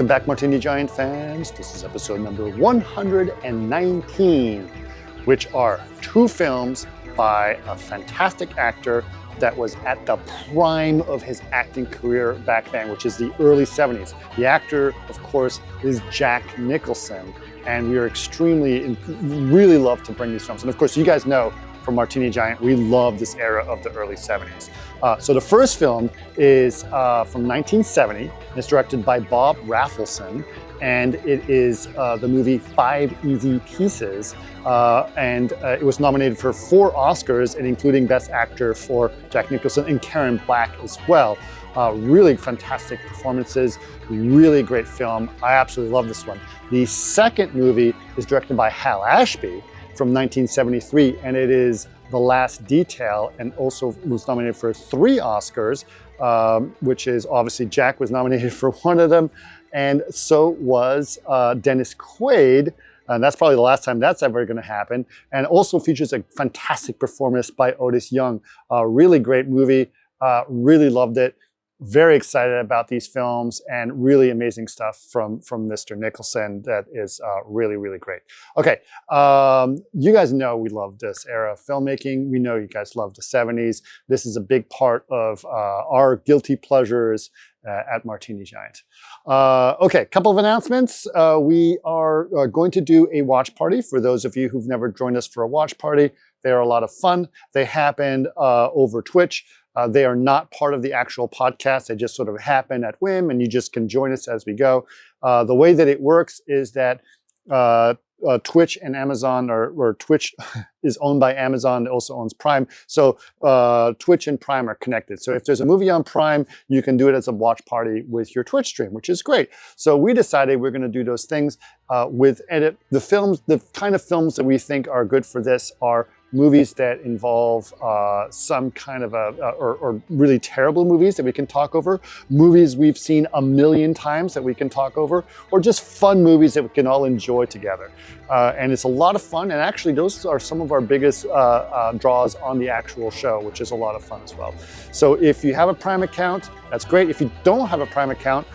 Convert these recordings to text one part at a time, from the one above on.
Welcome back, Martini Giant fans. This is episode number 119, which are two films by a fantastic actor that was at the prime of his acting career back then, which is the early 70s. The actor, of course, is Jack Nicholson, and we are really love to bring these films. And of course, you guys know from Martini Giant, we love this era of the early 70s. So the first film is from 1970. And it's directed by Bob Rafelson, and it is the movie Five Easy Pieces. And it was nominated for 4 Oscars, and including Best Actor for Jack Nicholson and Karen Black as well. Really fantastic performances, really great film. I absolutely love this one. The second movie is directed by Hal Ashby from 1973, and it is The Last Detail, and also was nominated for 3 Oscars, which is obviously Jack was nominated for one of them, and so was Dennis Quaid, and that's probably the last time that's ever going to happen, and also features a fantastic performance by Otis Young. Really great movie, really loved it. Very excited about these films, and really amazing stuff from Mr. Nicholson that is really, really great. Okay, you guys know we love this era of filmmaking. We know you guys love the 70s. This is a big part of our guilty pleasures at Martini Giant. Okay, a couple of announcements. We are going to do a watch party for those of you who've never joined us for a watch party. They are a lot of fun. They happened over Twitch. They are not part of the actual podcast. They just sort of happen at whim, and you just can join us as we go. The way that it works is that Twitch and Amazon, or Twitch is owned by Amazon, it also owns Prime. So Twitch and Prime are connected. So if there's a movie on Prime, you can do it as a watch party with your Twitch stream, which is great. So we decided we're going to do those things with edit. The kind of films that we think are good for this are movies that involve some kind of or really terrible movies that we can talk over, movies we've seen a million times that we can talk over, or just fun movies that we can all enjoy together. And it's a lot of fun, and actually those are some of our biggest draws on the actual show, which is a lot of fun as well. So if you have a Prime account, that's great. If you don't have a Prime account,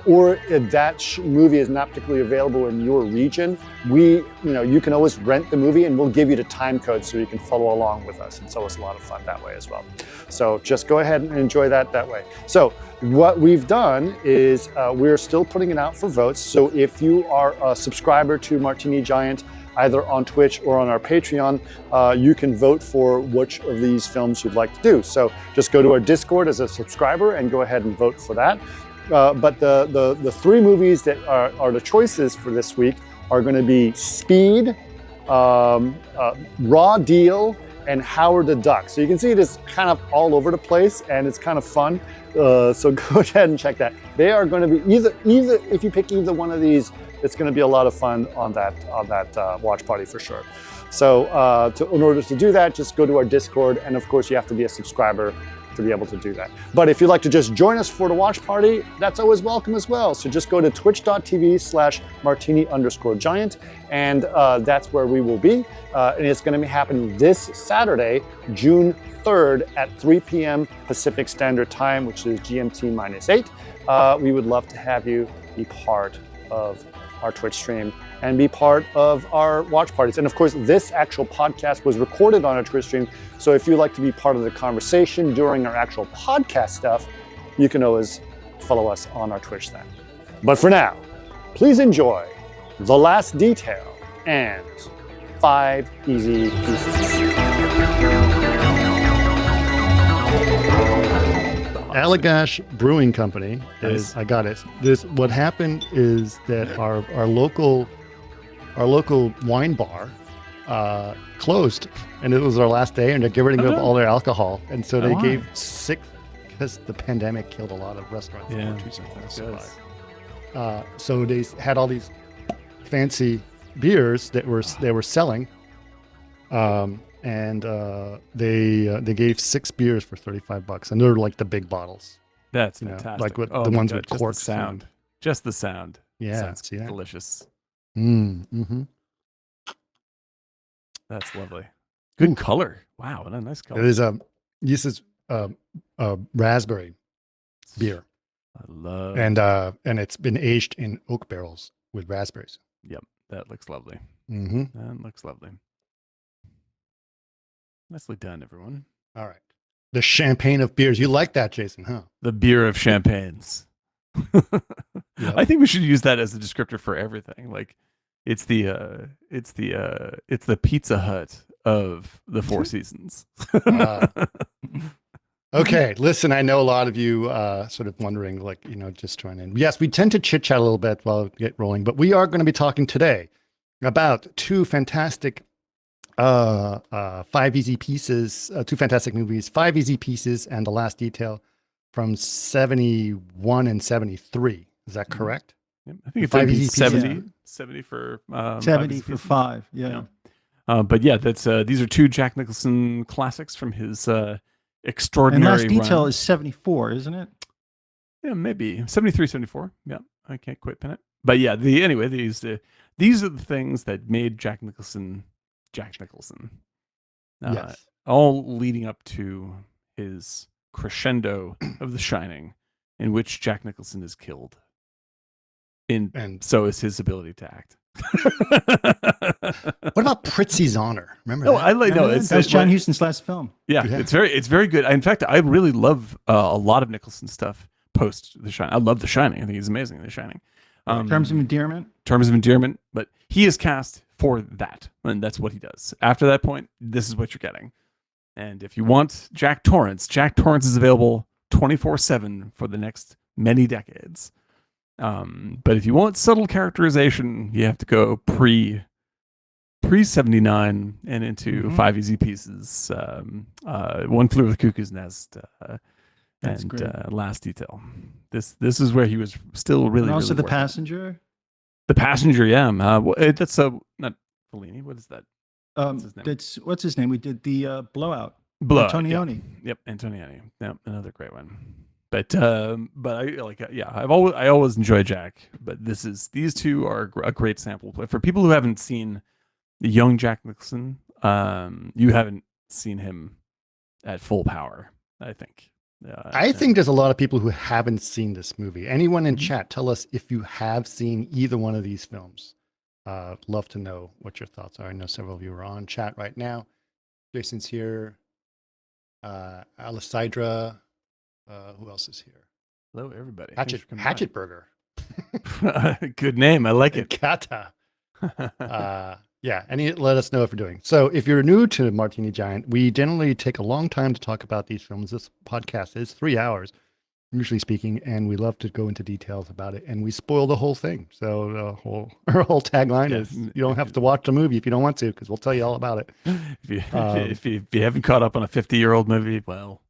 or if that movie is not particularly available in your region, you can always rent the movie, and we'll give you the time code so you can follow along with us. And so it's a lot of fun that way as well. So just go ahead and enjoy that way. So what we've done is we're still putting it out for votes. So if you are a subscriber to Martini Giant, either on Twitch or on our Patreon, you can vote for which of these films you'd like to do. So just go to our Discord as a subscriber and go ahead and vote for that. But the 3 movies that are the choices for this week are going to be Speed, Raw Deal, and Howard the Duck. So you can see it is kind of all over the place, and it's kind of fun. So go ahead and check that. They are going to be either if you pick either one of these, it's going to be a lot of fun on that watch party for sure. So in order to do that, just go to our Discord, and of course you have to be a subscriber to be able to do that. But if you'd like to just join us for the watch party, that's always welcome as well. So just go to twitch.tv/martini_giant, and that's where we will be. And it's going to be happening this Saturday, June 3rd at 3 p.m. Pacific Standard Time, which is GMT -8. We would love to have you be part of our Twitch stream and be part of our watch parties. And of course, this actual podcast was recorded on our Twitch stream. So if you'd like to be part of the conversation during our actual podcast stuff, you can always follow us on our Twitch then. But for now, please enjoy The Last Detail and 5 Easy Pieces. Allagash Brewing Company is, I got it. What happened is that our local wine bar closed, and it was our last day, and they're getting rid of all their alcohol, and so they gave 6, because the pandemic killed a lot of restaurants. Yeah, so they had all these fancy beers that they were selling, and they gave 6 beers for $35, and they're like the big bottles. That's fantastic. Like the ones with corks. Just the sound. Yeah, sounds delicious. Mm-hmm. That's lovely. Good color. Wow, what a nice color. It is this is raspberry beer. I love. And it's been aged in oak barrels with raspberries. Yep, that looks lovely. Mm-hmm. That looks lovely. Nicely done, everyone. All right. The champagne of beers. You like that, Jason, huh? The beer of champagnes. Yep. I think we should use that as a descriptor for everything. Like, it's the Pizza Hut of the Four Seasons. Okay, listen, I know a lot of you sort of wondering, like, just trying in. Yes, we tend to chit chat a little bit while we get rolling, but we are going to be talking today about two fantastic 5 easy pieces, two fantastic movies, 5 easy pieces, and The Last Detail from 71 and 73. Is that correct? Yep. I think it's 5 easy 70, 70 for 70 for 5. Yeah. But yeah, that's these are two Jack Nicholson classics from his extraordinary And Last Detail run. is 74, isn't it? Yeah, maybe 73, 74. Yeah, I can't quite pin it. But yeah, these are the things that made Jack Nicholson. Yes. All leading up to his crescendo of The Shining, in which Jack Nicholson is killed. And so is his ability to act. What about Prizzi's Honor? Remember that? I like That's John Huston's last film. Yeah, it's very good. In fact, I really love a lot of Nicholson stuff post The Shining. I love The Shining. I think he's amazing in The Shining. Terms of Endearment. Terms of Endearment, but he is cast for that, and that's what he does. After that point, this is what you're getting. And if you want Jack Torrance is available 24/7 for the next many decades. But if you want subtle characterization, you have to go pre 79 and into 5 easy pieces. One Flew Over the Cuckoo's Nest, and Last Detail. This is where he was still really, and also really The working. Passenger. The Passenger, yeah. That's not Fellini. What is that? What's his name? We did the Blowout. Antonioni. Yep, Antonioni. Yep, another great one. But I always enjoy Jack, but these two are a great sample play for people who haven't seen the young Jack Nicholson. You haven't seen him at full power, I think. I think there's a lot of people who haven't seen this movie. Anyone in chat, tell us if you have seen either one of these films. Love to know what your thoughts are. I know several of you are on chat right now. Jason's here. Alicidra. Who else is here? Hello, everybody. Hatchet Burger. Good name. I like it. Kata. Yeah, and let us know if you're doing. So if you're new to Martini Giant, we generally take a long time to talk about these films. This podcast is 3 hours, usually speaking, and we love to go into details about it, and we spoil the whole thing. So our whole tagline is, you don't have to watch the movie if you don't want to, because we'll tell you all about it. If you haven't caught up on a 50-year-old movie, well,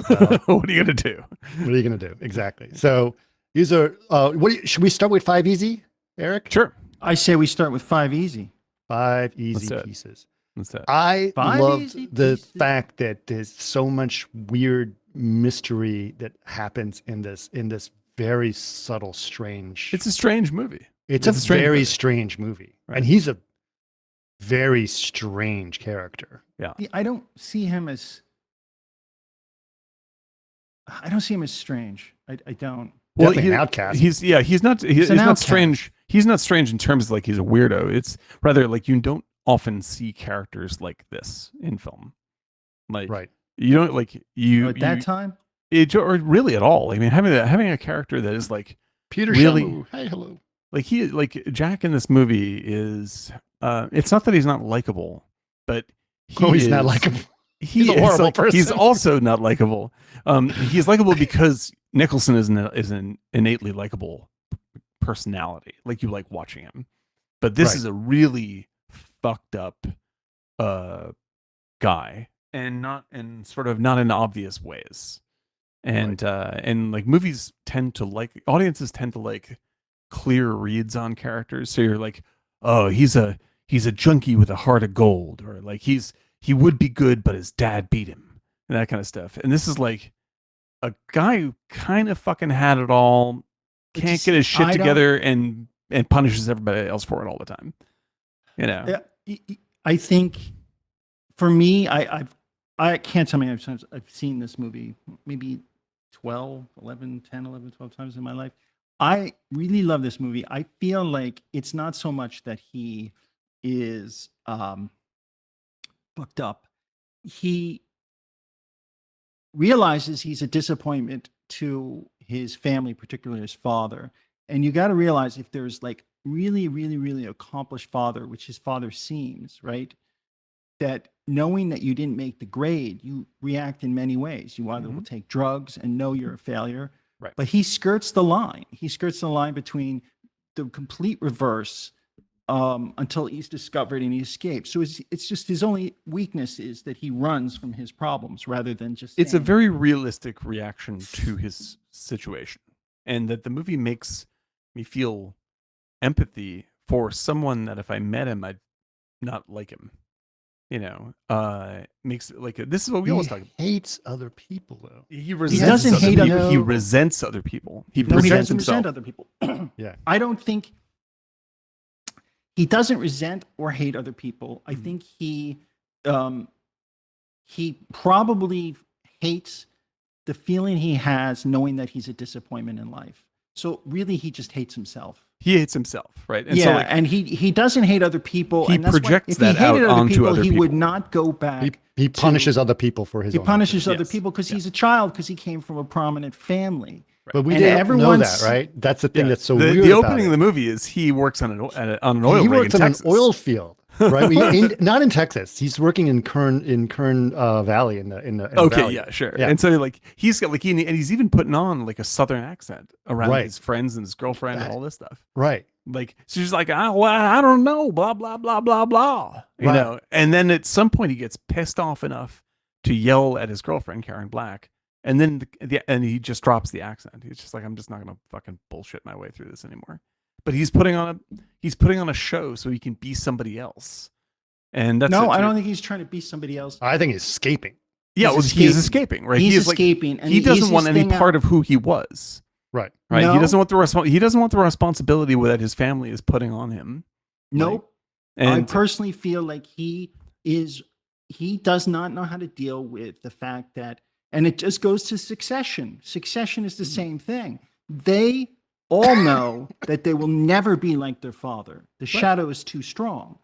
what are you going to do? What are you going to do? Exactly. So these are, should we start with 5 easy, Eric? Sure. I say we start with 5 easy. 5 easy pieces. Let's do it. I love the fact that there's so much weird mystery that happens in this very subtle, strange. It's a strange movie. It's a very strange movie. Right. And he's a very strange character. Yeah. I don't see him as strange. I don't. Well, he's an outcast. He's not strange. He's not strange in terms of like he's a weirdo. It's rather like you don't often see characters like this in film. Like you don't like you at that time. Or really at all. I mean, having a character that is like Peter really, Shamu. Hey, hello. Like Jack in this movie is. It's not that he's not likable, but he's not likable. He's a horrible person. He's also not likable. He's likable because Nicholson is an innately likable personality. Like you like watching him, but this is a really fucked up guy, and not in obvious ways. And like audiences tend to like clear reads on characters. So you're like, oh, he's a junkie with a heart of gold, or like he would be good, but his dad beat him, and that kind of stuff. And this is like a guy who kind of fucking had it all, can't get his shit together, and punishes everybody else for it all the time. You know, I think for me, I can't tell me I've seen this movie maybe 10, 11, 12 times in my life. I really love this movie. I feel like it's not so much that he is booked up. He realizes he's a disappointment to his family, particularly his father. And you got to realize, if there's like really, really, really accomplished father, which his father seems, right? That knowing that you didn't make the grade, you react in many ways. You either will take drugs and know you're a failure, Right. but he skirts the line. He skirts the line between the complete reverse until he's discovered and he escapes. So it's just his only weakness is that he runs from his problems rather than just. It's a very realistic reaction to his situation, and that the movie makes me feel empathy for someone that if I met him, I'd not like him. You know, makes it like this is what we always talk about. Hates other people though. He resents doesn't other hate people. other He people. resents other people. He No, he presents doesn't himself. resent other people. Yeah. I don't think he doesn't resent or hate other people. I think he probably hates the feeling he has knowing that he's a disappointment in life. So really, he just hates himself. He hates himself, right? And yeah, so, like, and he doesn't hate other people. he and that's why projects if he that out hated onto people, other he people. would not go back. He punishes other people for his He own punishes actions. other Yes. people because he's a child, because he came from a prominent family. But we And didn't know everyone's- that, right? That's the thing yeah, that's so the, weird the about opening it. of the movie is he works on an oil He rig works in on Texas. an oil field, right? Not in Texas. He's working in Kern Valley in the Okay, valley. yeah, sure. Yeah. And so like he's got like and he's even putting on like a southern accent around Right. his friends and his girlfriend and all this stuff. Right. Like so she's like, I don't know, blah blah blah blah blah. You Right. know, and then at some point he gets pissed off enough to yell at his girlfriend Karen Black, and then and he just drops the accent. He's just like, I'm just not gonna fucking bullshit my way through this anymore. But he's putting on a show so he can be somebody else. And that's No, it, I too. don't think he's trying to be somebody else. I think he's escaping. Yeah, he's he's escaping, right? He's He is like, escaping, and he doesn't he's want any staying part out. of who he was. Right. Right. No. He doesn't want the responsibility that his family is putting on him. Nope. I And personally feel like he does not know how to deal with the fact that, and it just goes to Succession. Succession is the same thing. They all know that they will never be like their father. The shadow is too strong,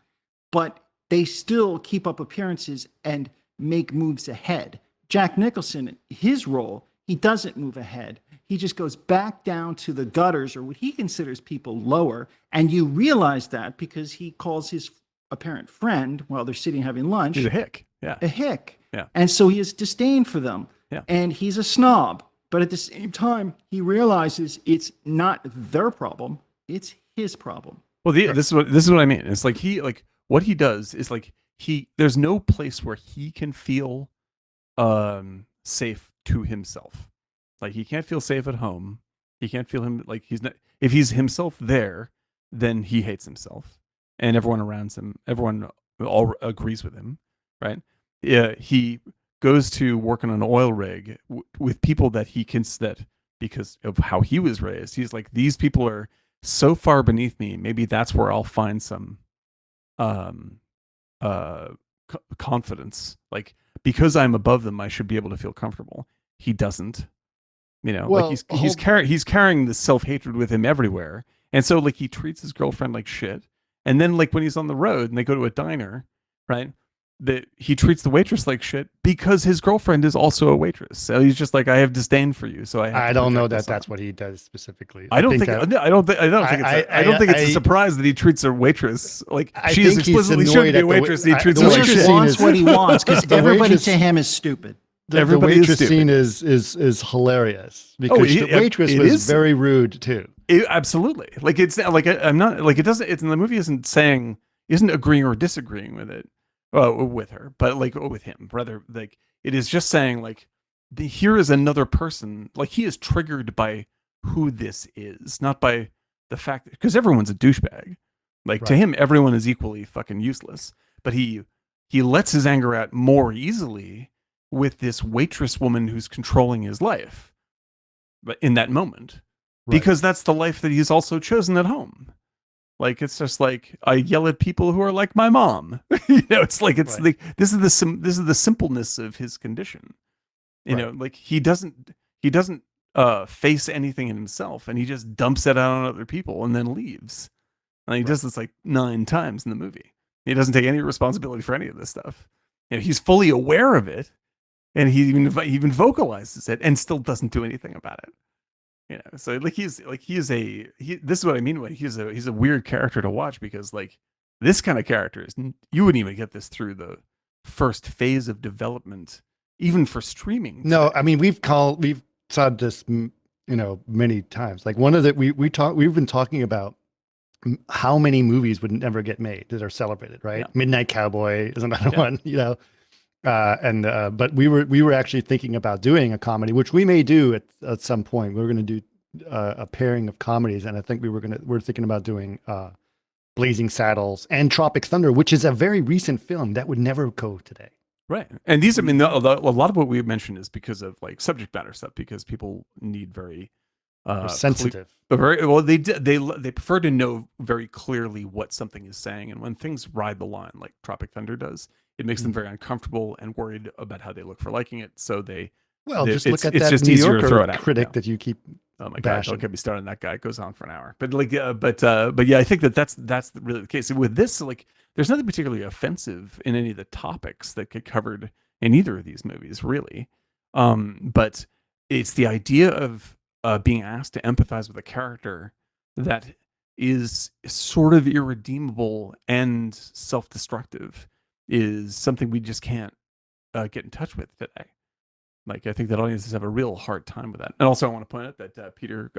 but they still keep up appearances and make moves ahead. Jack Nicholson, his role, he doesn't move ahead. He just goes back down to the gutters, or what he considers people lower. And you realize that because he calls his apparent friend while they're sitting having lunch he's a hick. Yeah. a hick. Yeah. And so he has disdain for them. Yeah. And he's a snob. But at the same time, he realizes it's not their problem, it's his problem. Well, this is what I mean. It's like what he does is like there's no place where he can feel safe to himself. Like he can't feel safe at home. He can't feel him like he's not. If he's himself there, then he hates himself, and everyone around him, everyone all agrees with him, right? Yeah, he goes to work on an oil rig with people that that because of how he was raised, he's like, these people are so far beneath me. Maybe that's where I'll find some confidence. Like because I'm above them, I should be able to feel comfortable. He doesn't. You know, Well, like he's carrying this self-hatred with him everywhere. And so like he treats his girlfriend like shit. And then like when he's on the road and they go to a diner, right? That he treats the waitress like shit because his girlfriend is also a waitress. So he's just like, I have disdain for you. So I don't know that that's what he does specifically. I don't think it's a surprise that he treats a waitress like she is explicitly shouldn't be a waitress. And he treats her the like waitress shit. scene Wants is- what he wants because The everybody waitress- to him is stupid. The Everybody is waitress stupid. scene is hilarious because the waitress it was is. very rude too. Absolutely. Like it's like I'm not like it doesn't. It's in the movie isn't agreeing or disagreeing with it, with her, but like with him. Rather, like it is just saying like here is another person. Like he is triggered by who this is, not by the fact because everyone's a douchebag. Like to Right. him, everyone is equally fucking useless. But he lets his anger out more easily with this waitress woman who's controlling his life, but in that moment. Right. Because that's the life that he's also chosen at home. Like it's just like I yell at people who are like my mom. It's like it's Right. like this is the simpleness of his condition. You know, like he doesn't he doesn't face anything in himself, and he just dumps it out on other people and then leaves. And he does this like 9 times in the movie. He doesn't take any responsibility for any of this stuff. You know, he's fully aware of it, and he even vocalizes it, and still doesn't do anything about it. You know, so like this is what I mean. He's a weird character to watch, because like this kind of character is, you wouldn't even get this through the first phase of development, even for streaming. No, I mean we've said this, many times. Like one of the we've been talking about how many movies would never get made that are celebrated, right? Yeah. Midnight Cowboy is another one, but we were actually thinking about doing a comedy, which we may do at some point. We're going to do a pairing of comedies, and I think we're thinking about doing Blazing Saddles and Tropic Thunder, which is a very recent film that would never go today. Right. And these, I mean, a lot of what we mentioned is because of like subject matter stuff, because people need very sensitive. They prefer to know very clearly what something is saying, and when things ride the line, like Tropic Thunder does, it makes them very uncomfortable and worried about how they look for liking it. So just look at that New Yorker critic that you keep. Oh my gosh! Don't get me started on that guy. It goes on for an hour. But yeah, I think that's really the case with this. Like, there's nothing particularly offensive in any of the topics that get covered in either of these movies, really. But it's the idea of being asked to empathize with a character that is sort of irredeemable and self-destructive is something we just can't get in touch with today. Like, I think that audiences have a real hard time with that. And also, I want to point out that Peter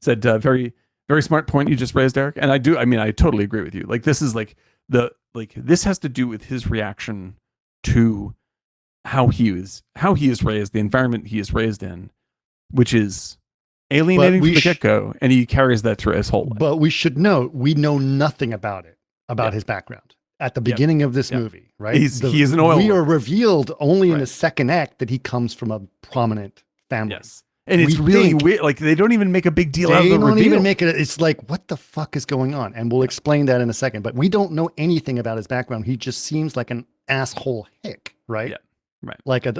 said very, very smart point you just raised, Eric. And I totally agree with you. Like, this is this has to do with his reaction to how he is raised, the environment he is raised in, which is alienating from the get-go, and he carries that through his whole life. But we should note, we know nothing about his background. At the beginning of this movie, right? He is an oil. We are revealed only in the second act that he comes from a prominent family. Yes, and it's really weird. Like, they don't even make a big deal out of the reveal. They don't even make it. It's like, what the fuck is going on? And we'll explain that in a second. But we don't know anything about his background. He just seems like an asshole hick, right? Yeah, right. Like a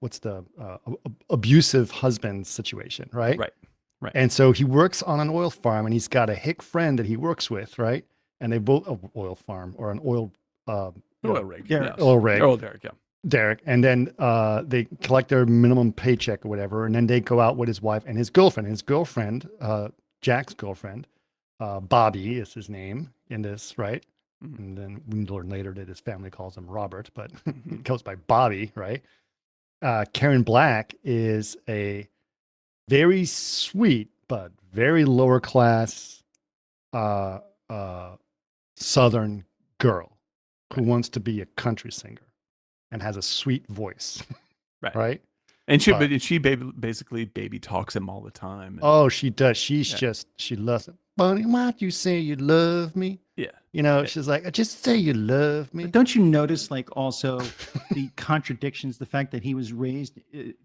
what's the abusive husband situation, right? Right. And so he works on an oil farm, and he's got a hick friend that he works with, right? And they both oil farm or an oil rig. Derek. Oil rig. Oh, Derek, yeah. Derek. And then they collect their minimum paycheck or whatever, and then they go out with his wife and his girlfriend. His girlfriend, Jack's girlfriend, Bobby is his name in this, right? Mm-hmm. And then we learn later that his family calls him Robert, but he goes by Bobby, right? Karen Black is a very sweet but very lower class Southern girl who wants to be a country singer and has a sweet voice, right? And she basically baby talks him all the time. Oh, she does. She loves it. Bunny, why don't you say you love me? Yeah. She's like, just say you love me. But don't you notice, like, also the contradictions, the fact that he was raised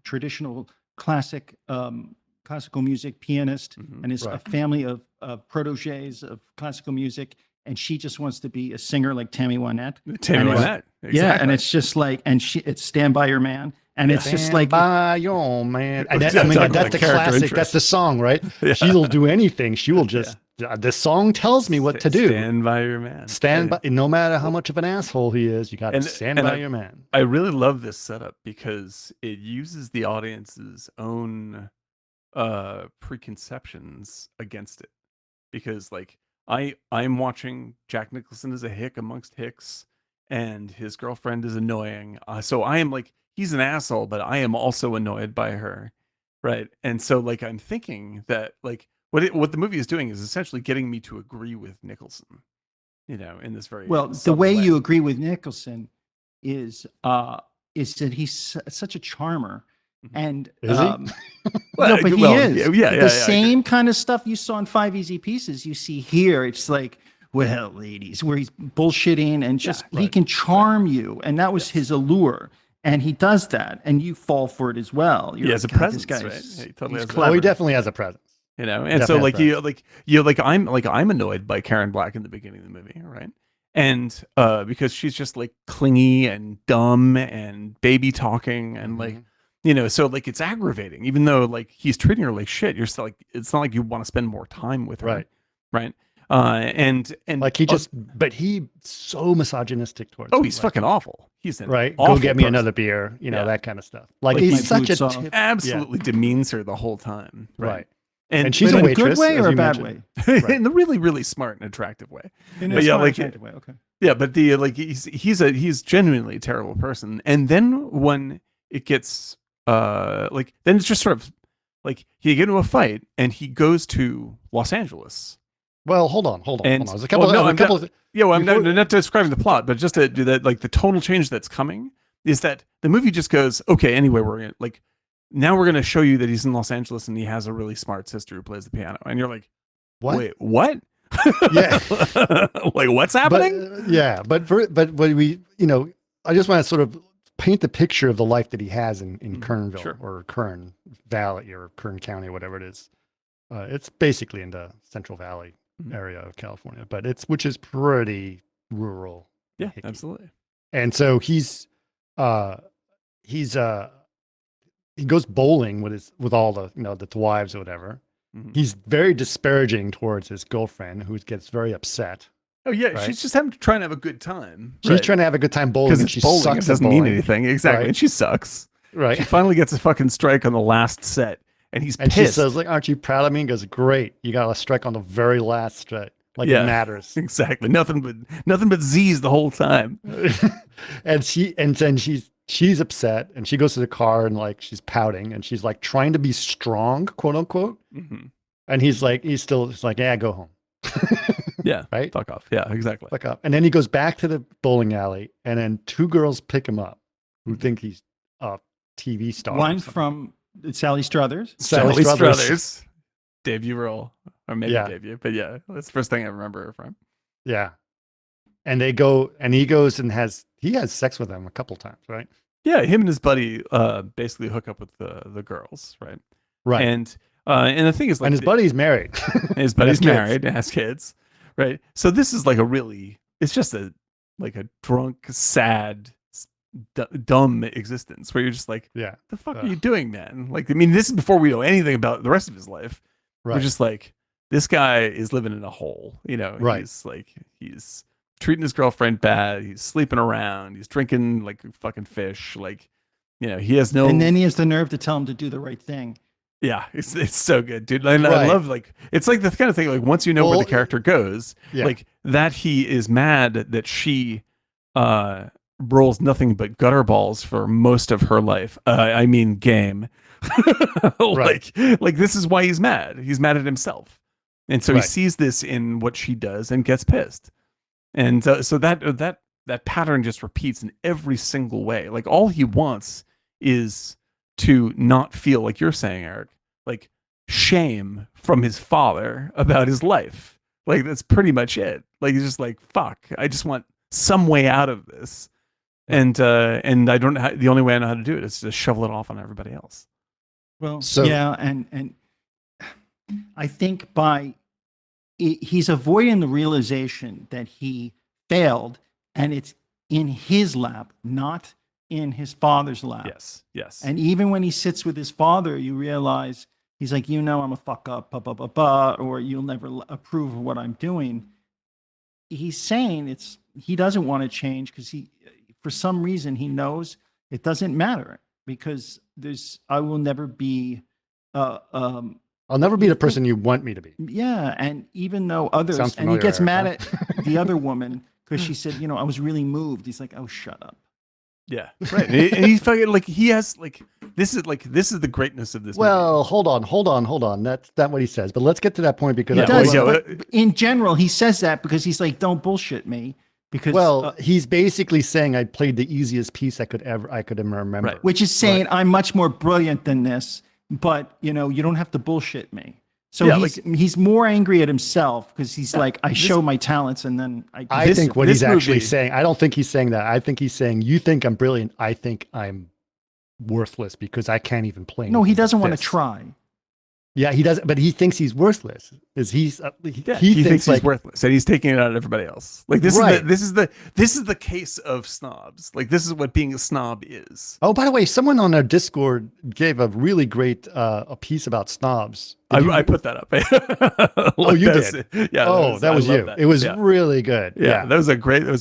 traditional classical music pianist, and is a family of proteges of classical music, and she just wants to be a singer like Tammy Wynette. Exactly. Yeah, and it's just like, it's Stand By Your Man, and it's just like, by your man. And that's the classic. That's the song, right? Yeah. She'll do anything. She will just. The song tells me what to do. Stand by your man. Stand by. No matter how much of an asshole he is, you got to stand by your man. I really love this setup because it uses the audience's own preconceptions against it. Because, like, I'm watching Jack Nicholson as a hick amongst hicks, and his girlfriend is annoying. So I am like, he's an asshole, but I am also annoyed by her, right? And so, like, I'm thinking that, like, what the movie is doing is essentially getting me to agree with Nicholson, in this very the way you agree with Nicholson is that he's such a charmer. And is he? No, but he is. The same kind of stuff you saw in 5 Easy Pieces, you see here. It's like, well, ladies, where he's bullshitting and just he can charm you, and that was his allure. And he does that, and you fall for it as well. He has a presence, right? He totally has. Oh, he definitely has a presence. And so, like, I'm annoyed by Karen Black in the beginning of the movie, right? and because she's just like clingy and dumb and baby talking and like, so like it's aggravating, even though like he's treating her like shit. You're still like, it's not like you want to spend more time with her, right? And like he just, but he so misogynistic towards. Oh, her, he's like, fucking awful. He's an right. awful Go get me person. another beer. That kind of stuff. Like my he's such boots a off. Absolutely demeans her the whole time, right. And she's But a in waitress, good way as or a you bad mentioned. way? in a really, really smart and attractive way. In But a yeah, smart, like attractive way. Okay. yeah, but the like he's genuinely a terrible person. And then when it gets like then it's just sort of like he get into a fight and he goes to Los Angeles. Well, hold on. And There's a couple. I'm not describing the plot, but just to do that, like the tonal change that's coming is that the movie just goes, okay, anyway, we're gonna like now we're gonna show you that he's in Los Angeles and he has a really smart sister who plays the piano, and you're like, what? Wait, what? Yeah, like what's happening? But when we, I just want to sort of paint the picture of the life that he has in Kernville or Kern Valley or Kern County, whatever it is. It's basically in the Central Valley area of California, but which is pretty rural. Yeah, hicky. absolutely. And so he goes bowling with all the the wives or whatever. He's very disparaging towards his girlfriend, who gets very upset. Oh yeah, she's just trying to have a good time. She's trying to have a good time bowling, and she bowling, sucks. It doesn't mean anything exactly, right? and she sucks. Right. She finally gets a fucking strike on the last set, and he's pissed. She says, "Like, aren't you proud of me?" He goes, "Great, you got a strike on the very last strike. Like it matters." Exactly. Nothing but Z's the whole time. and then she's upset, and she goes to the car and like she's pouting, and she's like trying to be strong, quote unquote. And he's like, yeah, go home. Yeah. Right. Fuck off. Yeah, exactly. Fuck up. And then he goes back to the bowling alley, and then two girls pick him up who think he's a TV star. One from Sally Struthers. Sally Struthers. Debut role. Or maybe debut. But yeah, that's the first thing I remember her from. Yeah. And he goes and has sex with them a couple times, right? Yeah, him and his buddy basically hook up with the girls, right? Right. And the thing is, like, and his buddy's married. His buddy's married and has kids, right? So this is like it's just a drunk, sad, dumb existence where you're just like, the fuck are you doing, man? Like, I mean, this is before we know anything about the rest of his life. Right. We're just like, this guy is living in a hole, Right. He's treating his girlfriend bad. He's sleeping around. He's drinking like fucking fish. Like, he has no. And then he has the nerve to tell him to do the right thing. Yeah, it's so good, dude. And I love it's like the kind of thing like once you know where the character goes, like that he is mad that she rolls nothing but gutter balls for most of her life. I mean game. Like this is why he's mad. He's mad at himself. And so he sees this in what she does and gets pissed. And so that pattern just repeats in every single way. Like all he wants is to not feel, like you're saying, Eric, like shame from his father about his life. Like that's pretty much it. Like he's just like, fuck, I just want some way out of this. And I don't know the only way I know how to do it is to shovel it off on everybody else. Well, and I think he's avoiding the realization that he failed, and it's in his lap, not in his father's lap. Yes. And even when he sits with his father, you realize he's like, I'm a fuck up, or you'll never approve of what I'm doing. He's saying he doesn't want to change because for some reason, he knows it doesn't matter because I will never be. I'll never be the person you want me to be. Yeah, and even though others, and he gets mad at the other woman because she said, I was really moved. He's like, oh, shut up. Yeah, right. And he's fucking like he has this is the greatness of this. Well, movie. hold on. That's not what he says. But let's get to that point because in general, he says that because he's like, don't bullshit me. Because he's basically saying I played the easiest piece I could ever remember. Right. Which is saying I'm much more brilliant than this, but you don't have to bullshit me. So he's more angry at himself because he's like, I show my talents and then I think what he's actually saying, I don't think he's saying that. I think he's saying, you think I'm brilliant. I think I'm worthless because I can't even play. No, he doesn't want to try. Yeah, he does, but he thinks he's worthless. He thinks he's worthless, and he's taking it out on everybody else. Like this is the case of snobs. Like this is what being a snob is. Oh, by the way, someone on our Discord gave a really great a piece about snobs. I put that up. Oh, you did? Yeah. Oh, that was you. It was really good. Yeah, that was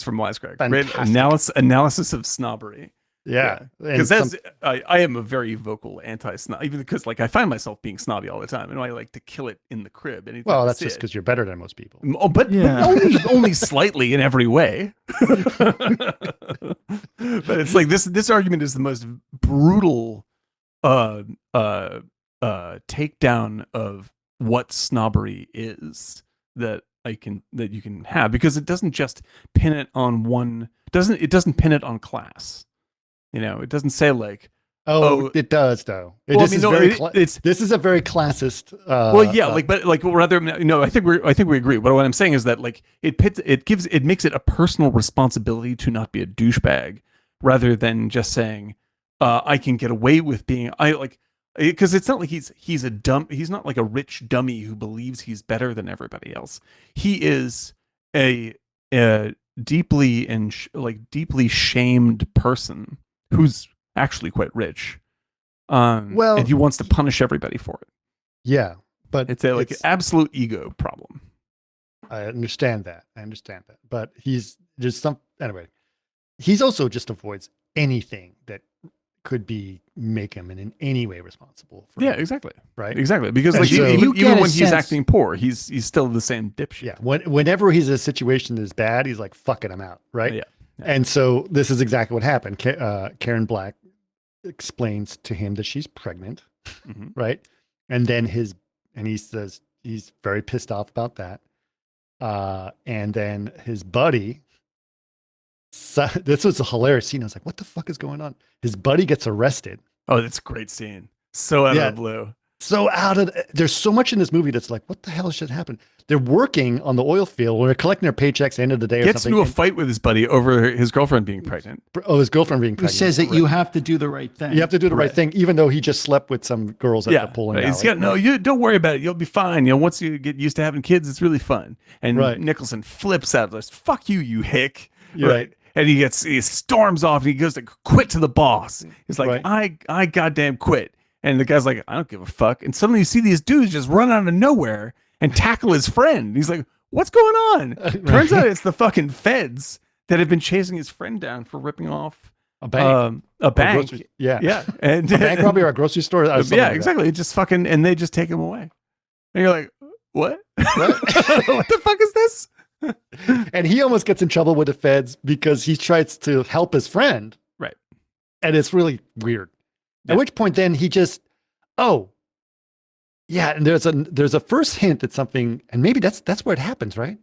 from Wisecrack. Fantastic. Great analysis of snobbery. Yeah, because I am a very vocal anti-snob, even because like I find myself being snobby all the time, and I like to kill it in the crib. Well, that's just because you're better than most people. Oh, but only slightly in every way. But it's like this argument is the most brutal takedown of what snobbery is that you can have, because it doesn't just pin it on one. It doesn't pin it on class. You know, it doesn't say like, it does though. This is a very classist. I think we agree. But what I'm saying is that like it makes it a personal responsibility to not be a douchebag, rather than just saying, I can get away with being because it's not like he's not like a rich dummy who believes he's better than everybody else. He is a deeply shamed person who's actually quite rich, and he wants to punish everybody for it. Yeah, but it's an absolute ego problem. I understand that, but he's also just avoids anything that could make him in any way responsible for it. Exactly. Right, exactly, because like even when he's acting poor, he's still the same dipshit. Yeah, whenever he's in a situation that's bad, he's like fucking him out, right? Yeah. And so this is exactly what happened. Karen Black explains to him that she's pregnant, right? And then he says he's very pissed off about that. And then his buddy, this was a hilarious scene. I was like, what the fuck is going on? His buddy gets arrested. Oh, that's a great scene. So out of the blue. So there's so much in this movie that's like, what the hell should happen? They're working on the oil field, or they're collecting their paychecks at the end of the day. Gets into a fight with his buddy over his girlfriend being pregnant. Oh, his girlfriend being pregnant. Who says that you have to do the right thing. You have to do the right thing, even though he just slept with some girls at the pulling alley. You don't worry about it. You'll be fine. You know, once you get used to having kids, it's really fun. And Nicholson flips out. Like, fuck you, you hick. Right. And he storms off, and he goes to quit to the boss. He's like, I goddamn quit. And the guy's like, I don't give a fuck. And suddenly you see these dudes just run out of nowhere and tackle his friend. He's like, what's going on? Turns out it's the fucking feds that have been chasing his friend down for ripping off a bank. Yeah. And a bank robbery or a grocery store. Exactly. It just fucking, and they just take him away. And you're like, what? What the fuck is this? And he almost gets in trouble with the feds because he tries to help his friend. Right. And it's really weird. At which point then he just, and there's a first hint that something, and maybe that's where it happens, right?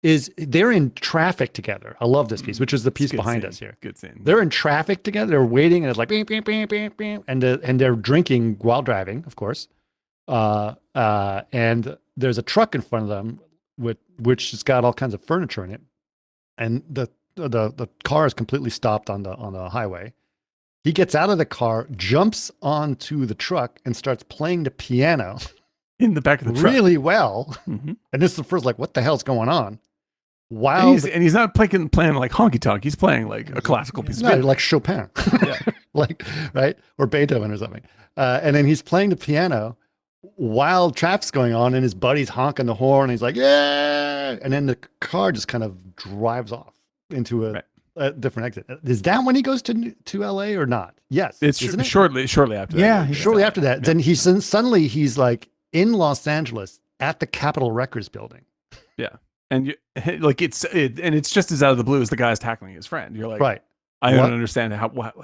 Is they're in traffic together. I love this piece, which is the piece behind us here. Good scene. They're in traffic together. They're waiting, and it's like, beep, beep, beep, beep, beep, and they're drinking while driving, of course. And there's a truck in front of them which has got all kinds of furniture in it, and the car is completely stopped on the highway. He gets out of the car, jumps onto the truck, and starts playing the piano in the back of the truck really well. Mm-hmm. And this is the first, like, what the hell's going on? Wow. And he's not playing like honky tonk. He's playing like a classical piece of music. Like Chopin, right? Or Beethoven or something. And then he's playing the piano while traffic's going on, and his buddy's honking the horn. And he's like, yeah. And then the car just kind of drives off into a different exit. Is that when he goes to LA or not? Yes. It's shortly after that. Yeah. Shortly after that. Then suddenly he's like in Los Angeles at the Capitol Records building. Yeah. And it's just as out of the blue as the guy's tackling his friend. You're like, right. I don't understand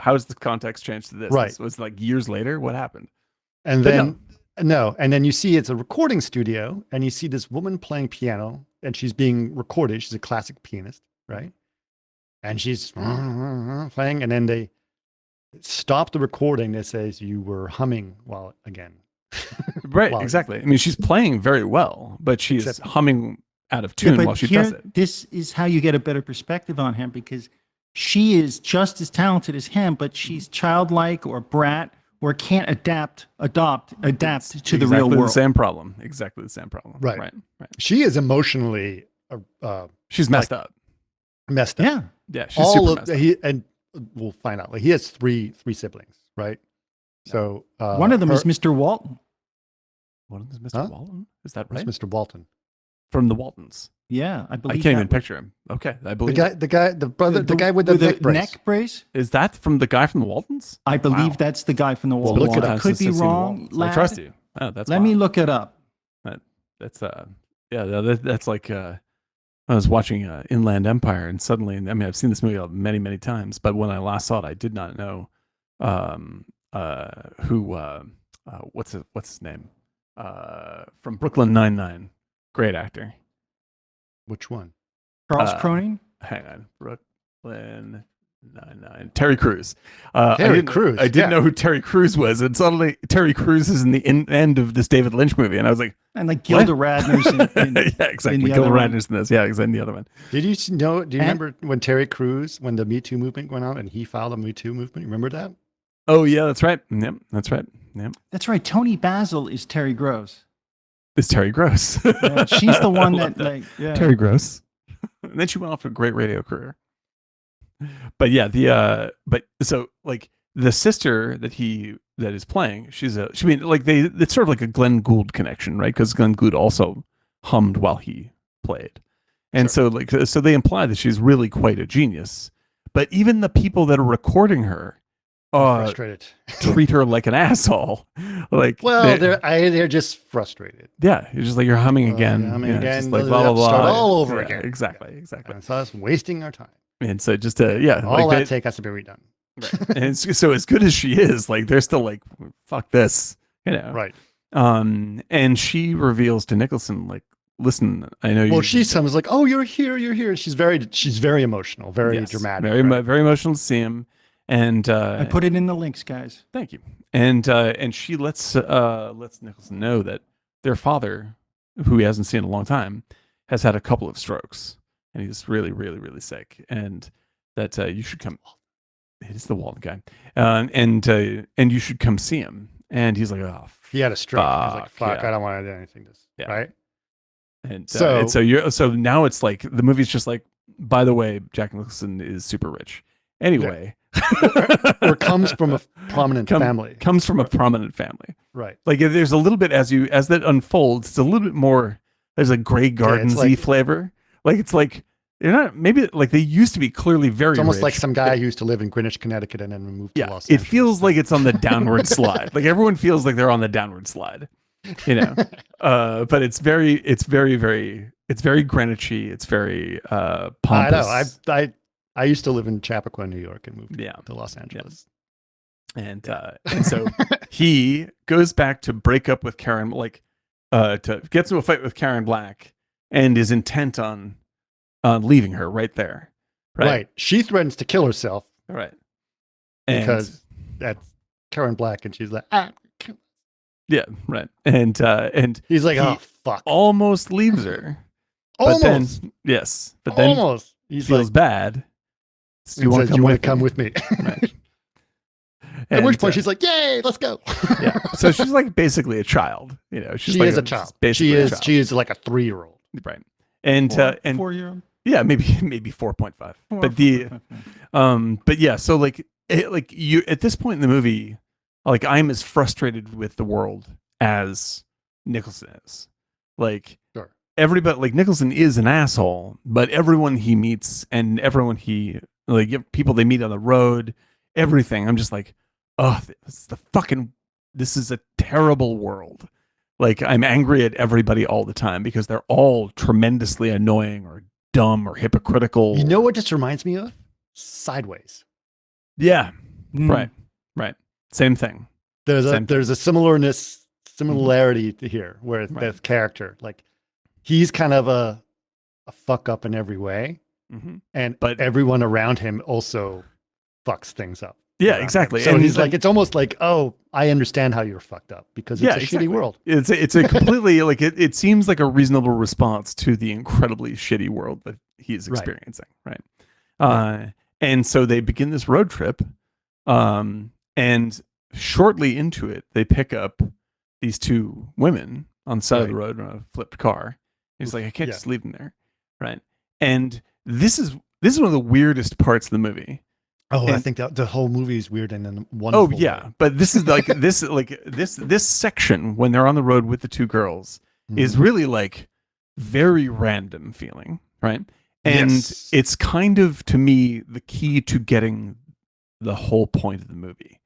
how's the context changed to this? Right. This was like years later. What happened? And then and then you see it's a recording studio, and you see this woman playing piano, and she's being recorded. She's a classic pianist, right? And she's playing, and then they stop the recording. That says you were humming again. Right, exactly. I mean, she's playing very well, but she's humming out of tune while she does it. This is how you get a better perspective on him, because she is just as talented as him, but she's childlike or brat or can't adopt to the exactly real world. The same problem. Exactly the same problem. Right. Right. She is emotionally She's messed up. messed up. Yeah. Yeah. She's super messed up. And we'll find out. Like he has three siblings, right? So One of them is Mr. Walton. One of them is Mr. Walton. Is that right? Mr. Walton from the Waltons. Yeah, I believe. I can't even picture him. Okay, I believe the guy with the neck brace. Is that from the guy from the Waltons? I believe that's the guy from the Waltons. Look it up. I could be wrong. I trust you. Oh, that's Let me look it up. That's that's like I was watching Inland Empire, and suddenly, I mean, I've seen this movie many, many times, but when I last saw it, I did not know what's his name from Brooklyn Nine-Nine. Great actor. Which one? Charles Cronin? Hang on. Brooklyn Nine-Nine. Terry Crews. Terry Crews. I didn't know who Terry Crews was, and suddenly Terry Crews is in the end of this David Lynch movie, and I was like, and like Gilda Radner's in yeah, exactly. Gilda Radner's in this. Yeah, exactly. In the other one. Did you know? Do you remember when Terry Crews, when the Me Too movement went on, and he filed a Me Too movement? You remember that? Oh yeah, that's right. Yep, that's right. Yep. That's right. Tony Basil is Terry Gross. It's Terry Gross. Yeah, she's the one that Terry Gross. And then she went off to a great radio career. But yeah, but so like the sister that is playing, it's sort of like a Glenn Gould connection, right? Because Glenn Gould also hummed while he played. And so they imply that she's really quite a genius. But even the people that are recording her frustrated. Treat her like an asshole. Like, they're just frustrated. Yeah, you're just like, you're humming again. Just like blah blah blah. Start all over again. Exactly. And so it's wasting our time. And so just all like that take has to be redone. Right. And so as good as she is, like they're still like, fuck this, Right. And she reveals to Nicholson, like, listen, I know you. Well, she sounds like, oh, you're here. She's very emotional, very dramatic, very emotional to see him. And I put it in the links, guys. Thank you. And she lets Nicholson know that their father, who he hasn't seen in a long time, has had a couple of strokes, and he's really, really, really sick, and that you should come. It is the Walton guy, and you should come see him. And he's like, oh, he had a stroke. He's like, fuck, yeah. I don't want to do anything. Right. And so now it's like the movie's just like, by the way, Jack Nicholson is super rich. Anyway. Or comes from a prominent family. Comes from a prominent family. Right. Like there's a little bit as that unfolds, it's a little bit more, there's a Grey Gardens-y flavor. Like it's like they're not, maybe like they used to be clearly very It's almost rich. like some guy who used to live in Greenwich, Connecticut and then moved to Los Angeles. It feels like it's on the downward slide. Like everyone feels like they're on the downward slide. But it's very Greenwichy. It's very pompous. I know. I used to live in Chappaqua, New York, and moved to Los Angeles. Yeah. And so he goes back to break up with Karen, to get into a fight with Karen Black, and is intent on leaving her right there. Right. She threatens to kill herself. Right. Because that's Karen Black, and she's like, yeah, right. And he's like, oh fuck. Almost leaves her. Almost. But then almost. He feels bad. So you want to come with me? Right. At which point she's like, "Yay, let's go!" Yeah. So she's like basically a child. She is a child. She is like a 3-year-old. Right. And 4-year-old. Yeah, maybe 4.5. But yeah. So like you at this point in the movie, like I'm as frustrated with the world as Nicholson is. Like. Sure. Everybody, like Nicholson is an asshole, but everyone he meets and everyone people they meet on the road, everything, I'm just like, oh, this is a terrible world. Like I'm angry at everybody all the time because they're all tremendously annoying or dumb or hypocritical. You know what this reminds me of? Sideways. Yeah. Right. Same thing. There's a similarity here where this character, like, he's kind of a fuck up in every way, but everyone around him also fucks things up. Yeah, exactly. So he's like, it's almost like, oh, I understand how you're fucked up because it's a shitty world. It's a completely like it seems like a reasonable response to the incredibly shitty world that he's experiencing, right? And so they begin this road trip, and shortly into it, they pick up these two women on the side of the road in a flipped car. He's like, I can't just leave them there, right? And this is one of the weirdest parts of the movie. Oh, and, I think that the whole movie is weird and then wonderful. Oh yeah, but this is like this section when they're on the road with the two girls is really like very random feeling, right? And it's kind of, to me, the key to getting the whole point of the movie.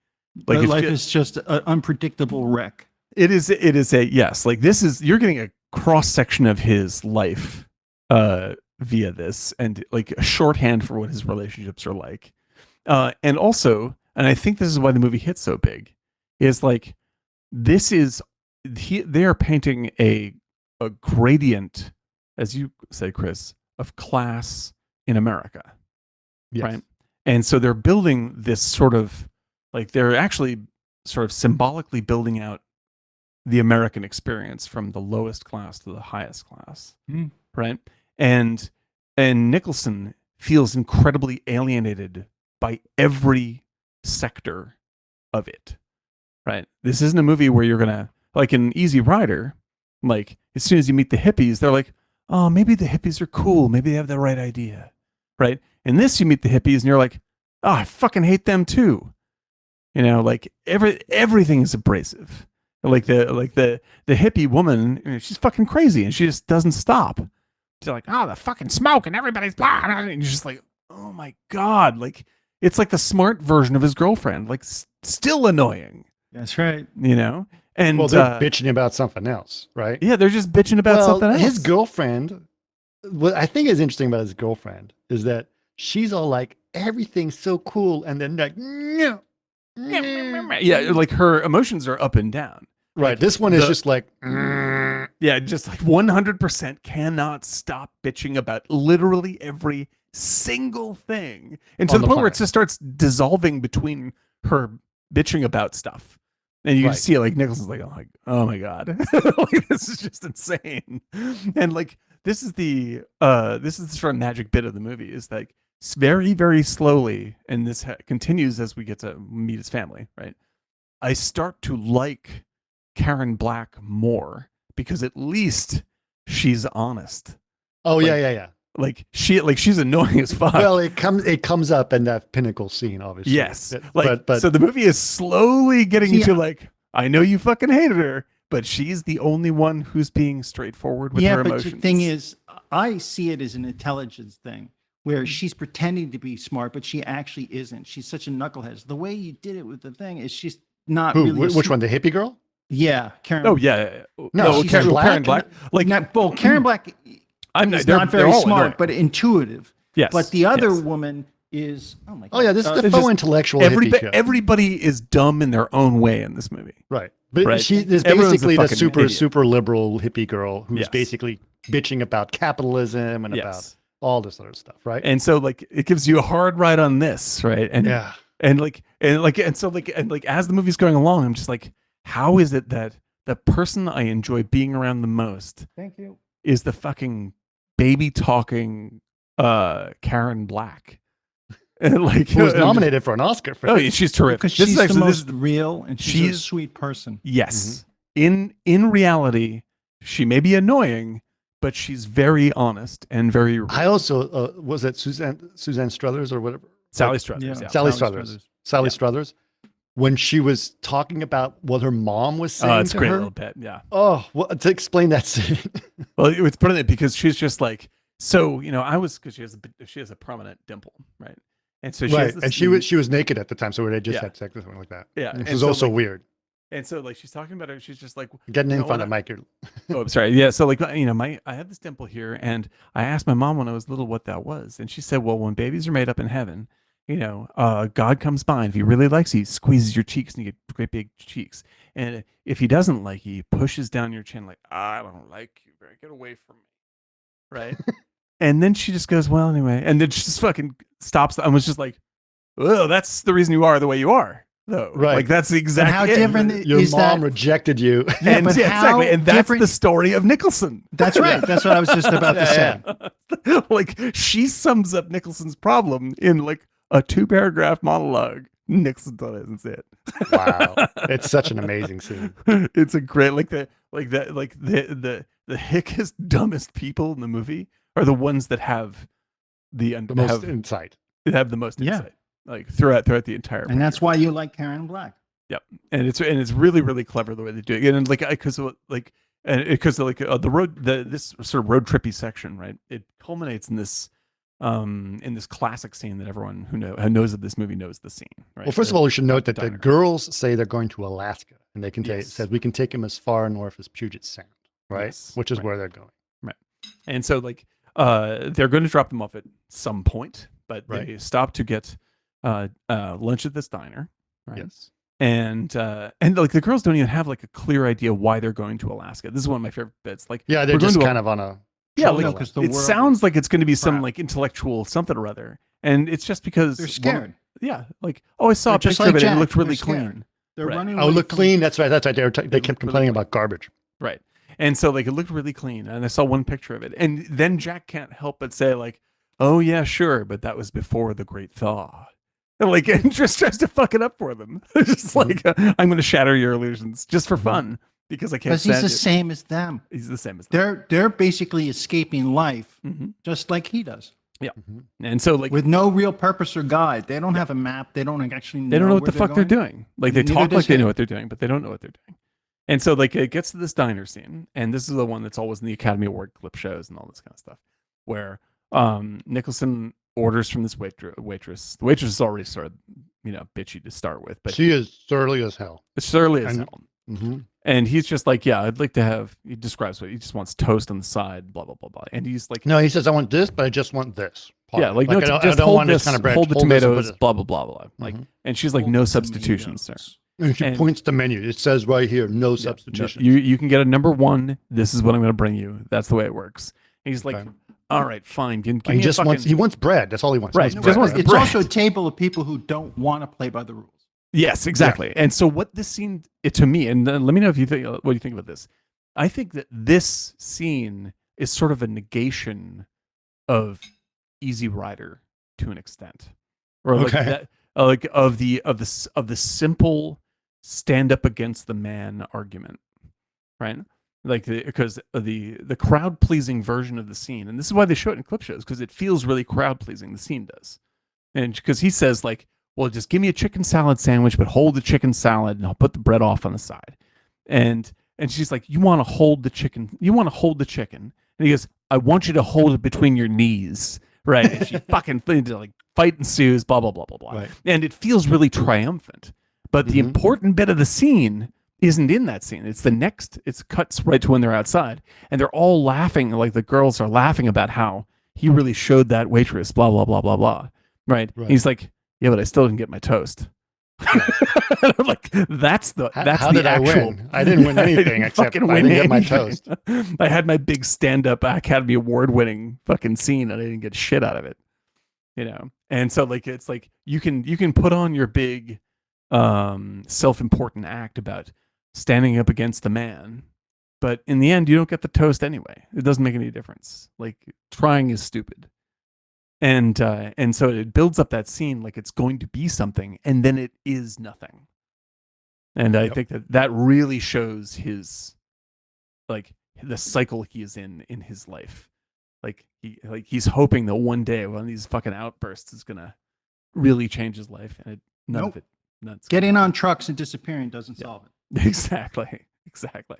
Like life is just an unpredictable wreck. It is a yes. Like this is, you're getting a cross section of his life via this, and like a shorthand for what his relationships are like. And also, and I think this is why the movie hits so big, is like they are painting a gradient, as you say, Chris, of class in America, right? And so they're building this sort of, like, they're actually sort of symbolically building out the American experience from the lowest class to the highest class, right? And Nicholson feels incredibly alienated by every sector of it, right? This isn't a movie where you're gonna, like in Easy Rider, like as soon as you meet the hippies, they're like, oh, maybe the hippies are cool, maybe they have the right idea, right? In this, you meet the hippies and you're like, oh, I fucking hate them too. You know, like everything is abrasive. Like the hippie woman, you know, she's fucking crazy and she just doesn't stop. She's like, oh, the fucking smoke and everybody's blah, and you're just like, oh my God, like it's like the smart version of his girlfriend, like still annoying. That's right. You know, and well, they're bitching about something else, right? Yeah, they're just bitching about something else. His girlfriend, what I think is interesting about his girlfriend is that she's all like, everything's so cool, and then like, yeah, like her emotions are up and down. Right. Like, this one is just like, yeah, just like 100% cannot stop bitching about literally every single thing, and to the point where it just starts dissolving between her bitching about stuff, and you just see like Nicholson's like, oh my God, like this is just insane. And like this is the sort of magic bit of the movie, is like very, very slowly, and this continues as we get to meet his family, right? I start to like Karen Black more because at least she's honest. Oh, like, yeah. Like she's annoying as fuck. Well, it comes up in that pinnacle scene, obviously. Yes. Like, but so the movie is slowly getting you to like, I know you fucking hated her, but she's the only one who's being straightforward with her emotions. Yeah, but the thing is, I see it as an intelligence thing where she's pretending to be smart, but she actually isn't. She's such a knucklehead. The way you did it with the thing is she's not really. Which one? The hippie girl? Yeah, Karen. Oh yeah. No, Karen Black. Like, Karen Black. Is not very smart, but intuitive. Yes. But the other woman is, oh my God. Oh yeah, this is the faux intellectual hippie show. Everybody is dumb in their own way in this movie. Right. But she is basically the super liberal hippie girl who's basically bitching about capitalism and about all this other stuff, right? And so like it gives you a hard ride on this, right? And so as the movie's going along, I'm just like, how is it that the person I enjoy being around the most is the fucking baby talking Karen Black? And like, who was nominated for an Oscar for this. She's terrific. Because she's the most real, and she's a sweet person. Yes. Mm-hmm. In reality, she may be annoying, but she's very honest and very real. I also was it Suzanne Struthers or whatever? Sally Struthers. Yeah. Sally Struthers. When she was talking about what her mom was saying it's to a great her. little bit, yeah. Oh, well, to explain that scene. Well, it's brilliant because she's just like, so, you know, because she has a prominent dimple, right? And so she was naked at the time, so they just had sex or something like that. Yeah, it was also like, weird. And so like she's talking about it, she's just like getting in front of Mike. Oh, I'm sorry. Yeah, so like, you know, I have this dimple here, and I asked my mom when I was little what that was, and she said, well, when babies are made up in heaven, you know, God comes by, and if he really likes you, he squeezes your cheeks, and you get great big cheeks. And if he doesn't like you, he pushes down your chin like, I don't like you, get away from me, right? And then she just goes, well, anyway, and then she just fucking stops and was just like, oh, that's the reason you are the way you are, though. Right. Like that's the exact. How different your is mom that? rejected you. And exactly, and that's the story of Nicholson. That's right. That's what I was just about to say. Like she sums up Nicholson's problem in like a 2-paragraph monologue. Nicholson totally doesn't see it. Wow. It's such an amazing scene. It's a great the hickest, dumbest people in the movie are the ones that have The most insight. have the most Yeah. insight, like throughout the entire And that's why you like Karen Black. Yep, and it's really, really clever the way they do it, and like because the road, this sort of road trippy section, right? It culminates in this classic scene that everyone who knows of this movie knows the scene. Right? Well, first of all, we should note that the diner. girls say they're going to Alaska, and they can Yes. said we can take him as far north as Puget Sound, right? Yes, Which is right. where they're going. Right, and so like they're going to drop them off at some point, but Right. they stop to get lunch at this diner, right? Yes. And like the girls don't even have like a clear idea why they're going to Alaska. This is one of my favorite bits. Like, Yeah, they're we're going just to kind of on a yeah, No, like 'cause the it world sounds like it's going to be some crap. like intellectual something or other, and it's just because They're scared. yeah, like I saw a They're just picture of like it and it Jack, looked really they're scared. clean. They're Right. running. Oh, away look from- clean. That's right. That's right. They look kept really complaining clean. about garbage. Right. And so like it looked really clean, and I saw one picture of it, and then Jack can't help but say like, "Oh yeah, sure, but that was before the Great Thaw." And like and just tries to fuck it up for them. Just like I'm going to shatter your illusions just for fun because I can't. Because he's stand the you. same as them. He's the same as them. They're basically escaping life, Mhm. just like he does, And so like with no real purpose or guide. They don't have a map. They don't actually. they don't know what where the fuck they're going. doing. Like they Neither talk does like they he. know what they're doing, but they don't know what they're doing. And so like it gets to this diner scene, and this is the one that's always in the Academy Award clip shows and all this kind of stuff, where Nicholson orders from this waitress. The waitress is already sort of bitchy to start with, but She is surly as hell. surly as And- hell. Mm-hmm. And he's just like, yeah, I'd like to have. He describes what he just wants: toast on the side, blah blah blah blah. And he's like, No, he says I want this, but I just want this. part yeah, of it. like no, I don't, just I don't hold want this, kind of bread. hold the this and put tomatoes, this. blah blah blah blah. Like, Mhm. and she's like, Hold no the substitutions, sir. tomatoes. And she and- points the menu. It says right here, no Yeah, substitution. you can get a number one. This is what I'm going to bring you. That's the way it works. And he's like, Okay. all right, fine. Give he me a just wants. fucking- He wants bread. That's all he wants. He Right, wants just bread. wants the It's bread. also a table of people who don't want to play by the rules. Yes, exactly. And so what this scene, to me, and then let me know if you think what you think about this. I think that this scene is sort of a negation of Easy Rider to an extent, or like Okay. that, like of the simple stand up against the man argument, right? Like because the crowd pleasing version of the scene, and this is why they show it in clip shows because it feels really crowd pleasing. The scene does, and because he says like, well, just give me a chicken salad sandwich, but hold the chicken salad, and I'll put the bread off on the side. And she's like, you want to hold the chicken? You want to hold the chicken? And he goes, I want you to hold it between your knees, right? And she fucking like fight ensues, blah blah blah blah blah. Right. And it feels really triumphant. But the Mhm. important bit of the scene isn't in that scene. It's the next. It's cuts right to when they're outside, and they're all laughing. Like the girls are laughing about how he really showed that waitress, blah blah blah blah blah. Right? Right. He's like, yeah, but I still didn't get my toast. I'm like, that's the How the did I actual. win? I didn't win anything didn't except fucking I win didn't get my anything. toast. I had my big stand-up Academy Award winning fucking scene, and I didn't get shit out of it. And so like it's like you can put on your big self-important act about standing up against the man, but in the end you don't get the toast anyway. It doesn't make any difference. Like trying is stupid. And so it builds up that scene like it's going to be something, and then it is nothing. And I Yep. think that really shows his like the cycle he is in his life. Like he's hoping that one day one of these fucking outbursts is gonna really change his life, and none Nope. of it. Nuts. Getting on trucks and disappearing doesn't Yeah. solve it. Exactly.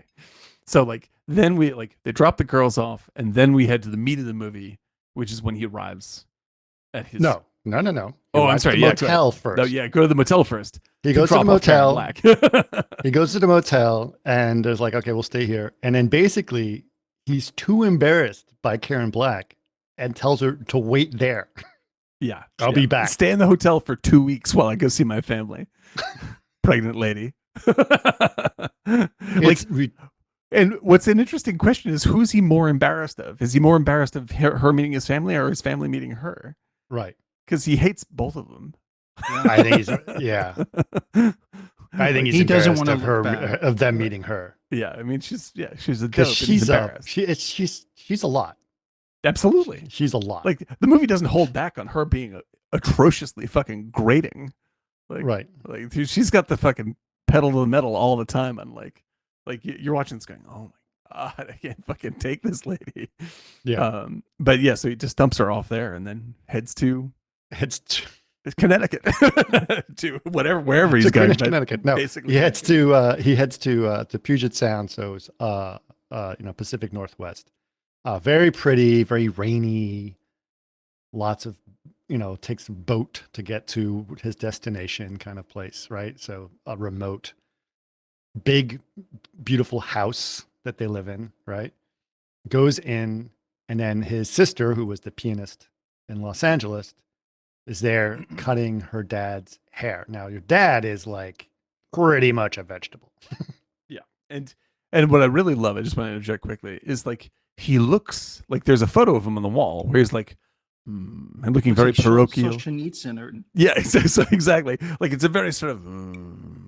So like then we they drop the girls off, and then we head to the meat of the movie, which is when he arrives at his No. He Oh, I'm wants sorry. the Yeah, motel first. No, yeah, go to the motel first. He goes to the drop off Karen motel. Black. He goes to the motel, and there's like, okay, we'll stay here. And then basically, he's too embarrassed by Karen Black and tells her to wait there. Yeah, I'll be back. Stay in the hotel for 2 weeks while I go see my family. Pregnant lady. Like, It's and what's an interesting question is who's he more embarrassed of? Is he more embarrassed of her meeting his family or his family meeting her? right. Because he hates both of them. I think he's I think he's He doesn't embarrassed wanna of her look bad. of them meeting her Yeah, I mean she's a dope. because And he's she's embarrassed. she's a lot. Absolutely. She's a lot. Like the movie doesn't hold back on her being atrociously fucking grating. Like, Right. like she's got the fucking pedal to the metal all the time. On like you're watching this going, oh my god, I can't fucking take this lady. Yeah. But yeah, so he just dumps her off there and then heads to It's Connecticut to wherever he's to going. Greenwich, but Connecticut. No, basically, he heads to Puget Sound, so it's Pacific Northwest. Very pretty, very rainy. Lots of takes a boat to get to his destination, kind of place, right? So a remote, big, beautiful house that they live in, right? Goes in, and then his sister, who was the pianist in Los Angeles, is there cutting her dad's hair. Now, your dad is like pretty much a vegetable. yeah. And what I really love, I just want to interject quickly, is like he looks like there's a photo of him on the wall where he's like, and looking very parochial. Solzhenitsyn or Yeah, so exactly. Like it's a very sort of,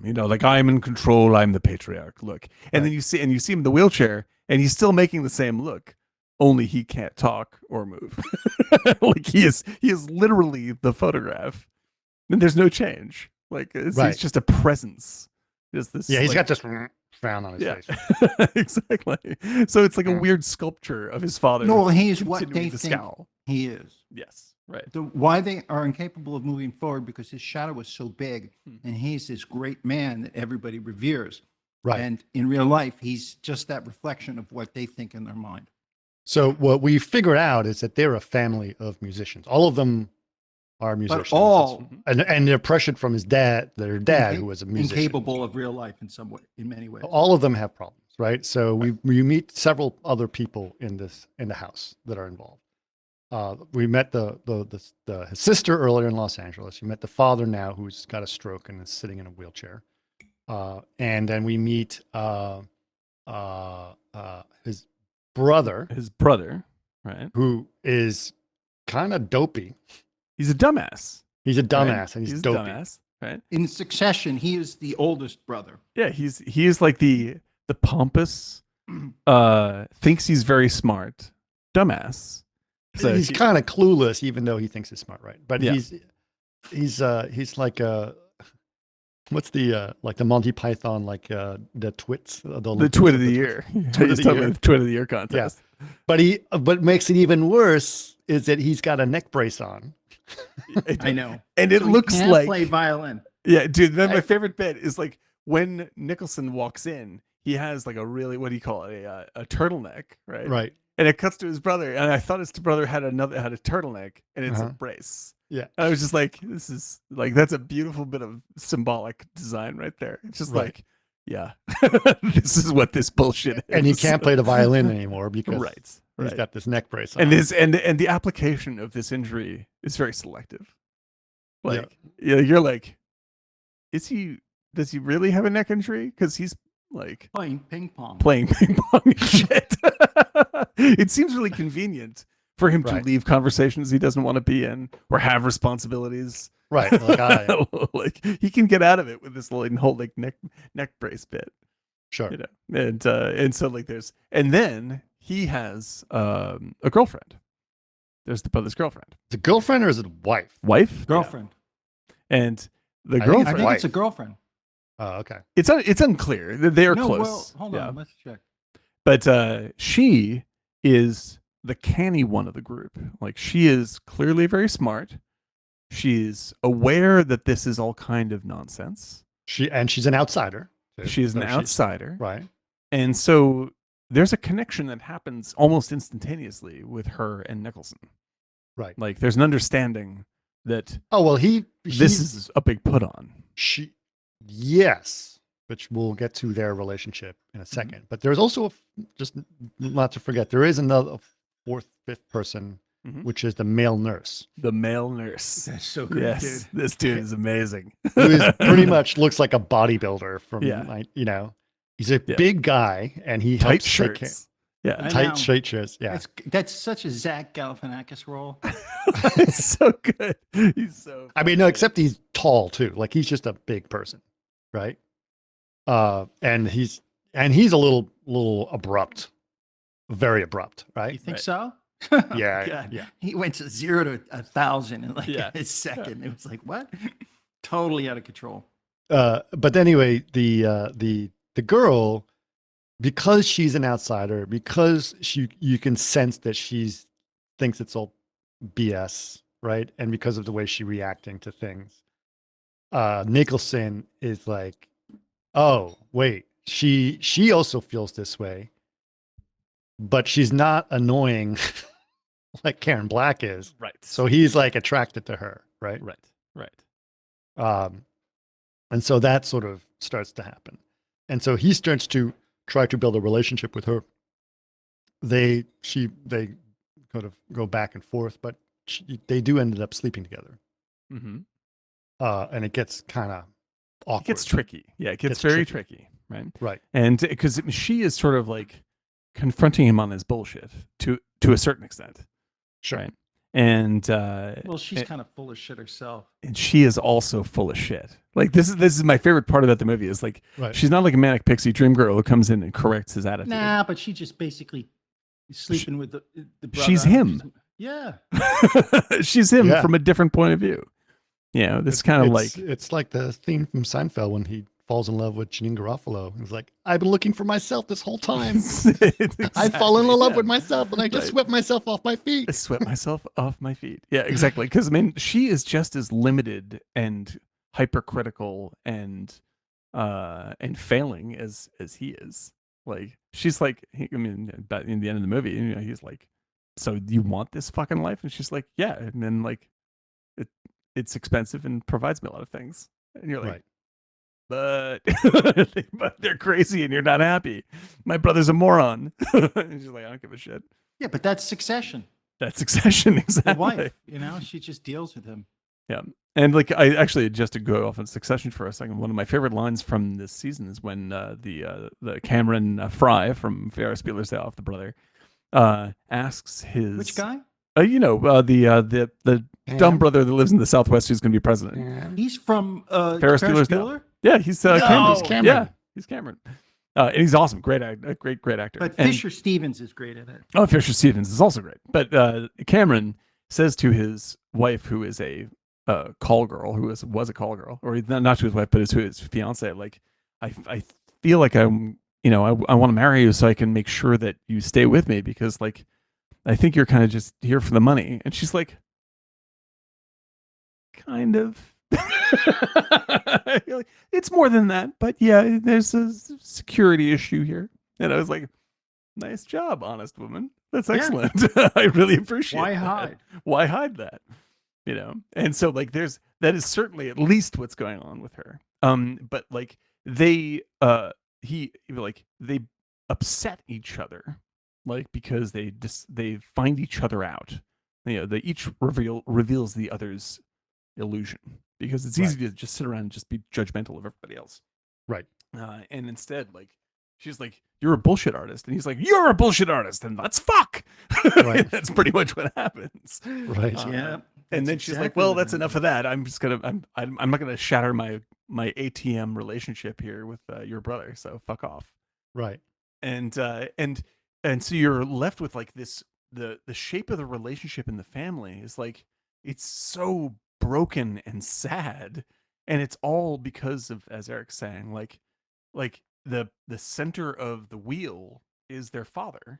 like I'm in control, I'm the patriarch look. And then you see him in the wheelchair, and he's still making the same look, only he can't talk or move. Like he is literally the photograph, and there's no change. Like it's just a presence. Just this. Yeah, he's like, got this frown on his face. Exactly. So it's like a weird sculpture of his father. no, he's what continuing they to think scowl. he is. Yes, right. Why they are incapable of moving forward because his shadow is so big, and he's this great man that everybody reveres. Right. And in real life, he's just that reflection of what they think in their mind. So what we figured out is that they're a family of musicians. All of them are musicians. But all and they're pressured from their dad, who was a musician. incapable of real life in many ways. All of them have problems, right? So we meet several other people in the house that are involved. We met his sister earlier in Los Angeles. We met the father now, who's got a stroke and is sitting in a wheelchair. And then we meet his brother. His brother, right? Who is kind of dopey. He's a dumbass. He's a dumbass, right? and he's dopey. A dumbass, right? In succession, he is the oldest brother. Yeah, he is like the pompous, thinks he's very smart, dumbass. So he's kind of clueless, even though he thinks he's smart, right? But yeah. he's like what's the like the Monty Python the twits the twit of the year. He's totally the twit of the year contest. Yeah. But makes it even worse is that he's got a neck brace on. I know, and it looks he can't like play violin. Yeah, dude. Then my favorite bit is like when Nicholson walks in, he has like a really, what do you call it, a turtleneck, right? Right. And it cuts to his brother, and I thought his brother had a turtleneck, and it's a brace. Yeah. And I was just like, this is like, that's a beautiful bit of symbolic design right there. It's just like, yeah, this is what this bullshit is. And he can't play the violin anymore because he's got this neck brace on. And the application of this injury is very selective. Like, you're like, does he really have a neck injury? Because he's like playing ping pong and shit. It seems really convenient for him to leave conversations he doesn't want to be in or have responsibilities. Right. Like he can get out of it with this whole like neck brace bit. Sure. And so like and then he has a girlfriend. There's the brother's girlfriend. The girlfriend or is it wife? Girlfriend. Yeah. And the girlfriend. I think it's a girlfriend. Oh, okay. It's unclear. They are close. Well, hold on, let's check. But she is the canny one of the group. Like she is clearly very smart. She's aware that this is all kind of nonsense. She's an outsider. She is an outsider. Right. And so there's a connection that happens almost instantaneously with her and Nicholson. Right. Like there's an understanding that this is a big put on. Yes, which we'll get to their relationship in a second. Mm-hmm. But there's also just not to forget, there is another fifth person, which is the male nurse. The male nurse. That's so good. Yes, dude. This dude is amazing. Who is pretty much looks like a bodybuilder from, he's a big guy and he tight helps shirts. Tight straight shirts. Yeah. That's such a Zach Galifianakis role. It's so good. He's so funny. I mean, no, except he's tall too. Like he's just a big person, right? And he's a little abrupt, very abrupt, right? You think so? Yeah. He went to 0 to 1,000 in like a second. It was like, what? Totally out of control. But anyway, the girl, because she's an outsider, because you can sense that she's thinks it's all BS, right? And because of the way she's reacting to things, Nicholson is like, oh wait, she also feels this way, but she's not annoying like Karen Black is. Right. So he's like attracted to her, right? Right. And so that sort of starts to happen. And so he starts to try to build a relationship with her. They kind of go back and forth, but they do end up sleeping together. Mm-hmm. And it gets kind of awkward. It gets tricky. Yeah, it gets very tricky. Right. Right. And because she is sort of like confronting him on his bullshit to a certain extent. Sure. Right. And well, she's kind of full of shit herself. And she is also full of shit. Like this is my favorite part about the movie is like she's not like a manic pixie dream girl who comes in and corrects his attitude. Nah, but she just basically sleeping with the brother. She's him. Yeah. She's him from a different point of view. You know, this kind of like it's like the theme from Seinfeld when he falls in love with Janine Garofalo. He's like, I've been looking for myself this whole time. Exactly, I've fallen in love with myself, and I just swept myself off my feet. I swept myself off my feet. Yeah, exactly. Because I mean, she is just as limited and hypercritical and failing as he is. Like she's like, I mean, but in the end of the movie, you know, he's like, "So you want this fucking life?" And she's like, "Yeah." And then like, it's expensive and provides me a lot of things. And you're like. But they're crazy and you're not happy. My brother's a moron. And she's like, I don't give a shit. Yeah, but that's Succession. That's Succession, exactly. The wife, you know, she just deals with him. Yeah. And like I actually, just to go off on Succession for a second, one of my favorite lines from this season is when the Cameron Fry from Ferris Bueller's Day Off, the brother, asks his which guy? The dumb brother that lives in the Southwest who's going to be president. He's from Ferris Bueller's Day. Yeah, he's Cameron. He's Cameron. Yeah, he's Cameron. And he's awesome. Great actor. But Fisher Stevens is great at it. Oh, Fisher Stevens is also great. But Cameron says to his wife, who is a call girl, who was a call girl, or not to his wife, but to his fiance, like, I feel like I want to marry you so I can make sure that you stay with me because, like, I think you're kind of just here for the money. And she's like, kind of. It's more than that, but yeah, there's a security issue here. And I was like, nice job, honest woman. That's excellent. Yeah. I really appreciate it. Why hide that? You know? And so like that is certainly at least what's going on with her. But like they upset each other, like because they find each other out. You know, they each reveals the other's illusion. Because it's easy to just sit around and just be judgmental of everybody else. Right. And instead, like, she's like, you're a bullshit artist. And he's like, you're a bullshit artist. And let's fuck. Right. That's pretty much what happens. Right. Yeah. And then she's like, well, that's enough of that. I'm just going to, I'm not going to shatter my ATM relationship here with your brother. So fuck off. Right. And so you're left with like this, the shape of the relationship in the family is like, it's so broken and sad, and it's all because of, as Eric's saying, like the center of the wheel is their father,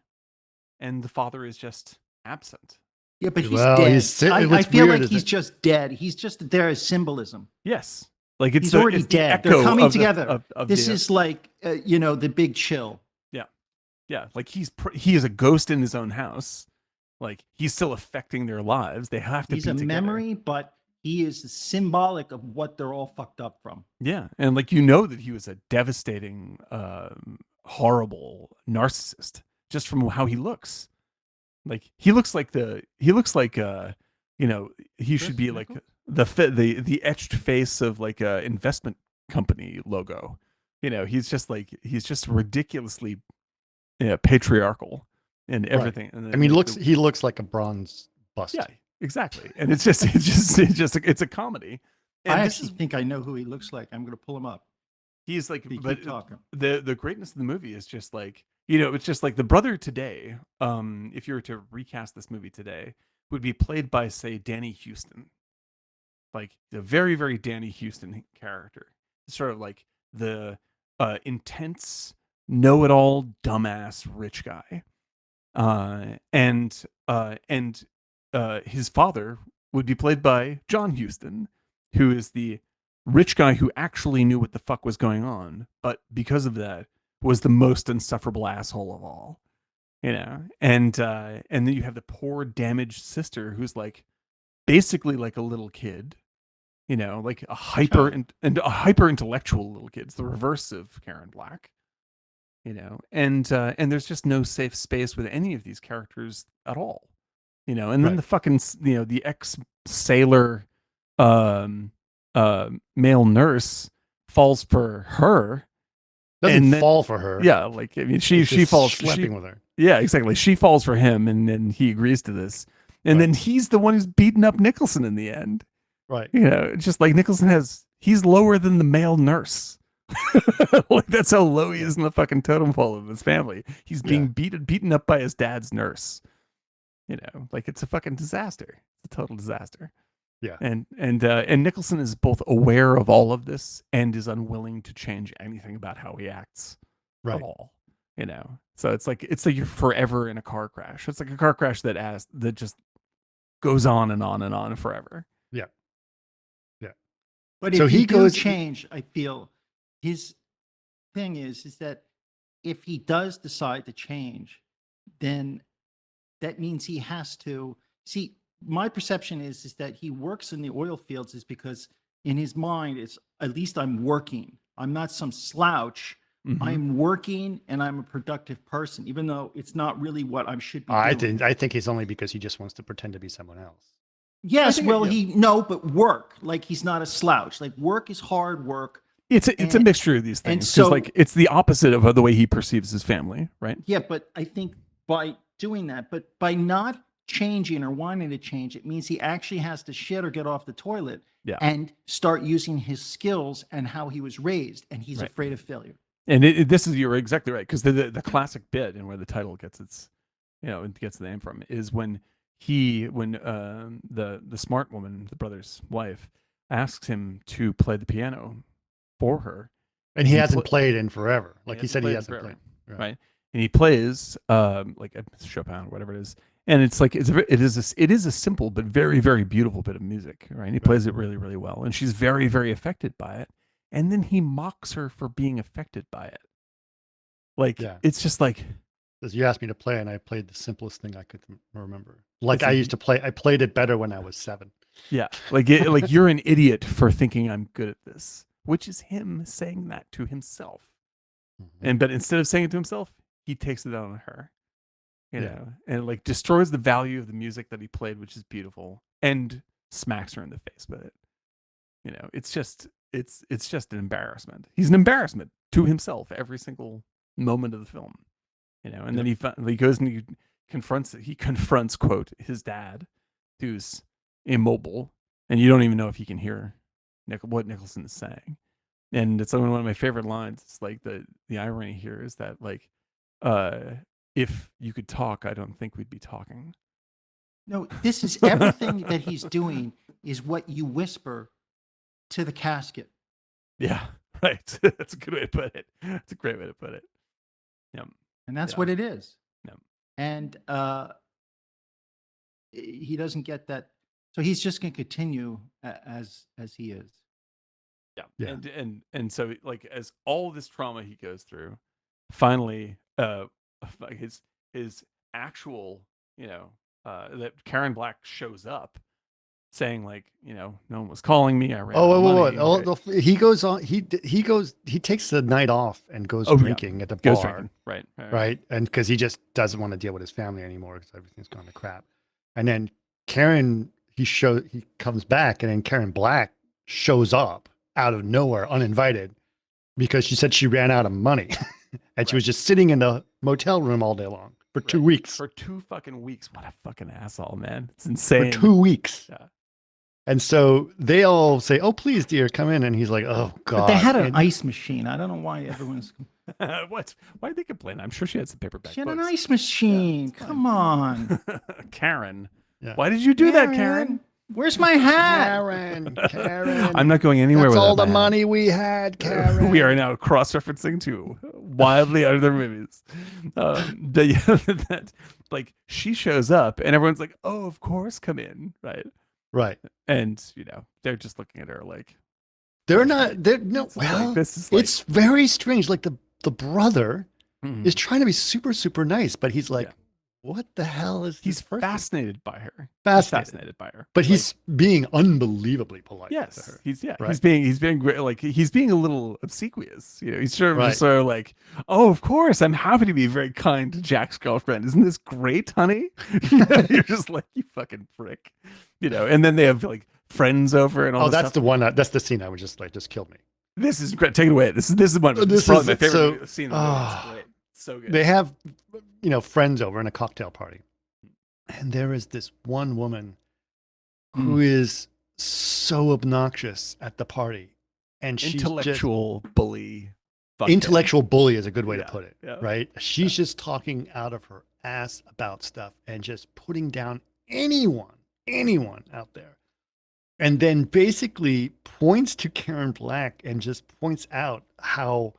and the father is just absent. Yeah, but he's dead. I feel like he's just dead. He's just there as symbolism. Yes, like he's already dead. They're coming together. This is like the Big Chill. Yeah, like he is a ghost in his own house. Like he's still affecting their lives. They have to. He's a memory, but he is symbolic of what they're all fucked up from. Yeah. And like, that he was a devastating, horrible narcissist just from how he looks. Like he looks like he should be like the etched face of like a investment company logo. You know, he's just ridiculously patriarchal and everything. Right. I mean, he looks like a bronze bust. Yeah. Exactly. And it's a comedy. And I actually think I know who he looks like. I'm going to pull him up. He's like, but the greatness of the movie is just like, it's just like the brother today. If you were to recast this movie today, would be played by, say, Danny Houston. like the very, very Danny Houston character. Sort of like the intense, know-it-all, dumbass rich guy. And his father would be played by John Huston, who is the rich guy who actually knew what the fuck was going on, but because of that was the most insufferable asshole of all, you know. And then you have the poor damaged sister who's like basically like a little kid, you know, like a hyper and a hyper intellectual little kid. It's the reverse of Karen Black, you know. And there's just no safe space with any of these characters at all, you know. And then the fucking, you know, the ex sailor male nurse falls for her. Doesn't fall for her. Yeah, like I mean, she falls sleeping with her. Yeah, exactly. She falls for him, and then he agrees to this, and then he's the one who's beating up Nicholson in the end. Right. You know, just like Nicholson he's lower than the male nurse. Like that's how low he is in the fucking totem pole of his family. He's being beaten up by his dad's nurse. You know, like it's a fucking disaster. It's a total disaster. Yeah. And Nicholson is both aware of all of this and is unwilling to change anything about how he acts at all. You know, so it's like you're forever in a car crash. It's like a car crash that just goes on and on and on forever. Yeah. Yeah. But if he goes change, I feel his thing is that if he does decide to change, then that means he has to see. My perception is that he works in the oil fields is because in his mind it's at least I'm working. I'm not some slouch. Mm-hmm. I'm working and I'm a productive person, even though it's not really what I should be doing. I think it's only because he just wants to pretend to be someone else. Yes, well, but work, like he's not a slouch. Like work is hard work. It's a mixture of these things. So like it's the opposite of the way he perceives his family, right? Yeah, but I think by doing that, but by not changing or wanting to change, it means he actually has to shit or get off the toilet and start using his skills and how he was raised, and he's afraid of failure. And you're exactly right, because the classic bit and where the title gets its, you know, it gets the name from is when the smart woman, the brother's wife, asks him to play the piano for her, and he hasn't played in forever. Like he said, he hasn't played. Right. And he plays like a Chopin or whatever it is. And it's like it is a simple but very, very beautiful bit of music, right? And he plays it really, really well, and she's very, very affected by it. And then he mocks her for being affected by it. Like it's just like, you asked me to play, and I played the simplest thing I could remember. Like I used to play, I played it better when I was 7. Yeah, like like you're an idiot for thinking I'm good at this, which is him saying that to himself. Mm-hmm. But instead of saying it to himself, he takes it out on her. You know, and like destroys the value of the music that he played, which is beautiful, and smacks her in the face with it. You know, it's just an embarrassment. He's an embarrassment to himself every single moment of the film. You know, and then he goes and he confronts quote his dad, who's immobile, and you don't even know if he can hear what Nicholson is saying. And it's one of my favorite lines. It's like the irony here is that like if you could talk, I don't think we'd be talking. No, this is everything that he's doing is what you whisper to the casket. Yeah, right. That's a good way to put it. That's a great way to put it. Yeah. And that's what it is. Yeah. And he doesn't get that. So he's just going to continue as he is. Yeah. And so like as all this trauma he goes through, finally his actual, you know, that Karen Black shows up saying like, you know, no one was calling me. I ran out of money. He goes on. He takes the night off and goes drinking at the bar. Right. And because he just doesn't want to deal with his family anymore because everything's gone to crap. And then he comes back, and then Karen Black shows up out of nowhere, uninvited, because she said she ran out of money. And she was just sitting in the motel room all day long for 2 weeks. For 2 fucking weeks. What a fucking asshole, man. It's insane. For 2 weeks. Yeah. And so they all say, "Oh, please, dear, come in." And he's like, "Oh, God." But they had an ice machine. I don't know why everyone's... What? Why did they complain? I'm sure she had some paperback She had books. an ice machine. Come on. Karen. Yeah. Why did you do that, Karen? Where's my hat? Karen. I'm not going anywhere That's without all the my hat. money we had, Karen. We are now cross-referencing to wildly other movies. That like she shows up and everyone's like, "Oh, of course, come in," right? Right. And they're just looking at her like They're not. They're no. it's like, Well, this is like, it's very strange. Like the brother mhm. is trying to be super super nice, but he's like, Yeah. what the hell is He's this person? fascinated by her. Fascinated By her. But Like, he's being unbelievably polite to yes, her. he's Right. he's being great. Like he's being a little obsequious. He's sort of Right. just sort of like, "Oh, of course, I'm happy to be very kind to Jack's girlfriend. Isn't this great, honey?" You're just like, you fucking prick, And then they have like friends over and all. Oh, this that's stuff. the one. That's the scene I was just like, just killed me. This is great. Take it away. This is one. This This is probably is my favorite so- scene. In the movie. It's great. So good. They have, friends over in a cocktail party, and there is this one woman who is so obnoxious at the party, and she's Intellectual bully. just, intellectual bully is a good way to Yeah, put it, yeah. right? She's just talking out of her ass about stuff and just putting down anyone out there. And then basically points to Karen Black and just points out how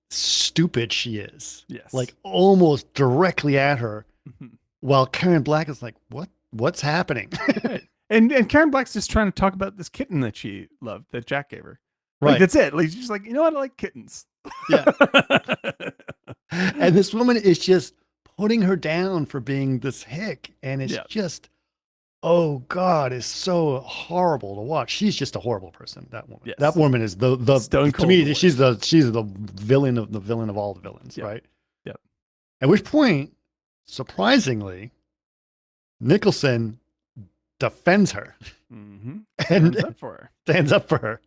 stupid she is. Yes. Like almost directly at her, Mhm. while Karen Black is like, what's happening? Right. And Karen Black's just trying to talk about this kitten that she loved that Jack gave her. Like, Right. that's it. Like she's like, you know what? I like kittens. Yeah. And this woman is just putting her down for being this hick. And it's Yeah. just, oh God, it's so horrible to watch. She's just a horrible person, that woman. Yes. That woman is the Stone to cold me, the she's the villain of all the villains, Yep. right? Yep. At which point, surprisingly, Nicholson defends her Mm-hmm. and Stands up for her. stands up for her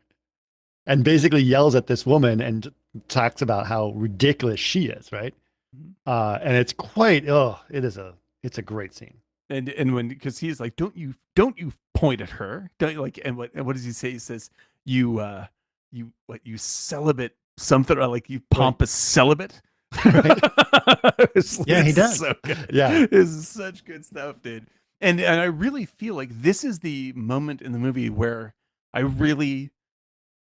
and basically yells at this woman and talks about how ridiculous she is, right? Mhm. And it's quite it's a great scene. And when because he's like, don't you point at her? Don't you, like and what does he say? He says, you celibate something or like you pompous celibate. Yeah, he does. So good. Yeah. This is such good stuff, dude. And I really feel like this is the moment in the movie where I really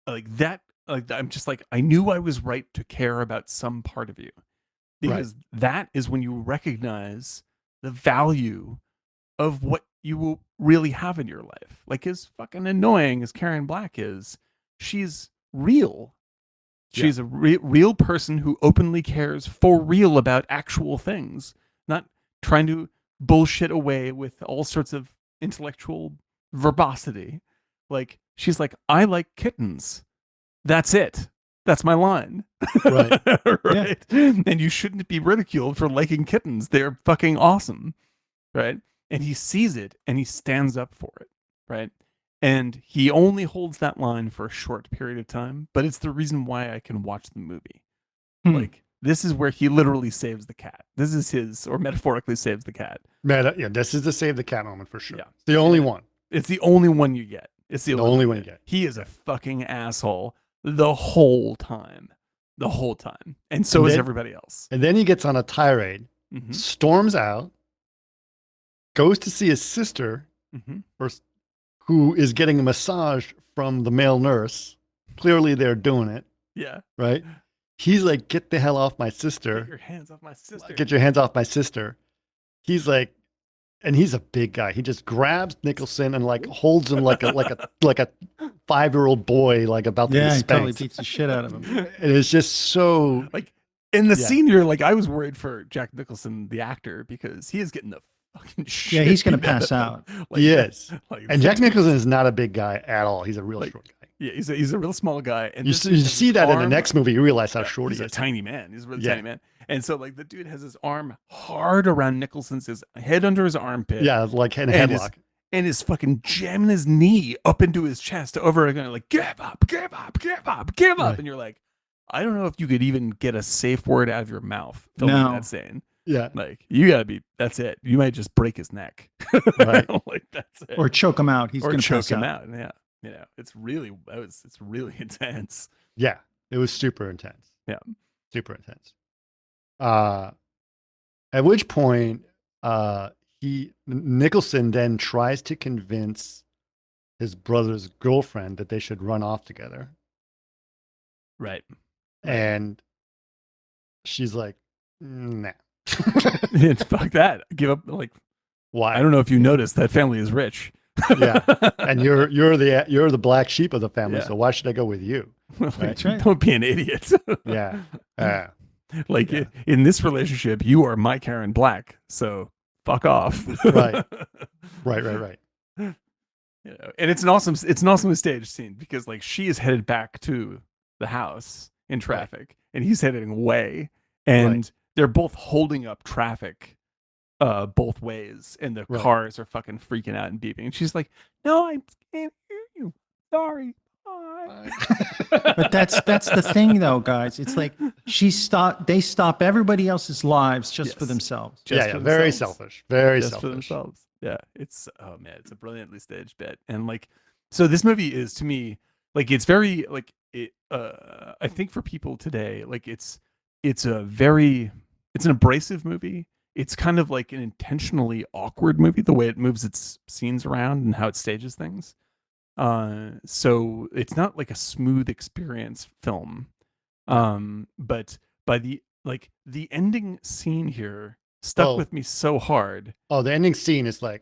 like that. Like I'm just like I knew I was right to care about some part of you, because that is when you recognize the value of what you will really have in your life. Like as fucking annoying as Karen Black is, she's real. She's a real person who openly cares for real about actual things, not trying to bullshit away with all sorts of intellectual verbosity. Like she's like, I like kittens. That's it. That's my line. Right. Right. And you shouldn't be ridiculed for liking kittens. They're fucking awesome. Right. And he sees it and he stands up for it. Right. And he only holds that line for a short period of time, but it's the reason why I can watch the movie. Like, this is where he literally saves the cat. This is his, or metaphorically saves the cat. Man, yeah, this is the save the cat moment for sure. Yeah. It's the only one. It's the only one you get. It's the only one you get. He is a fucking asshole the whole time. The whole time. And so And is then- everybody else. And then he gets on a tirade, Mhm. storms out, goes to see his sister, Mhm. who is getting a massage from the male nurse. Clearly they're doing it, Yeah. right? He's like, get the hell off my Get sister. your hands off my sister. Get your hands off my sister. He's like, and he's a big guy. He just grabs Nicholson and like holds him like a 5-year-old boy, like about to Yeah, be he totally spanked. beats the shit out of him. And it's just so Like in the Yeah. scene, you're like, I was worried for Jack Nicholson, the actor, because he is getting the fucking shit. Yeah, he's gonna beat out pass of him. out. Like, he is. Like, And Jack Nicholson is not a big guy at all. He's a real Like, short guy. Yeah, he's a real small guy. And You this see, dude you has see his that in the arm- next movie. You realize how Yeah, short he's he a is. tiny man. He's a really Yeah. tiny man. And so like the dude has his arm hard around Nicholson's, his head under his armpit. Yeah, like in a And headlock. And is fucking jamming his knee up into his chest over again, like, give up, give up, give up, give up. Right. And you're like, I don't know if you could even get a safe word out of your mouth filming No. that scene. Yeah. Like, you gotta be, that's it. You might just break his neck. Right. Like, that's it. Or choke him out. He's Or gonna choke pass him out. out. Yeah. It's really intense. Yeah. It was super intense. Yeah. Super intense. At which point, Nicholson then tries to convince his brother's girlfriend that they should run off together. Right. And she's like, nah. Fuck that. Give up. Like, Why? I don't know if you noticed that family is rich. Yeah. And you're the black sheep of the family. Yeah. So why should I go with you? That's right. Don't be an idiot. Yeah. Like Yeah. in this relationship, you are my Karen Black. So fuck off. Right. Right. You know, and it's an awesome stage scene because like she is headed back to the house in traffic and he's heading away, and they're both holding up traffic both ways, and the cars are fucking freaking out and beeping, and she's like, no, I can't hear you, sorry, bye. But that's the thing though, guys. It's like they stop everybody else's lives just for themselves. Yeah, very selfish. Very just selfish. for themselves. Yeah, it's it's a brilliantly staged bit, and like, so this movie is, to me, like, it's very like it. I think for people today, like it's an abrasive movie. It's kind of like an intentionally awkward movie, the way it moves its scenes around and how it stages things. So it's not like a smooth experience film. But by the ending scene here stuck with me so hard. Oh, the ending scene is like,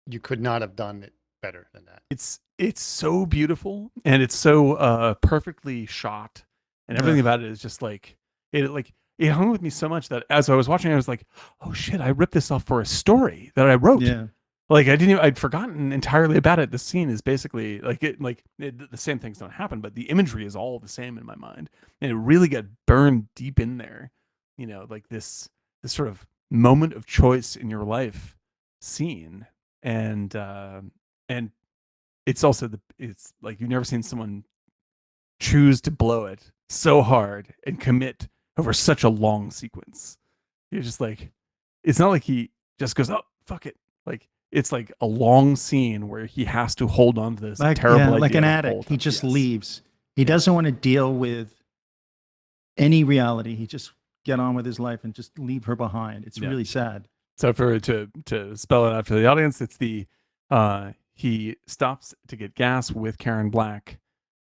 you could not have done it better than that. It's so beautiful, and it's so perfectly shot, and everything about it is just like it hung with me so much that as I was watching, I was like, oh shit, I ripped this off for a story that I wrote. Yeah. Like I'd forgotten entirely about it. The scene is basically the same things don't happen, but the imagery is all the same in my mind, and it really got burned deep in there. You know, like this sort of moment of choice in your life scene, and it's also it's like you've never seen someone choose to blow it so hard and commit over such a long sequence. You're just like, it's not like he just goes, oh fuck it, like. It's like a long scene where he has to hold on to this terrible idea. Like an addict. He just leaves. He doesn't want to deal with any reality. He just get on with his life and just leave her behind. It's really sad. So to spell it out for the audience, it's he stops to get gas with Karen Black.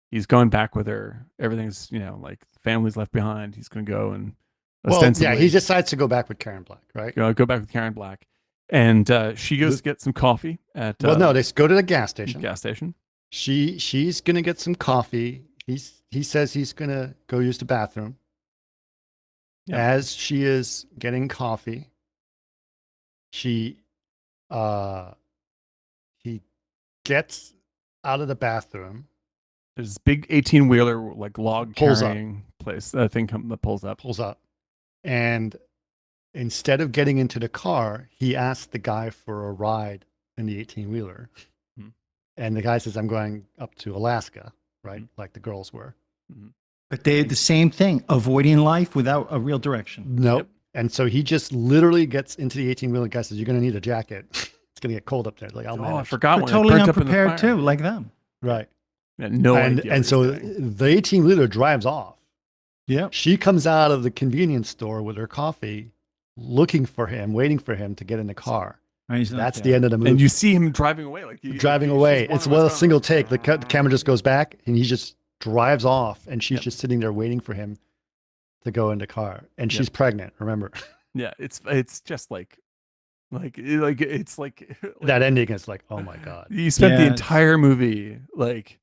He's going back with her. Everything's, like family's left behind. He's going to go and ostensibly, he decides to go back with Karen Black, right? Go back with Karen Black. And she goes to get some coffee at. No, they go to the gas station. She's gonna get some coffee. He says he's gonna go use the bathroom. Yeah. As she is getting coffee, he gets out of the bathroom. There's this big 18-wheeler like log carrying place. That thing that pulls up, and instead of getting into the car, he asked the guy for a ride in the 18-wheeler. Mm-hmm. And the guy says, I'm going up to Alaska, right? Mm-hmm. Like the girls were. Mm-hmm. But they had the same thing, avoiding life without a real direction. Nope. Yep. And so he just literally gets into the 18-wheeler. The guy says, you're going to need a jacket. It's going to get cold up there. Like, I forgot. They're totally unprepared too, like them. Right. No idea. And so the 18-wheeler drives off. Yeah. She comes out of the convenience store with her coffee, looking for him, waiting for him to get in the car. That's the end of the movie. And you see him driving away. Driving away. It's a single take. The camera just goes back and he just drives off, and she's just sitting there waiting for him to go in the car. And she's pregnant, remember? Yeah, it's just like it's like that ending is like, oh my God. You spent the entire movie like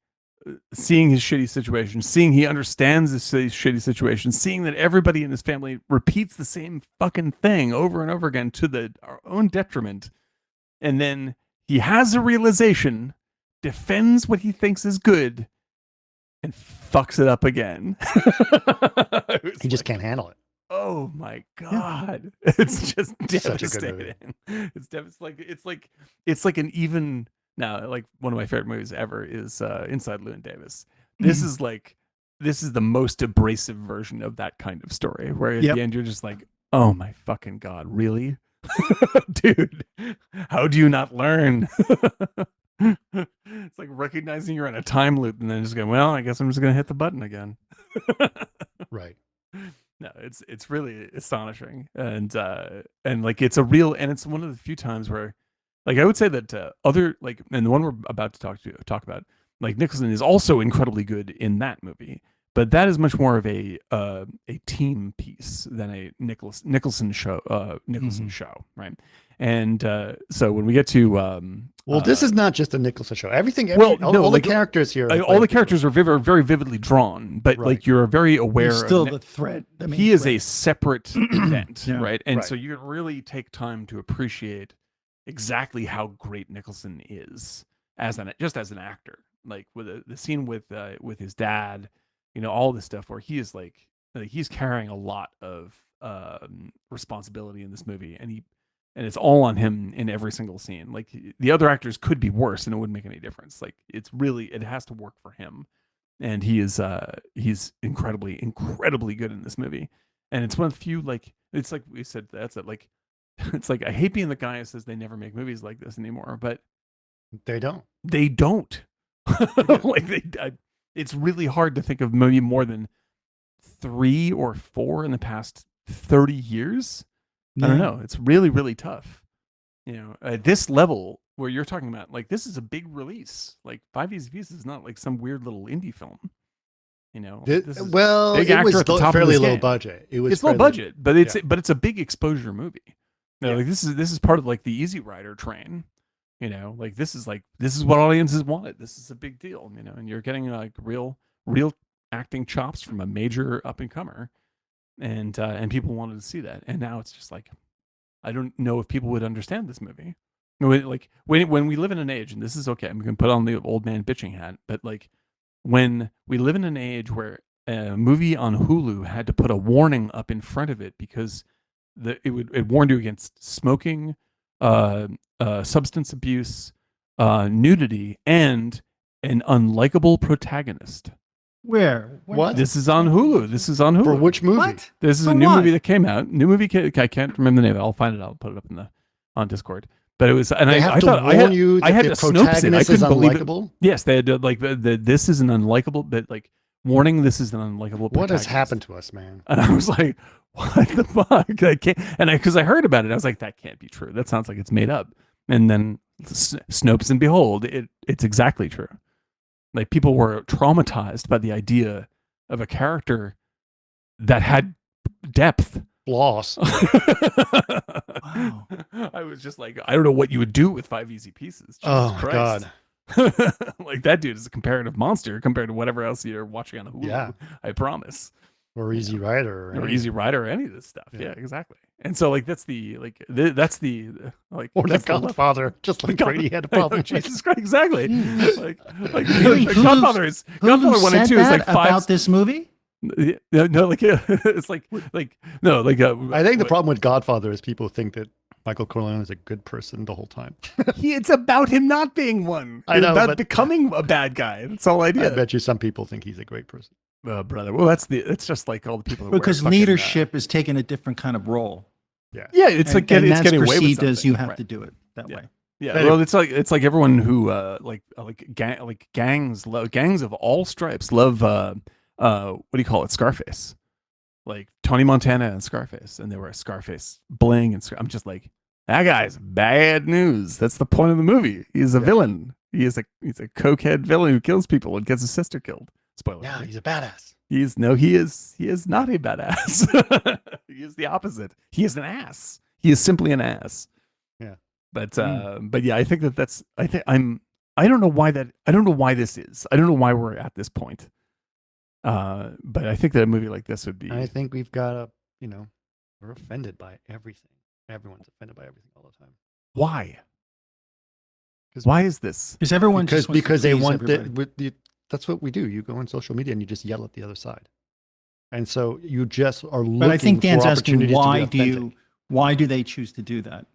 seeing his shitty situation, seeing he understands this shitty situation, seeing that everybody in his family repeats the same fucking thing over and over again to our own detriment. And then he has a realization, defends what he thinks is good, and fucks it up again. He just can't handle it. Oh my God. Yeah. It's just devastating. It's like an even. Now, like one of my favorite movies ever is Inside Llewyn Davis. This is the most abrasive version of that kind of story, where at the end you're just like, oh my fucking God, really? Dude, how do you not learn? It's like recognizing you're in a time loop and then just going, well, I guess I'm just going to hit the button again. Right. No, it's really astonishing, and like it's a real, and it's one of the few times where, like I would say that other like, and the one we're about to talk about, like Nicholson is also incredibly good in that movie, but that is much more of a team piece than a Nicholson show, right? And so when we get to Well, this is not just a Nicholson show. Everything, well, all, no, all like, the characters here. all the characters are very, very vividly drawn, but Right. like you're very aware He's still of the thread. The main he is thread. a separate event, Yeah. right? And Right. so you can really take time to appreciate exactly how great Nicholson is as an actor. Like with the scene with his dad, all this stuff where he is like he's carrying a lot of responsibility in this movie, and it's all on him in every single scene. Like the other actors could be worse and it wouldn't make any difference. Like it has to work for him. And he's incredibly good in this movie. And it's one of the few, like, it's like we said, that's it. Like, it's like, I hate being the guy who says they never make movies like this anymore, but They don't. Like it's really hard to think of maybe more than 3 or 4 in the past 30 years. I don't know. It's really, really tough. At this level where you're talking about, like, this is a big release. Like, Five Easy Pieces is not like some weird little indie film. This is Well, big it actor was at the top of fairly his low game. budget. It's low budget, but yeah. it's a big exposure movie. Yeah. Like this is part of like the Easy Rider train. Like this is what audiences wanted. This is a big deal. And you're getting like real acting chops from a major up and comer, and people wanted to see that. And now it's just like, I don't know if people would understand this movie. Like when we live in an age, and this is okay, I'm going to put on the old man bitching hat, but like when we live in an age where a movie on Hulu had to put a warning up in front of it because it warned you against smoking, substance abuse, nudity, and an unlikable protagonist. Where? What? This is on Hulu. For which movie? What? This is For a new what? movie that came out. New movie. I can't remember the name. I'll find it. I'll put it up on Discord. But it was, and They have to warn you that the to Snopes it. I protagonist is couldn't believe it. unlikable? Yes, they had to, like this is an unlikable, but like warning, this is an unlikable. What has protagonist. happened to us, man? And I was like, what the fuck? I can't. And because I heard about it, I was like, that can't be true. That sounds like it's made up. And then Snopes, and behold, it's exactly true. Like people were traumatized by the idea of a character that had depth. Loss. Wow. I was just like, I don't know what you would do with 5 Easy Pieces. Jesus Oh my Christ. God. Like that dude is a comparative monster compared to whatever else you're watching on Hulu. Yeah. I promise. Or Easy Rider. Or Easy Rider or any of this stuff. Yeah. Yeah, exactly. And so like that's the that's the Or The that's Godfather. Just like The Brady had a I know, problem with. Jesus Christ, exactly. like Hulu's- Godfather is Godfather 1 and 2 is like about this movie. no, like it's like no, like I think the problem with Godfather is people think that Michael Corleone is a good person the whole time. it's about him not being one. I know, it's about but- becoming a bad guy. That's all I I did. bet you some people think he's a great person. Brother. Well, it's just like all the people that wear Because fucking, leadership is taking a different kind of role. Yeah. yeah, it's like and it's that's getting away with perceived as something. you have Right. to do it that Yeah. way. Yeah, Anyway. well, it's like everyone who gangs of all stripes love what do you call it, Scarface, like Tony Montana and Scarface, and they were a Scarface bling, and I'm just like, that guy's bad news. That's the point of the movie. He's a villain. He's a cokehead villain who kills people and gets his sister killed. Spoiler. Yeah, alert. he's a badass. He is not a badass. He is the opposite. He is an ass. He is simply an ass. Yeah. But yeah, I think I don't know why this is. I don't know why we're at this point. But I think that a movie like this would be. I think we've got we're offended by everything. Everyone's offended by everything all the time. Why? 'Cause- Why is this? Because everyone just wants to because they please want everybody. that's what we do. You go on social media and you just yell at the other side, and so you just are looking But I think Dan's for asking opportunities why do they choose to do that?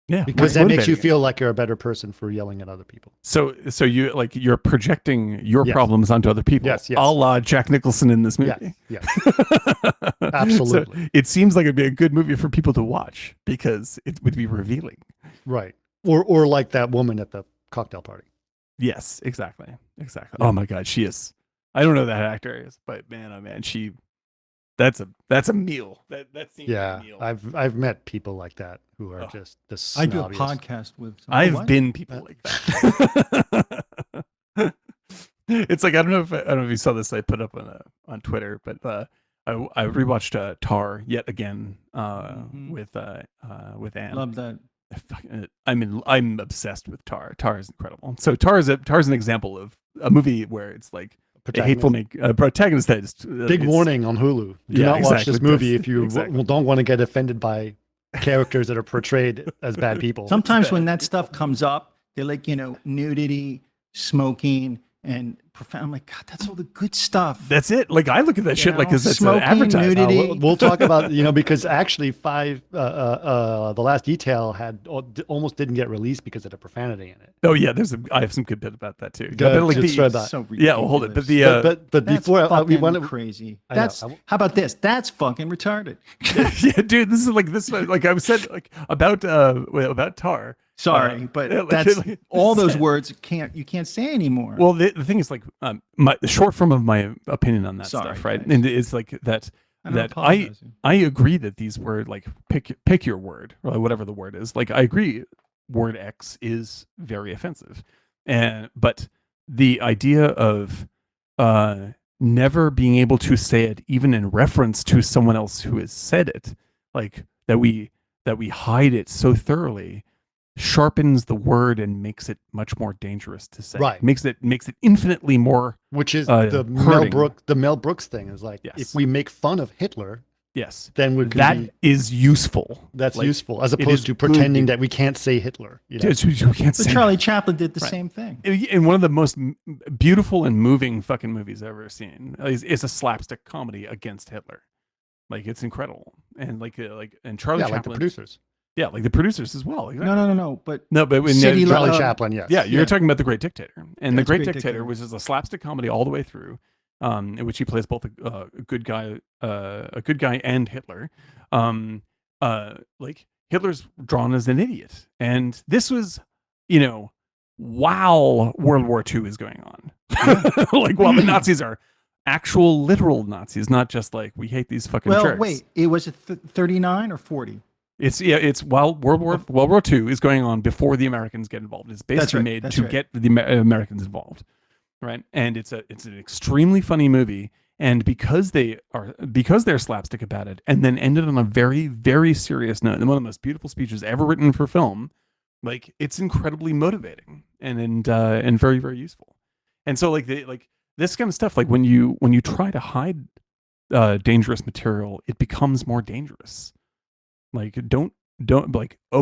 Yeah, because what's that makes you motivating it? feel like you're a better person for yelling at other people. So you're projecting your Yes. problems onto other people. Yes, yes. A la Jack Nicholson in this movie. Yes, Absolutely. So it seems like it'd be a good movie for people to watch because it would be revealing. right. Or like that woman at the cocktail party. Yes, exactly. Oh my God, she is. I don't know who that actor is, but man, oh man, she that's a meal. That seems like Yeah, a meal. I've met people like that who are Oh. just the I do a snobbiest. podcast with. I've been people like that. It's like I don't know if you saw this. I put up on Twitter, but I rewatched Tar yet again with Anne. Love that. I mean, I'm obsessed with Tar. Tar is incredible. So Tar is an example of a movie where it's like a hateful protagonist that is Big warning on Hulu. Do not watch this movie if you don't want to get offended by characters that are portrayed as bad people. Sometimes when that stuff comes up, they're like, nudity, smoking, and profound. I'm like, God, that's all the good stuff. That's it. Like I look at that shit like because it's smoking, advertised. nudity. We'll talk about because actually the last detail almost didn't get released because of the profanity in it. Oh yeah, I have some good bit about that too. Like so yeah, well, hold it. But the but before we want to crazy. How about this? That's fucking retarded. Yeah, dude, this is like I said about Tar. Sorry, but that's all those words you can't say anymore. Well, the thing is like the short form of my opinion on that stuff, right? Guys. And it's like that I agree that these were like pick your word or whatever the word is. Like I agree, word X is very offensive, but the idea of never being able to say it even in reference to someone else who has said it, like that we hide it so thoroughly, sharpens the word and makes it much more dangerous to say. Right. Makes it infinitely more. Which is hurting. the Mel Brooks thing is like, yes. if we make fun of Hitler, yes, then is useful. That's useful as opposed to pretending that we can't say Hitler. You can't say Charlie Chaplin did the same thing. In one of the most beautiful and moving fucking movies I've ever seen is a slapstick comedy against Hitler. Like it's incredible, and and Charlie Chaplin, like the producers. Yeah, like the producers as well. Exactly. No. But when Charlie Chaplin, yes. Yeah, you're talking about The Great Dictator, and The Great Dictator was just a slapstick comedy all the way through, in which he plays both a good guy and Hitler. Like Hitler's drawn as an idiot, and this was, while World War II is going on, like while the Nazis are actual literal Nazis, not just like we hate these fucking jerks. Wait, it was 39 or 40. It's while World War II is going on before the Americans get involved. It's basically made to get the Americans involved, right? And it's an extremely funny movie, and because they're slapstick about it, and then ended on a very, very serious note, and one of the most beautiful speeches ever written for film. Like it's incredibly motivating and very, very useful. And so this kind of stuff, like when you try to hide dangerous material, it becomes more dangerous. Like don't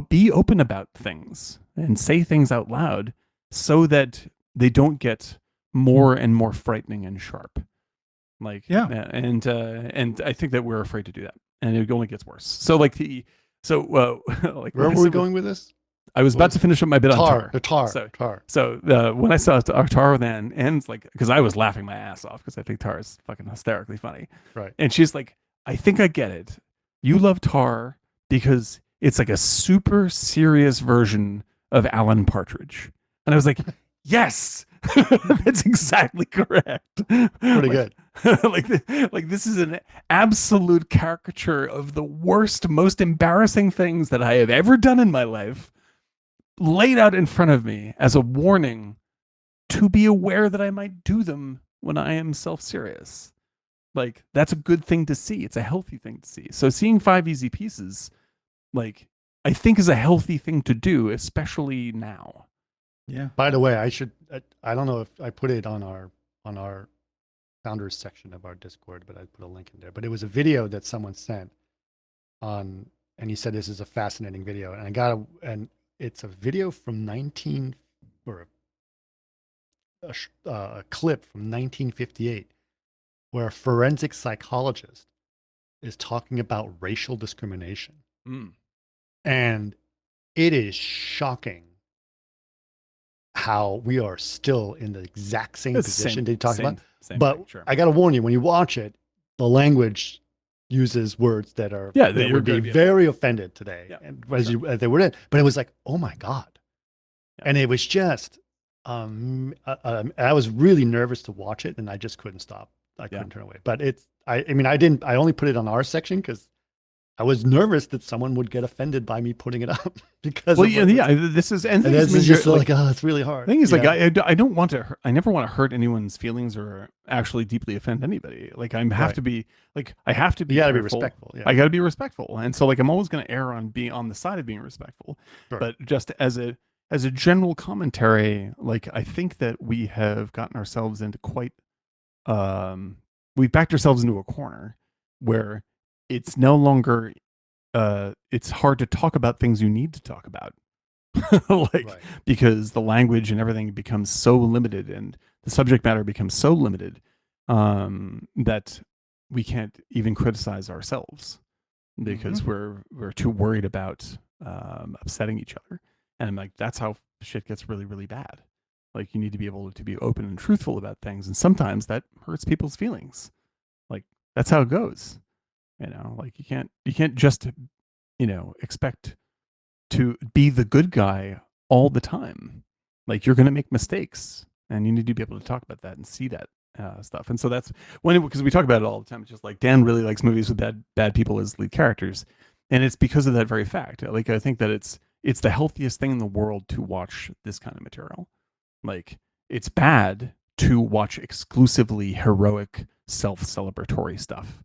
be open about things and say things out loud so that they don't get more and more frightening and sharp. And I think that we're afraid to do that, and it only gets worse. So where were we going with this? I was about to finish up my bit on Tar. Tar. So when I saw Tar then, and because I was laughing my ass off because I think Tar is fucking hysterically funny. Right. And she's like, I think I get it. You love Tar because it's like a super serious version of Alan Partridge. And I was like, yes, that's exactly correct. Pretty good. like this is an absolute caricature of the worst, most embarrassing things that I have ever done in my life, laid out in front of me as a warning to be aware that I might do them when I am self-serious. Like that's a good thing to see. It's a healthy thing to see. So seeing 5 Easy Pieces, like I think is a healthy thing to do, especially now. Yeah. By the way, I don't know if I put it on our founders section of our Discord, but I put a link in there. But it was a video that someone sent and he said this is a fascinating video, and it's a video from a clip from 1958 where a forensic psychologist is talking about racial discrimination. And it is shocking how we are still in the exact same position they talked about. But sure. I got to warn you, when you watch it, the language uses words that are that would be very offended today, and as they were in. But it was like, oh my God, and it was just. I was really nervous to watch it, and I just couldn't stop I couldn't turn away. But I mean, I only put it on our section because I was nervous that someone would get offended by me putting it up because. Well, this is, and this is just like, oh, it's really hard. The thing is, like, I don't want to, I never want to hurt anyone's feelings or actually deeply offend anybody. Like, I have to be, like, I have to be. You got to be careful. respectful. Yeah. I got to be respectful, and so, like, I'm always going to err on being on the side of being respectful. Sure. But just as a general commentary, like, I think that we have gotten ourselves into quite, we've backed ourselves into a corner where it's no longer, it's hard to talk about things you need to talk about. Because the language and everything becomes so limited and the subject matter becomes so limited that we can't even criticize ourselves because we're too worried about upsetting each other. And I'm like, that's how shit gets really, really bad. Like, you need to be able to be open and truthful about things, and sometimes that hurts people's feelings. Like, that's how it goes. Like, you can't just, expect to be the good guy all the time. Like, you're going to make mistakes, and you need to be able to talk about that and see that stuff. And so that's because we talk about it all the time. It's just like Dan really likes movies with bad people as lead characters, and it's because of that very fact. Like, I think that it's the healthiest thing in the world to watch this kind of material. Like, it's bad to watch exclusively heroic, self-celebratory stuff.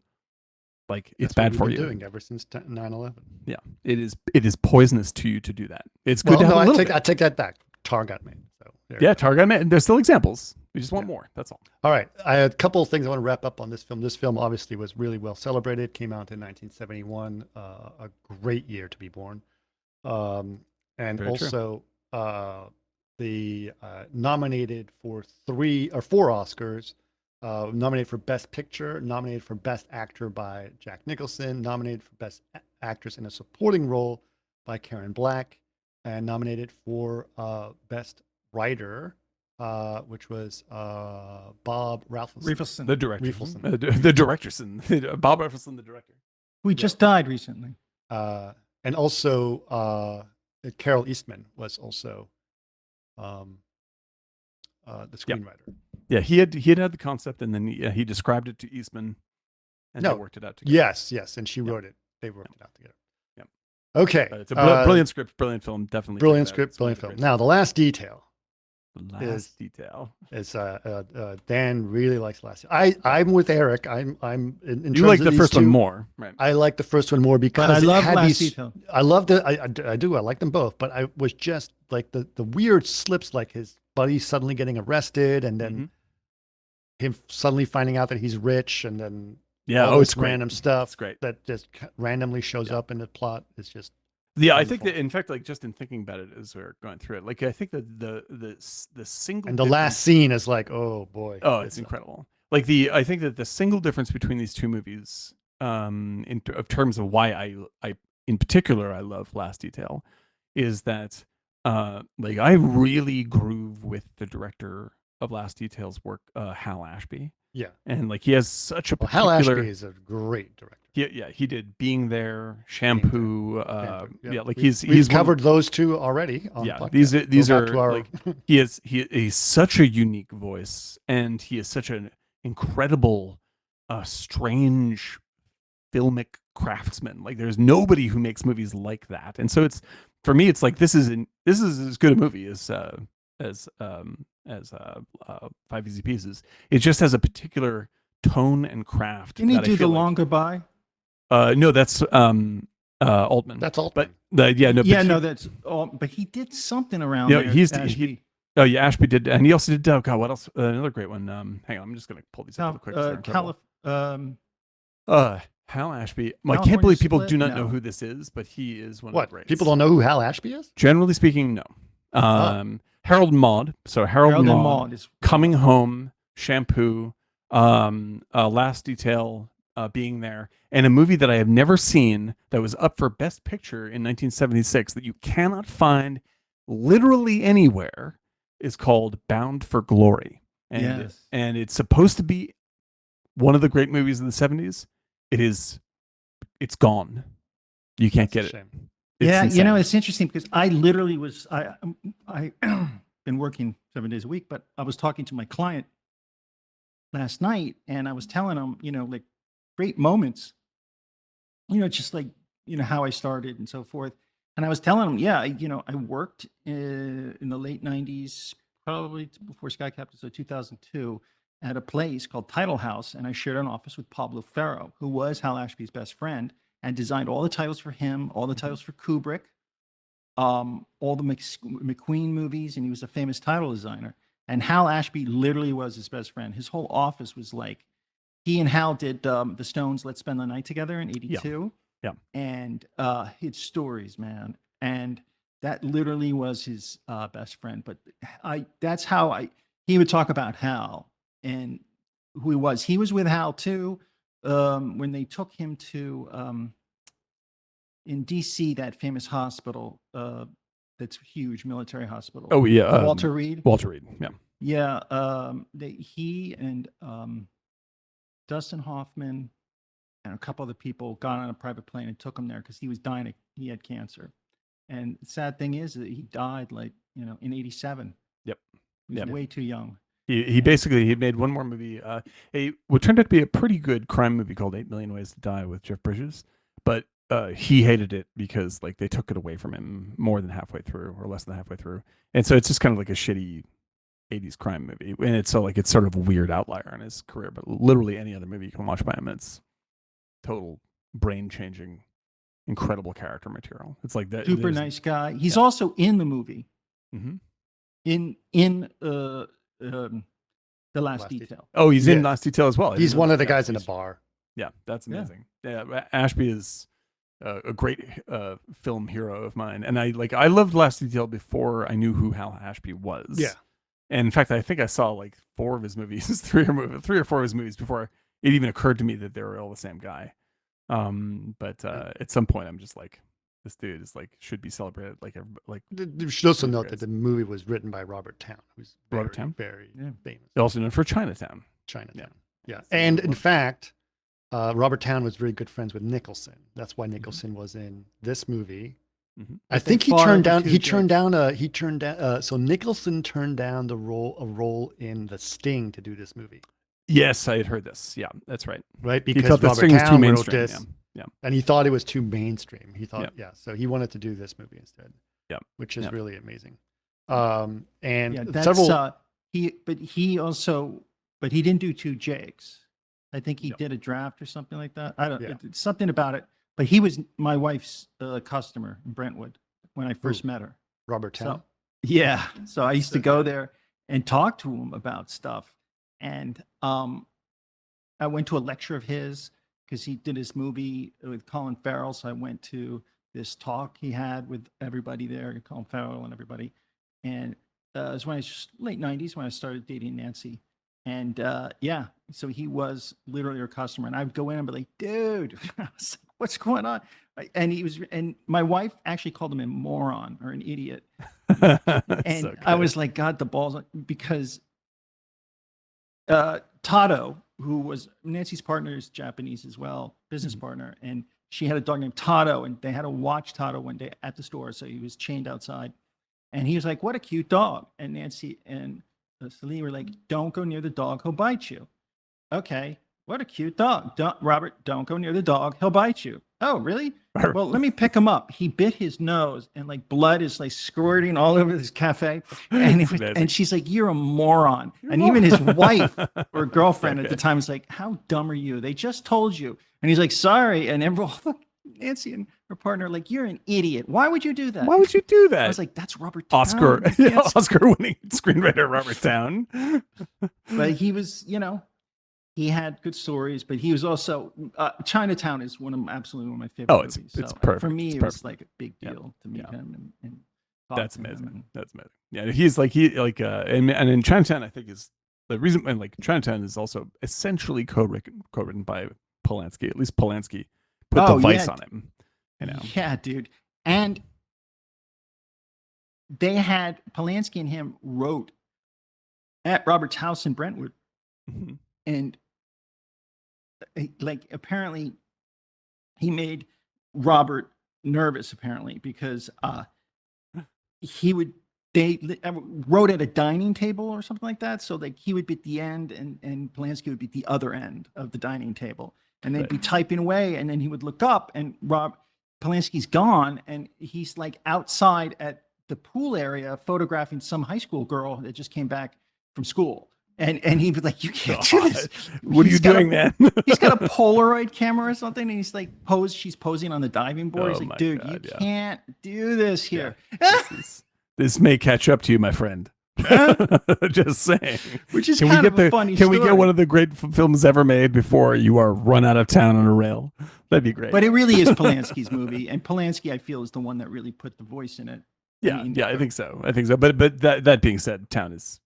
Like, it's bad for you. Doing ever since 9/11. Yeah, it is poisonous to you to do that. It's good to have a little bit. I take that back. Tar got made. So Tar got made. There's still examples. We just want more. That's all. All right. I had a couple of things I want to wrap up on this film. This film obviously was really well celebrated. Came out in 1971. A great year to be born. And very also the nominated for 3 or 4 Oscars. Nominated for Best Picture, nominated for Best Actor by Jack Nicholson, nominated for Best Actress in a Supporting Role by Karen Black, and nominated for Best Writer, which was Bob Rafelson. The director. Rafelson. The directorson. Bob Rafelson, the director. Who just died recently. And also Carol Eastman was also the screenwriter. Yeah, he had the concept, and then he described it to Eastman, and they worked it out together. Yes, and she wrote it. They worked it out together. Yeah. Okay. It's a brilliant script, brilliant film, definitely. Brilliant script, brilliant film. Now, the last detail. Is Dan really likes the last. I'm with Eric. I'm in you like the first one more, right? I like the first one more because I love Last Detail. I loved it. I do. I like them both, but I was just like the weird slips, like his buddy suddenly getting arrested, and then him suddenly finding out that he's rich, and then it's random stuff. It's great that just randomly shows up in the plot. It's just wonderful. I think that, in fact, like, just in thinking about it as we're going through it, like, I think that the single and the last scene is like, oh boy, it's incredible. Like, I think that the single difference between these two movies, in terms of why I in particular I love Last Detail, is that like, I really groove with the director of Last Detail's work, Hal Ashby. Yeah. And, like, he has such a particular... Hal Ashby is a great director. He did Being There, Shampoo. Like, we've covered those two already on podcast. These are like, he's such a unique voice, and he is such an incredible, strange filmic craftsman. Like, there's nobody who makes movies like that. And so it's, for me, it's like, this is as good a movie as Five Easy Pieces. It just has a particular tone and craft. Didn't he do The Long Goodbye? No, that's Altman. That's Altman. But that's but he did something around there. Ashby. Ashby did, and he also did. Oh God, what else? Another great one. Hang on, I'm just gonna pull these up real quick. Hal Ashby. I can't believe people do not know who this is, but he is one of the greats. People don't know who Hal Ashby is? Generally speaking, no. Harold and Maude. So Harold and Maude is Coming Home, Shampoo, Last Detail, Being There, and a movie that I have never seen that was up for Best Picture in 1976 that you cannot find literally anywhere is called Bound for Glory. And it's supposed to be one of the great movies of the 70s. It's gone. You can't get it. It's insane. It's interesting because I literally was, I been working 7 days a week, but I was talking to my client last night, and I was telling him, like great moments, just like, how I started and so forth. And I was telling him, yeah, I worked in the late 90s, probably before Sky Captain, so 2002, at a place called Title House. And I shared an office with Pablo Ferro, who was Hal Ashby's best friend, and designed all the titles for him, all the titles for Kubrick, all the McQueen movies, and he was a famous title designer. And Hal Ashby literally was his best friend. His whole office was like, he and Hal did the Stones' Let's Spend the Night Together in '82. Yeah. And his stories, man. And that literally was his best friend. But that's how he would talk about Hal and who he was. He was with Hal too when they took him to in DC, that famous hospital that's huge, military hospital. Oh yeah, Walter Reed. Walter Reed. Yeah. Yeah. He and Dustin Hoffman and a couple other people got on a private plane and took him there because he was dying. He had cancer. And the sad thing is that he died in '87. Yep. He was way too young. He basically made one more movie, what turned out to be a pretty good crime movie called 8 Million Ways to Die with Jeff Bridges, but he hated it because like they took it away from him more than halfway through or less than halfway through. And so it's just kind of like a shitty 80s crime movie. And it's it's sort of a weird outlier in his career, but literally any other movie you can watch by him, it's total brain changing, incredible character material. It's like that. Super nice guy. He's also in the movie. Mm-hmm. In The Last Detail. Oh, he's in Last Detail as well. He's one of the guys in a bar. Yeah, that's amazing. Yeah, Ashby is a great film hero of mine, and I loved Last Detail before I knew who Hal Ashby was. Yeah, and in fact, I think I saw like 4 of his movies, 3 or 4 of his movies before it even occurred to me that they were all the same guy. But at some point, I'm just like, this dude is like should be celebrated. Like you should also note that the movie was written by Robert Towne, who's very famous. Also known for Chinatown. Yeah. And in fact, Robert Towne was very good friends with Nicholson. That's why Nicholson was in this movie. Mm-hmm. I think he turned down. So Nicholson turned down a role in The Sting to do this movie. Yes, I had heard this. Yeah, that's right. Right, He because thought The Robert Sting was too Towne wrote mainstream. this, Yeah. and he thought it was too mainstream. He thought, so he wanted to do this movie instead. Yeah, which is really amazing. But he didn't do 2 Jakes. I think he did a draft or something like that. I don't. It's something about it. But he was my wife's customer in Brentwood when I first met her. Robert Towne. So I used to go there and talk to him about stuff. And I went to a lecture of his because he did his movie with Colin Farrell. So I went to this talk he had with everybody there, Colin Farrell and everybody. And it was when I was late 90s when I started dating Nancy. And so he was literally her customer. And I would go in and be like, dude, what's going on? And my wife actually called him a moron or an idiot. And so I was like, God, the balls, because Tato, who was Nancy's partner, is Japanese as well, business partner. And she had a dog named Tato, and they had to watch Tato one day at the store. So he was chained outside. And he was like, what a cute dog. And Nancy and Celine were like, don't go near the dog, he'll bite you. Okay, what a cute dog. Robert, don't go near the dog, he'll bite you. Oh, really? Well, let me pick him up. He bit his nose, and like blood is like squirting all over this cafe. And she's like, you're a moron. Even his wife or girlfriend at the time was like, how dumb are you? They just told you. And he's like, sorry. And everyone, Nancy and her partner, like, you're an idiot. Why would you do that? Why would you do that? I was like, that's Robert Towne. Oscar-winning screenwriter Robert Towne. But he was, he had good stories, but he was also Chinatown is absolutely one of my favorite movies. It's perfect. For me, it was like a big deal to meet him and that's amazing. That's amazing. Yeah, he's and in Chinatown, I think is the reason. And like Chinatown is also essentially co-written by Polanski. At least Polanski put the vice on him. Yeah, dude. And they had Polanski and him wrote at Robert's house in Brentwood, and like apparently he made Robert nervous apparently because they wrote at a dining table or something like that. So like he would be at the end and Polanski would be at the other end of the dining table. And they'd be typing away, and then he would look up, and Polanski's gone, and he's like outside at the pool area photographing some high school girl that just came back from school. And he'd be like, "You can't do this. What are you doing, man?" He's got a Polaroid camera or something, and he's like she's posing on the diving board. He's like, "Dude, you can't do this here." Yeah. This may catch up to you, my friend. Just saying. Which is kind of a funny story. Can we get one of the great films ever made before you are run out of town on a rail? That'd be great. But it really is Polanski's movie, and Polanski, I feel, is the one that really put the voice in it. Yeah, I think so. But that being said, Town is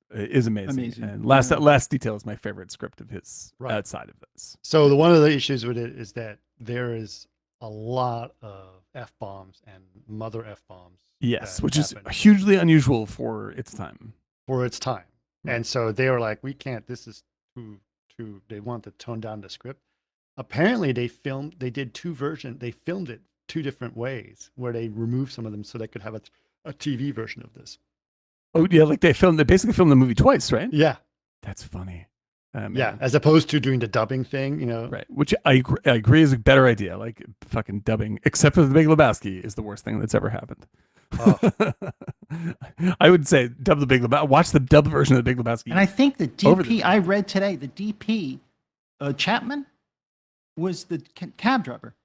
amazing. And Last Detail is my favorite script of his outside of this. So one of the issues with it is that there is a lot of F-bombs and mother F-bombs. Yes, which is hugely unusual for its time. And so they were like, we can't, this is too, they want to tone down the script. Apparently they filmed it 2 different ways where they removed some of them so they could have a TV version of this. Oh yeah, like they basically filmed the movie twice, right? Yeah. That's funny. Yeah, as opposed to doing the dubbing thing, you know. Right, which I agree is a better idea. Like fucking dubbing, except for The Big Lebowski, is the worst thing that's ever happened. Oh. I would say dub The Big Lebowski. Watch the dub version of The Big Lebowski. And I think the DP I read today, the DP Chapman was the cab driver.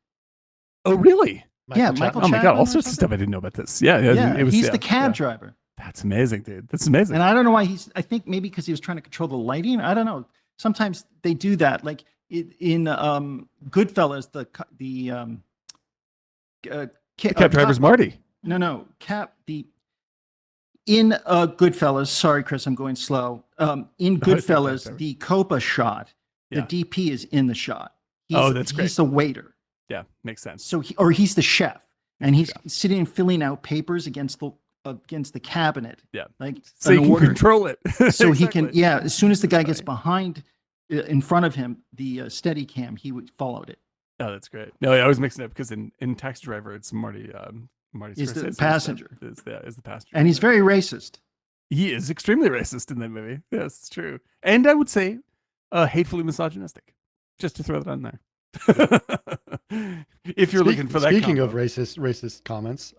Oh really? Michael Chapman. Oh my god! All sorts of stuff I didn't know about this. Yeah. He's the cab driver. That's amazing, dude. That's amazing. And I don't know why I think maybe because he was trying to control the lighting. I don't know. Sometimes they do that. Like in Goodfellas, the cab driver's Marty. In Goodfellas. Sorry, Chris, I'm going slow. In Goodfellas, the Copa shot, the DP is in the shot. That's great. He's the waiter. Yeah, makes sense. So he's the chef, and he's sitting and filling out papers against the cabinet. Yeah, like so he can control it. So he can. Yeah, as soon as the guy gets behind, in front of him, the steady cam, he would follow it. Oh, that's great. No, I was mixing it up because in Taxi Driver, it's Marty. Is the passenger. Is the passenger, and he's very racist. He is extremely racist in that movie. Yes, it's true. And I would say, hatefully misogynistic. Just to throw that on there. If you're looking for that. Speaking of racist comments,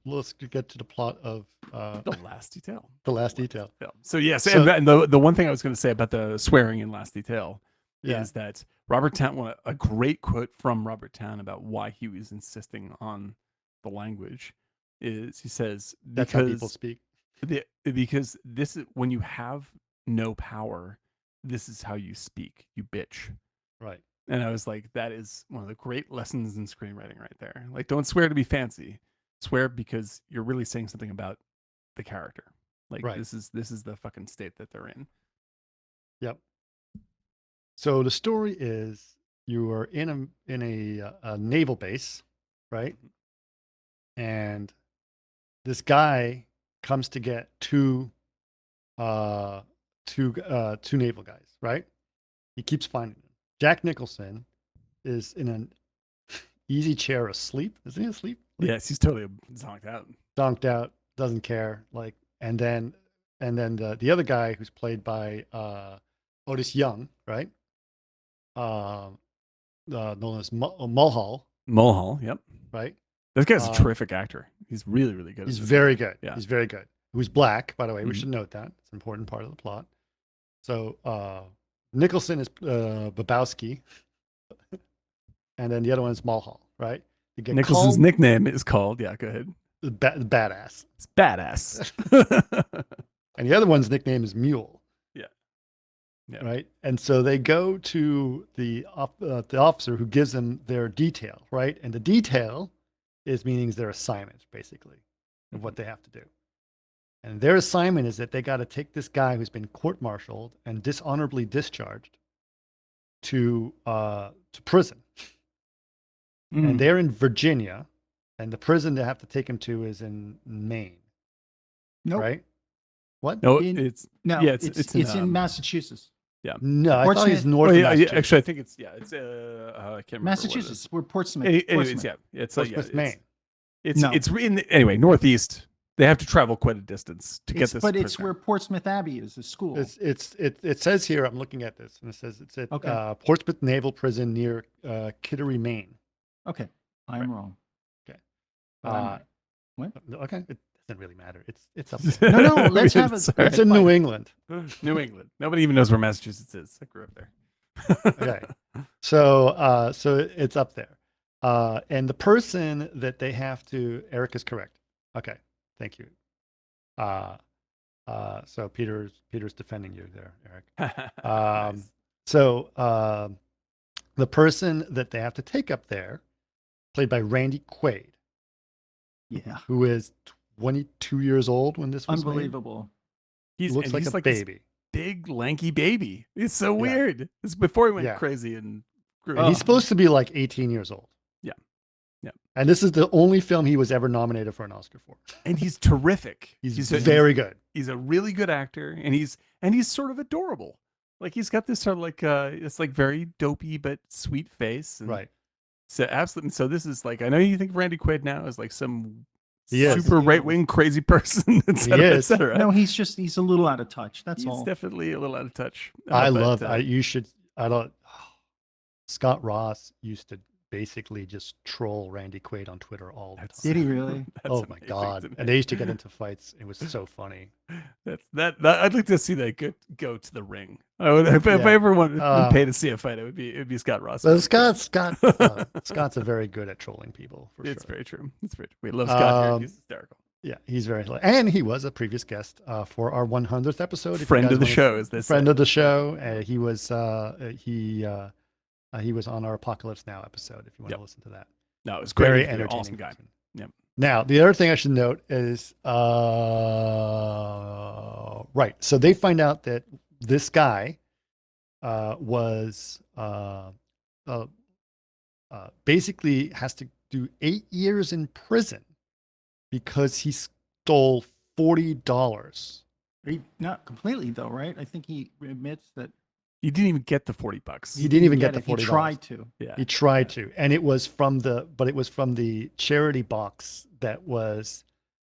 let's get to the plot of The Last Detail. The Last Detail. So yes, and the one thing I was going to say about the swearing in Last Detail is that Robert Town, a great quote from Robert Town about why he was insisting on the language is he says that's how people speak. Because this is when you have no power, this is how you speak. You bitch. Right. And I was like, that is one of the great lessons in screenwriting right there. Like, don't swear to be fancy. Swear because you're really saying something about the character. Like, this is the fucking state that they're in. Yep. So the story is you are in a naval base, right? And this guy comes to get two naval guys, right? He keeps finding them. Jack Nicholson is in an easy chair asleep. Isn't he asleep? Yes, he's totally zonked out. Zonked out, doesn't care. Like, and then the other guy who's played by Otis Young, right? Known as Mulhall. Mulhall, yep. Right. This guy's a terrific actor. He's really, really good. He's very good. Yeah. He's very good. Who's black, by the way. We should note that. It's an important part of the plot. So Nicholson is Babowski, and then the other one is Mulhall, right? Nicholson's nickname is called, go ahead. Badass. It's badass. And the other one's nickname is Mule. Yeah. Right. And so they go to the officer who gives them their detail, right? And the detail means their assignment, basically, of what they have to do. And their assignment is that they got to take this guy who's been court-martialed and dishonorably discharged to prison. And they're in Virginia, and the prison they have to take him to is in Maine. Nope. Right? What? No, it's in Massachusetts. Yeah. No, I thought he's north of Massachusetts. Actually, I think it's I can't remember. Massachusetts. We're Portsmouth. Anyways, it's Portsmouth, Maine. It's northeast They have to travel quite a distance to get It's, this. but it's prisoner. where Portsmouth Abbey is, a school. It says here, I'm looking at this, and it says it's at Okay. Portsmouth Naval Prison near Kittery, Maine. Okay, I'm wrong. Okay. But I'm right. What? Okay, it doesn't really matter. It's up No, no. Let's have a. Sorry. It's in New England. New England. Nobody even knows where Massachusetts is. I grew up there. Okay. So it's up there. And the person that they have to, Eric is correct. Okay. Thank you. So Peter's defending you there, Eric. Nice. So the person that they have to take up there, played by Randy Quaid, Yeah. who is 22 years old when this was made. Unbelievable. Looks like he's a this baby. big lanky baby. It's so Yeah. weird. It's before he went Yeah. crazy and grew And up. he's supposed to be like 18 years old. Yeah. Yeah. And this is the only film he was ever nominated for an Oscar for. And he's terrific. He's very good. He's a really good actor, and he's sort of adorable. Like he's got this sort of like it's like very dopey but sweet face. And Right. So absolutely. So this is like, I know you think of Randy Quaid now as like some He is. super right wing crazy person, et cetera, et is. cetera. No, he's a little out of touch. That's He's all. definitely a little out of touch. I But, love you should I don't Scott Ross used to basically just troll Randy Quaid on Twitter all the time. Did he really? That's Oh my amazing god. to me. And they used to get into fights. It was so funny. That I'd like to see that go to the ring. I would, if I ever would pay to see a fight, it would be Scott Ross. But Scott's a very good at trolling people for It's sure. very true. It's very true. We love Scott here. He's hysterical. Yeah, he's very hilarious. And he was a previous guest for our 100th episode. If you Friend guys of the wanna- show, as they say. Friend of the show. He was on our Apocalypse Now episode. If you want Yep. to listen to that, No, it's great. very He's an entertaining. awesome guy. person. Yep. Now, the other thing I should note is right. So they find out that this guy was basically has to do 8 years in prison because he stole $40. Not completely though, right? I think he admits that You didn't even get the $40. He didn't even get the it. $40. He tried to. Yeah. He tried to, and it was from the charity box that was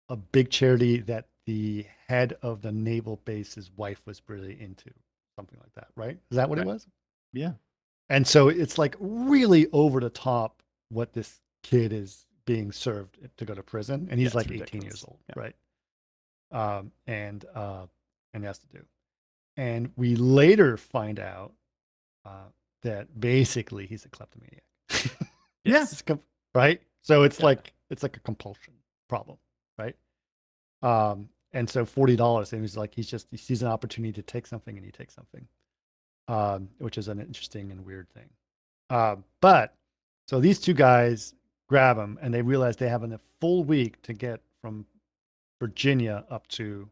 a big charity that the head of the naval base's wife was really into, something like that, right? Is that what it was? Yeah. And so it's like really over the top what this kid is being served to go to prison, and he's Yeah, like it's 18 ridiculous. years old, Yeah. right? And he has to do. And we later find out that basically he's a kleptomaniac. Yeah. Right? So it's Yeah. like a compulsion problem, right? And so $40, and he's like he sees an opportunity to take something, and he takes something, which is an interesting and weird thing. But so these two guys grab him, and they realize they have a full week to get from Virginia up to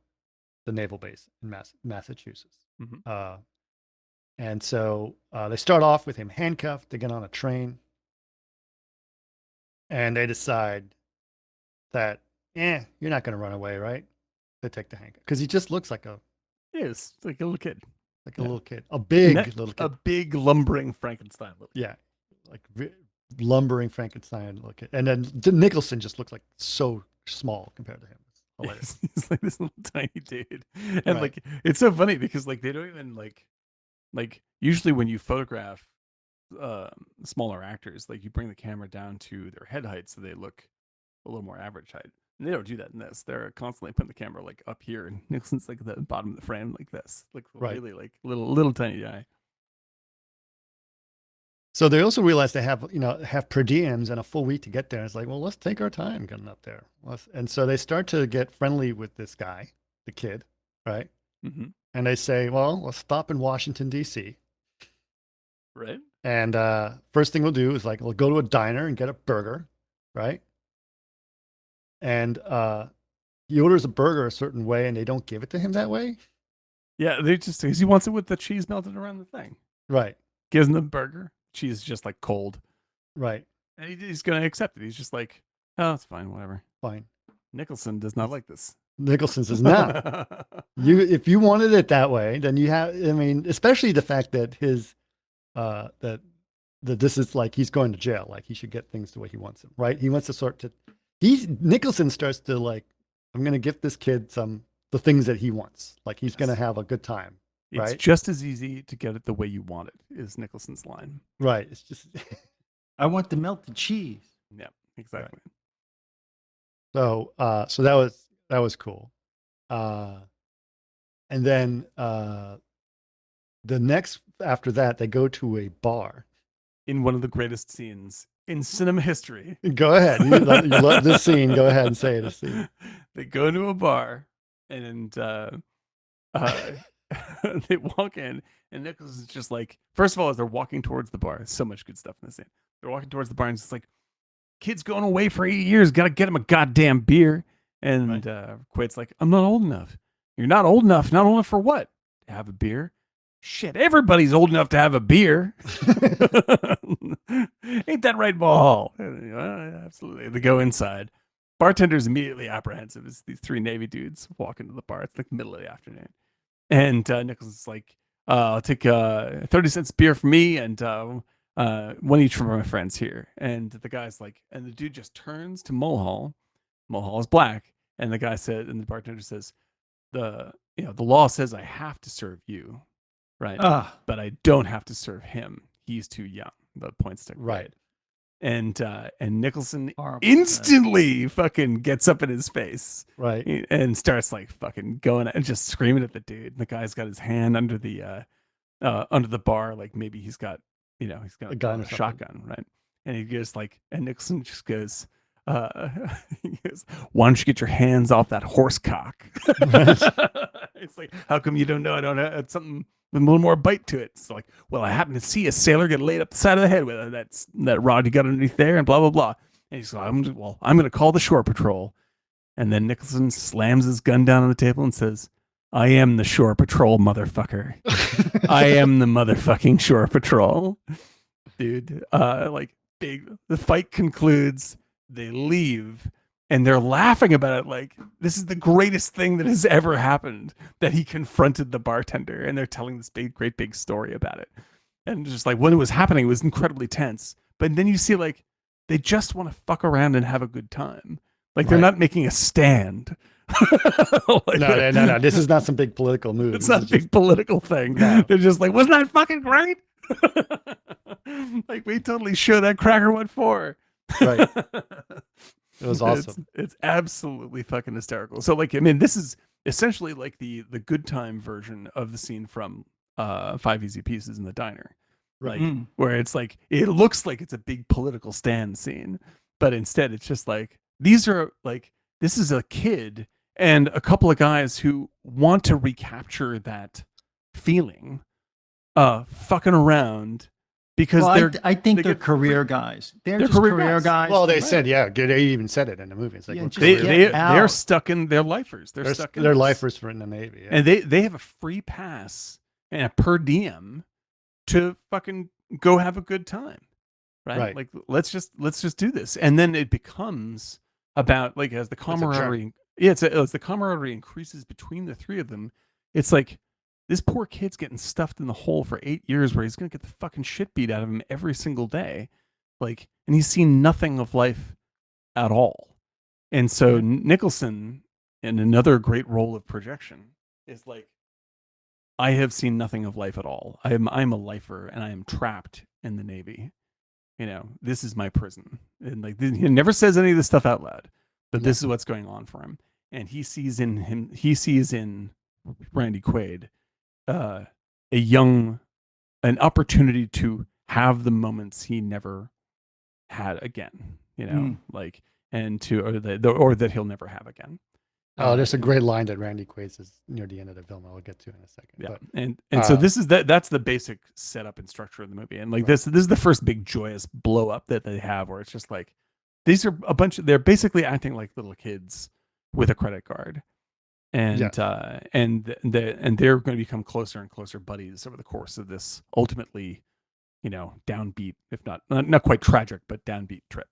the naval base in Massachusetts. Mhm. And so they start off with him handcuffed to get on a train. And they decide that, you're not going to run away, right? They take the handcuff. Because he just looks like a It's like a little kid. a little kid. A big little kid. A big lumbering Frankenstein little kid. Yeah. Like lumbering Frankenstein little kid. And then Nicholson just looks like so small compared to him. It's hilarious. He's like this little tiny dude. And Right. like it's so funny because like they don't even like usually when you photograph smaller actors, like you bring the camera down to their head height so they look a little more average height. And they don't do that in this. They're constantly putting the camera like up here, and Nicholson's like at the bottom of the frame like this. Like Right. really like little tiny guy. So they also realize they have per diems and a full week to get there. And it's like, well, let's take our time getting up there. And so they start to get friendly with this guy, the kid, right? Mm-hmm. And they say, well, let's stop in Washington, D.C. Right? And first thing we'll do is like, we'll go to a diner and get a burger, right? And he orders a burger a certain way, and they don't give it to him that way. Yeah, they just because he wants it with the cheese melted around the thing. Right, Gives him the burger. Cheese is just like cold. right, And he's going to accept it. He's just like, oh, it's fine, whatever. fine. Nicholson does not like this. Nicholson says, no. If you wanted it that way, then you have. I mean, especially the fact that his that this is like he's going to jail. Like he should get things the way he wants them, right? He wants to Nicholson starts to like I'm gonna gift this kid the things that he wants. Like he's gonna Yes. have a good time. It's Right? just as easy to get it the way you want it, is Nicholson's line. Right. It's just I want the melted cheese. Yeah, exactly. so so that was cool. And then the next after that they go to a bar. In one of the greatest scenes in cinema history. Go ahead. You love this scene. Go ahead and say the scene. They go to a bar and they walk in, and Nicholas is just like, first of all, as they're walking towards the bar, so much good stuff in this scene. They're walking towards the bar, and it's like, kid's going away for 8 years, gotta get him a goddamn beer. And Quaid's like, I'm not old enough. You're not old enough. Not old enough for what? To have a beer? Shit, everybody's old enough to have a beer. Ain't that right, Ball? Absolutely. They go inside. Bartender's immediately apprehensive as these three Navy dudes walk into the bar. It's like middle of the afternoon. And Nicholas is like, I'll take 30 cents beer for me and one each for my friends here. And the guy's like, and the dude just turns to Mulhall. Mulhall is black. And the guy said, and the bartender says, the law says I have to serve you. Right. But I don't have to serve him. He's too young. The points to Right. And Nicholson Horrible. instantly fucking gets up in his face. Right. And starts like fucking going and just screaming at the dude. And the guy's got his hand under the bar, like maybe he's got A gun or a shotgun, right? And he goes like, and Nixon just goes, he goes, why don't you get your hands off that horse cock? It's like, how come you don't know? I don't know. Something with a little more bite to it. It's like, well, I happen to see a sailor get laid up the side of the head with that rod you got underneath there, and blah blah blah. And he's like, I'm going to call the shore patrol. And then Nicholson slams his gun down on the table and says, I am the shore patrol, motherfucker. I am the motherfucking shore patrol. Dude, the fight concludes, they leave, and they're laughing about it like this is the greatest thing that has ever happened, that he confronted the bartender, and they're telling this great big story about it. And just like when it was happening, it was incredibly tense. But then you see like they just want to fuck around and have a good time. Like they're not making a stand. No. This is not some big political move. It's not a big political thing. No. They're just like, wasn't that fucking great? Like we totally show that cracker what for. Right. It was awesome. It's absolutely fucking hysterical. So like, I mean, this is essentially like the good time version of the scene from 5 Easy Pieces in the diner. Right. Like, where it's like, it looks like it's a big political stand scene, but instead it's just like, this is a kid and a couple of guys who want to recapture that feeling, fucking around because I think they're career guys. They're just career guys. Well, they said, they even said it in the movie. It's like, they're stuck in their lifers. They're lifers for in the Navy. Yeah. And they have a free pass and a per diem to fucking go have a good time. Right. Like, let's just do this. And then it becomes about like, as the camaraderie, as the camaraderie increases between the three of them, it's like this poor kid's getting stuffed in the hole for 8 years where he's going to get the fucking shit beat out of him every single day. Like, and he's seen nothing of life at all. And so Nicholson, in another great role of projection, is like, I have seen nothing of life at all. I'm a lifer and I am trapped in the Navy. This is my prison. And like, he never says any of this stuff out loud, but this is what's going on for him. And he sees in Randy Quaid, an opportunity to have the moments he never had again, like, and or that he'll never have again. Oh, there's a great line that Randy Quaid says near the end of the film. I'll get to in a second. Yeah, but, and so that's the basic setup and structure of the movie. And like this is the first big joyous blow up that they have, where it's just like these are they're basically acting like little kids with a credit card, and they're going to become closer and closer buddies over the course of this ultimately, downbeat, if not quite tragic, but downbeat trip.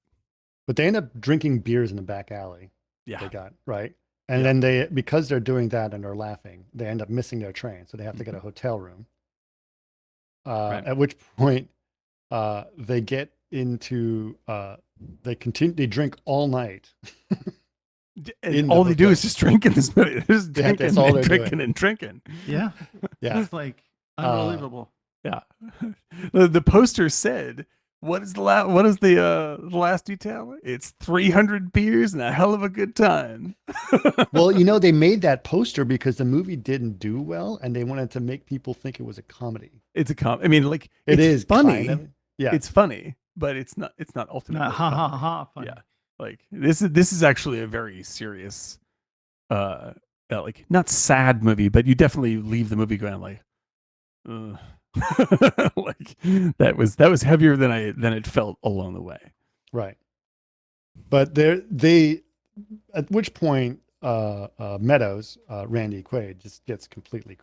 But they end up drinking beers in the back alley. Yeah, they got right. And then because they're doing that and they're laughing, they end up missing their train. So they have to get a hotel room. At which point they get into, they drink all night And in the all they do booklet. is just drink in this movie. They're just Yeah, drinking that's all and they're drinking doing. and drinking. Yeah. Yeah. It's like unbelievable. Yeah. The poster said, what is the last detail? It's 300 beers and a hell of a good time. Well, they made that poster because the movie didn't do well, and they wanted to make people think it was a comedy. It's a I mean, like, It it's is funny. kind of. Yeah. It's funny, but it's not ultimately Not ha ha comedy. ha funny. Yeah. Like this is actually a very serious like not sad movie, but you definitely leave the movie going like ugh. Like that was heavier than it felt along the way. Right. But they at which point Meadows, Randy Quaid, just gets completely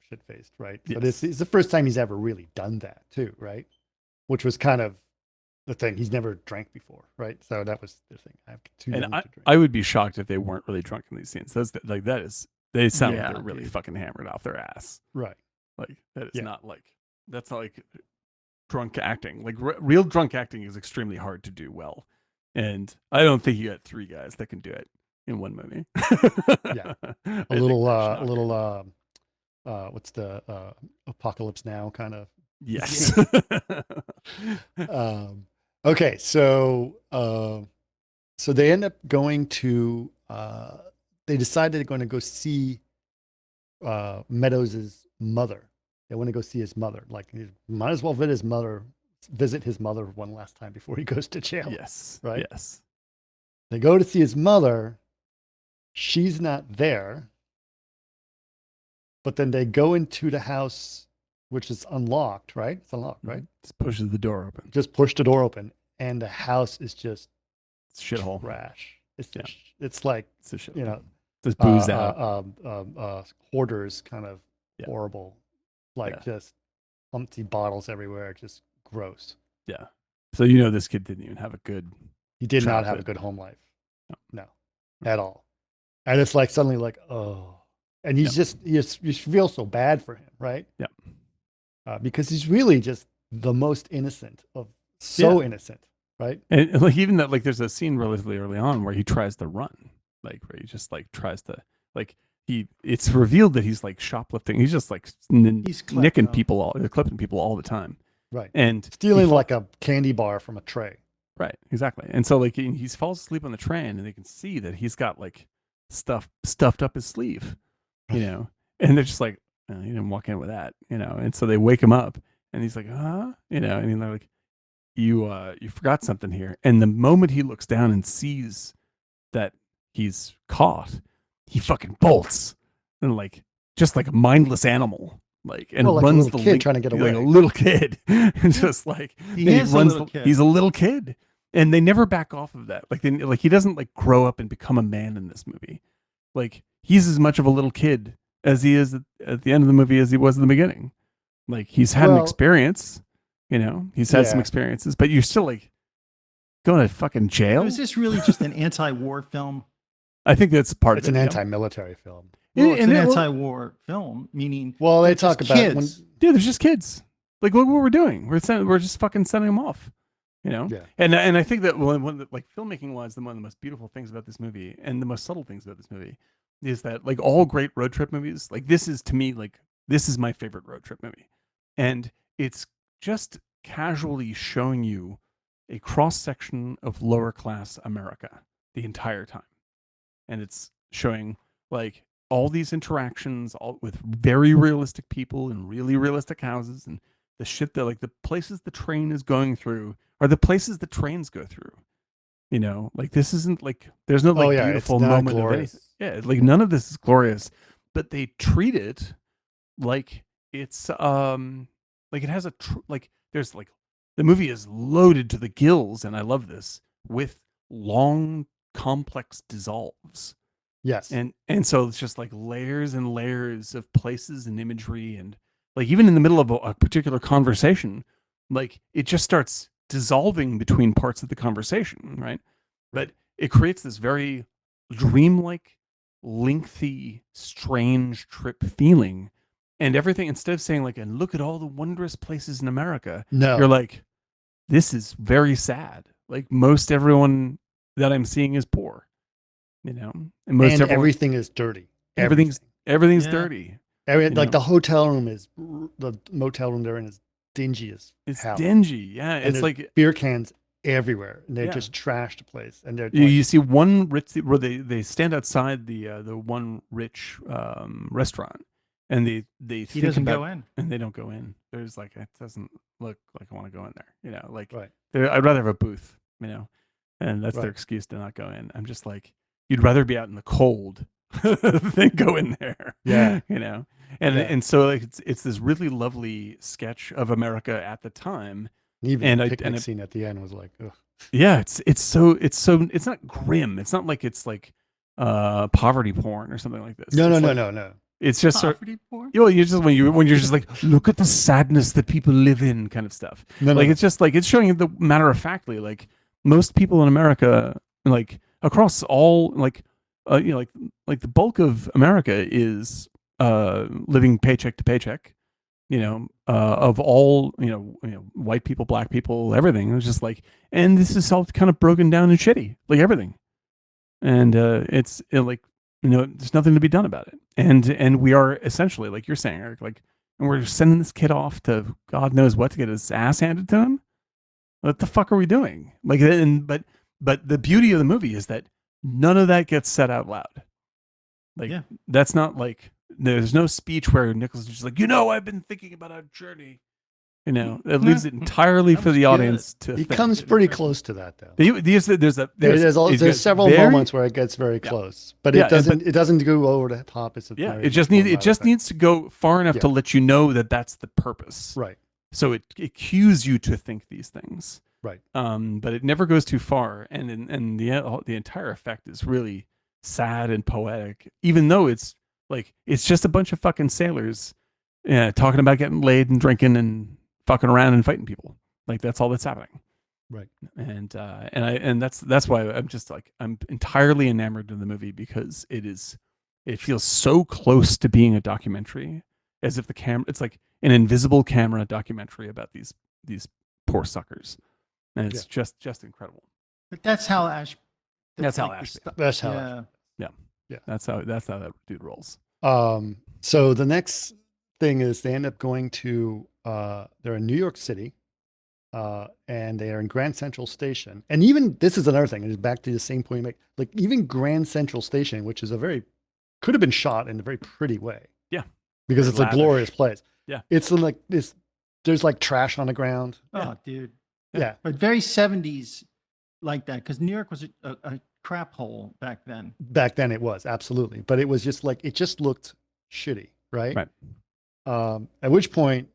shit faced, right? But Yes. it's the first time he's ever really done that too, right? Which was kind of the thing. He's never drank before, right? So that was the thing. I have too young And to drink. I would be shocked if they weren't really drunk in these scenes. They sound like Yeah, they're really dude. fucking hammered off their ass. Right. Like that is Yeah. that's not like drunk acting. Like real drunk acting is extremely hard to do well, and I don't think you got 3 guys that can do it in one movie. Yeah. I A think little they're shocked. what's the Apocalypse Now kind of. Yes. Okay, so they end up going to they decided they're going to go see Meadows' mother. They want to go see his mother. Like, he might as well visit his mother one last time before he goes to jail. Yes. Right? Yes. They go to see his mother. She's not there. But then they go into the house, which is unlocked, right? It's unlocked, right? Just pushes the door open. Just push the door open, and the house is just It's a shithole. trash. It's Yeah. just, it's like, It's a shithole. Just Just booze out. hoarders kind of Yeah. horrible, like Yeah. just empty bottles everywhere, just gross. Yeah. So this kid didn't even have a good. He did not have a Childhood. good home life. No. No, at all. And it's like suddenly like, oh, and he's just, you feel so bad for him, right? Yeah. Because he's really just the most innocent of innocent, right? And like even that, like there's a scene relatively early on where he tries to run, like where he just like tries to like it's revealed that he's like shoplifting. He's just like He's nicking klepto. people, clipping people all the time, Right. and Stealing like a candy bar from a tray. right, exactly. And so like he falls asleep on the train, and they can see that he's got like stuff stuffed up his sleeve, and they're just like, oh, you didn't walk in with that, and so they wake him up, and he's like, huh, and they're like, you forgot something here. And the moment he looks down and sees that he's caught, he fucking bolts and like just like a mindless animal, like and Like runs a little the kid link, trying to get away. like a little kid, and just like He then is a little kid. He's a little kid, and they never back off of that. Like he doesn't like grow up and become a man in this movie. Like he's as much of a little kid as he is at the end of the movie as he was in the beginning. Like he's had an experience, he's had some experiences, but you're still like going to fucking jail. Was this really just an anti-war film? I think that's part It's of it. an anti-military film. Well, it's And an it- anti-war film, meaning Well, they they're talk just about kids. Dude, there's just kids. Like, look what we're doing. We're just fucking sending them off. Yeah. And I think that one of the, like filmmaking wise, one of the most beautiful things about this movie, and the most subtle things about this movie, is that like all great road trip movies, like this is to me like this is my favorite road trip movie, and it's just casually showing you a cross section of lower class America the entire time, and it's showing like all these interactions all with very realistic people in really realistic houses, and the shit that like the places the train is going through are the places the trains go through. Like this isn't like there's no like beautiful it's not moment glorious. of anything. Yeah, like none of this is glorious, but they treat it like it's like it has a like there's like the movie is loaded to the gills, and I love this, with long complex dissolves. Yes. And so it's just like layers and layers of places and imagery, and like even in the middle of a particular conversation, like it just starts dissolving between parts of the conversation, right? But it creates this very dreamlike, lengthy, strange trip feeling, and everything. Instead of saying like, and look at all the wondrous places in America, No. you're like, this is very sad. Like most everyone that I'm seeing is poor. you know, And everything is dirty. everything's Yeah. dirty. Like know? the hotel room the motel room they're in is dingy as It's hell. dingy. Yeah. And It's there's like beer cans everywhere, and they Yeah. just trashed the place. And they're you see one rich where they stand outside the one rich restaurant, and they He think doesn't about, go in. and they don't go in. There's like, it doesn't look like I want to go in there. You know, like right. I'd rather have a booth. You know, and that's their Right. excuse to not go in. I'm just like, you'd rather be out in the cold than go in there. Yeah. You know, and so like it's this really lovely sketch of America at the time. Even the picnic scene at the end was like, ugh. Yeah, it's not grim. It's not like it's like poverty porn or something like this. No. It's just Poverty porn? you're just when you're just like, look at the sadness that people live in, kind of stuff. It's just like, it's showing you the matter of factly, like most people in America, like across all, like like the bulk of America is living paycheck to paycheck. You know, of all, white people, black people, everything. It was just like, and this is all kind of broken down and shitty, like everything. And there's nothing to be done about it. And we are essentially, like you're saying, Eric, like, and we're sending this kid off to God knows what to get his ass handed to him. What the fuck are we doing? Like, but the beauty of the movie is that none of that gets said out loud. Like, that's not like, there's no speech where Nicholson's just like, I've been thinking about our journey. It leaves it entirely for the audience to. He comes pretty close to that, though. There's several moments where it gets very close, but it doesn't go over the top. It just needs to go far enough to let you know that that's the purpose. Right. So it cues you to think these things. Right. But it never goes too far, and the entire effect is really sad and poetic, even though it's just a bunch of fucking sailors talking about getting laid and drinking and fucking around and fighting people. Like, that's all that's happening. Right. And that's why I'm just like, I'm entirely enamored of the movie, because it feels so close to being a documentary, as if the camera, it's like an invisible camera documentary about these poor suckers. And it's just incredible. But that's how Ashby. That's how Ashby. Yeah. That's how that dude rolls. So the next thing is they end up going to they're in New York City, and they are in Grand Central Station. And even this is another thing, and it's back to the same point you make. Like, even Grand Central Station, which is could have been shot in a very pretty way. Yeah. Because it's lavish. A glorious place. Yeah. It's like this, there's like trash on the ground. Oh, dude. Yeah. But very 70s like that, because New York was a crap hole back then. Back then it was, absolutely. But it was just like, it just looked shitty, right? Right. At which point,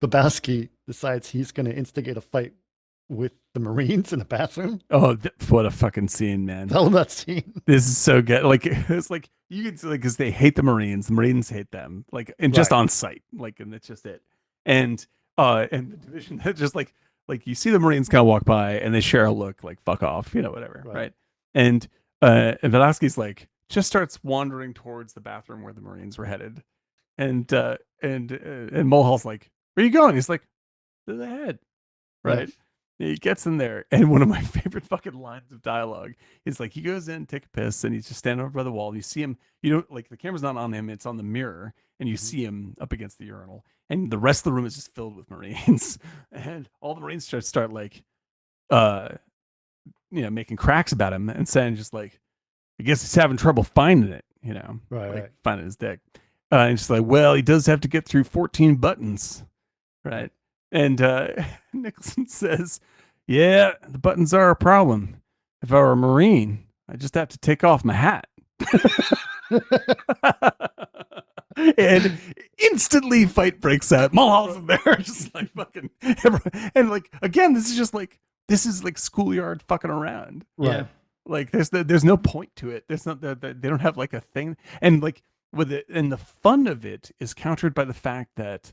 Lebowski decides he's going to instigate a fight with the Marines in the bathroom. Oh, what a fucking scene, man. Tell that scene. This is so good. Like, it's like, you can see, like, because they hate the Marines hate them, like, and just on sight, like, and that's just it. And the division, just like you see the Marines kind of walk by and they share a look, like, fuck off, whatever, right? And Velazquez like just starts wandering towards the bathroom where the Marines were headed, and Mulhall's like, where are you going? He's like, to the head, right? He gets in there, and one of my favorite fucking lines of dialogue is like, he goes in, take a piss, and he's just standing over by the wall. And you see him, like, the camera's not on him, it's on the mirror, and you see him up against the urinal, and the rest of the room is just filled with Marines, and all the Marines start like, making cracks about him and saying just like, I guess he's having trouble finding it, right. Finding his dick, and just like, well, he does have to get through 14 buttons, right? And Nicholson says, yeah, the buttons are a problem. If I were a Marine, I just have to take off my hat. And instantly fight breaks out. Mulhall's in there, just like fucking everyone. And like, again, this is like schoolyard fucking around. Yeah. Like, there's no point to it. There's not that they don't have like a thing. And like with it, and the fun of it is countered by the fact that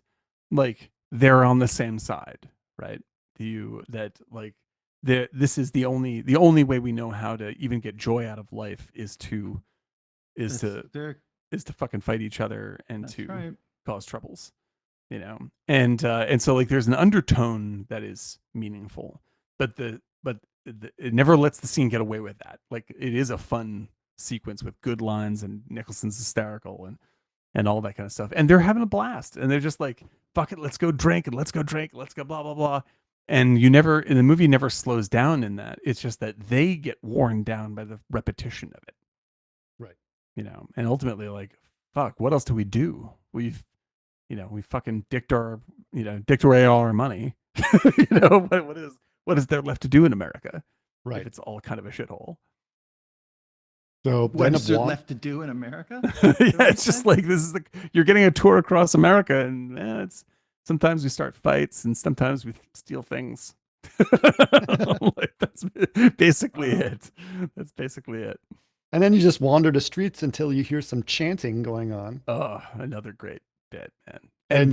like they're on the same side, right? This is the only way we know how to even get joy out of life is to fucking fight each other and cause troubles, and so like there's an undertone that is meaningful, but it never lets the scene get away with that. Like it is a fun sequence with good lines and Nicholson's hysterical and all that kind of stuff. And they're having a blast. And they're just like, fuck it, let's go drink and let's go drink, let's go blah blah blah. And the movie never slows down in that. It's just that they get worn down by the repetition of it. Right. And ultimately like, fuck, what else do we do? We fucking dicked away all our money. What is there left to do in America? Right. If it's all kind of a shithole. So What is there left to do in America? Yeah, it's just like you're getting a tour across America, and it's sometimes we start fights, and sometimes we steal things. Like, that's basically it. That's basically it. And then you just wander the streets until you hear some chanting going on. Oh, another great bit, man. And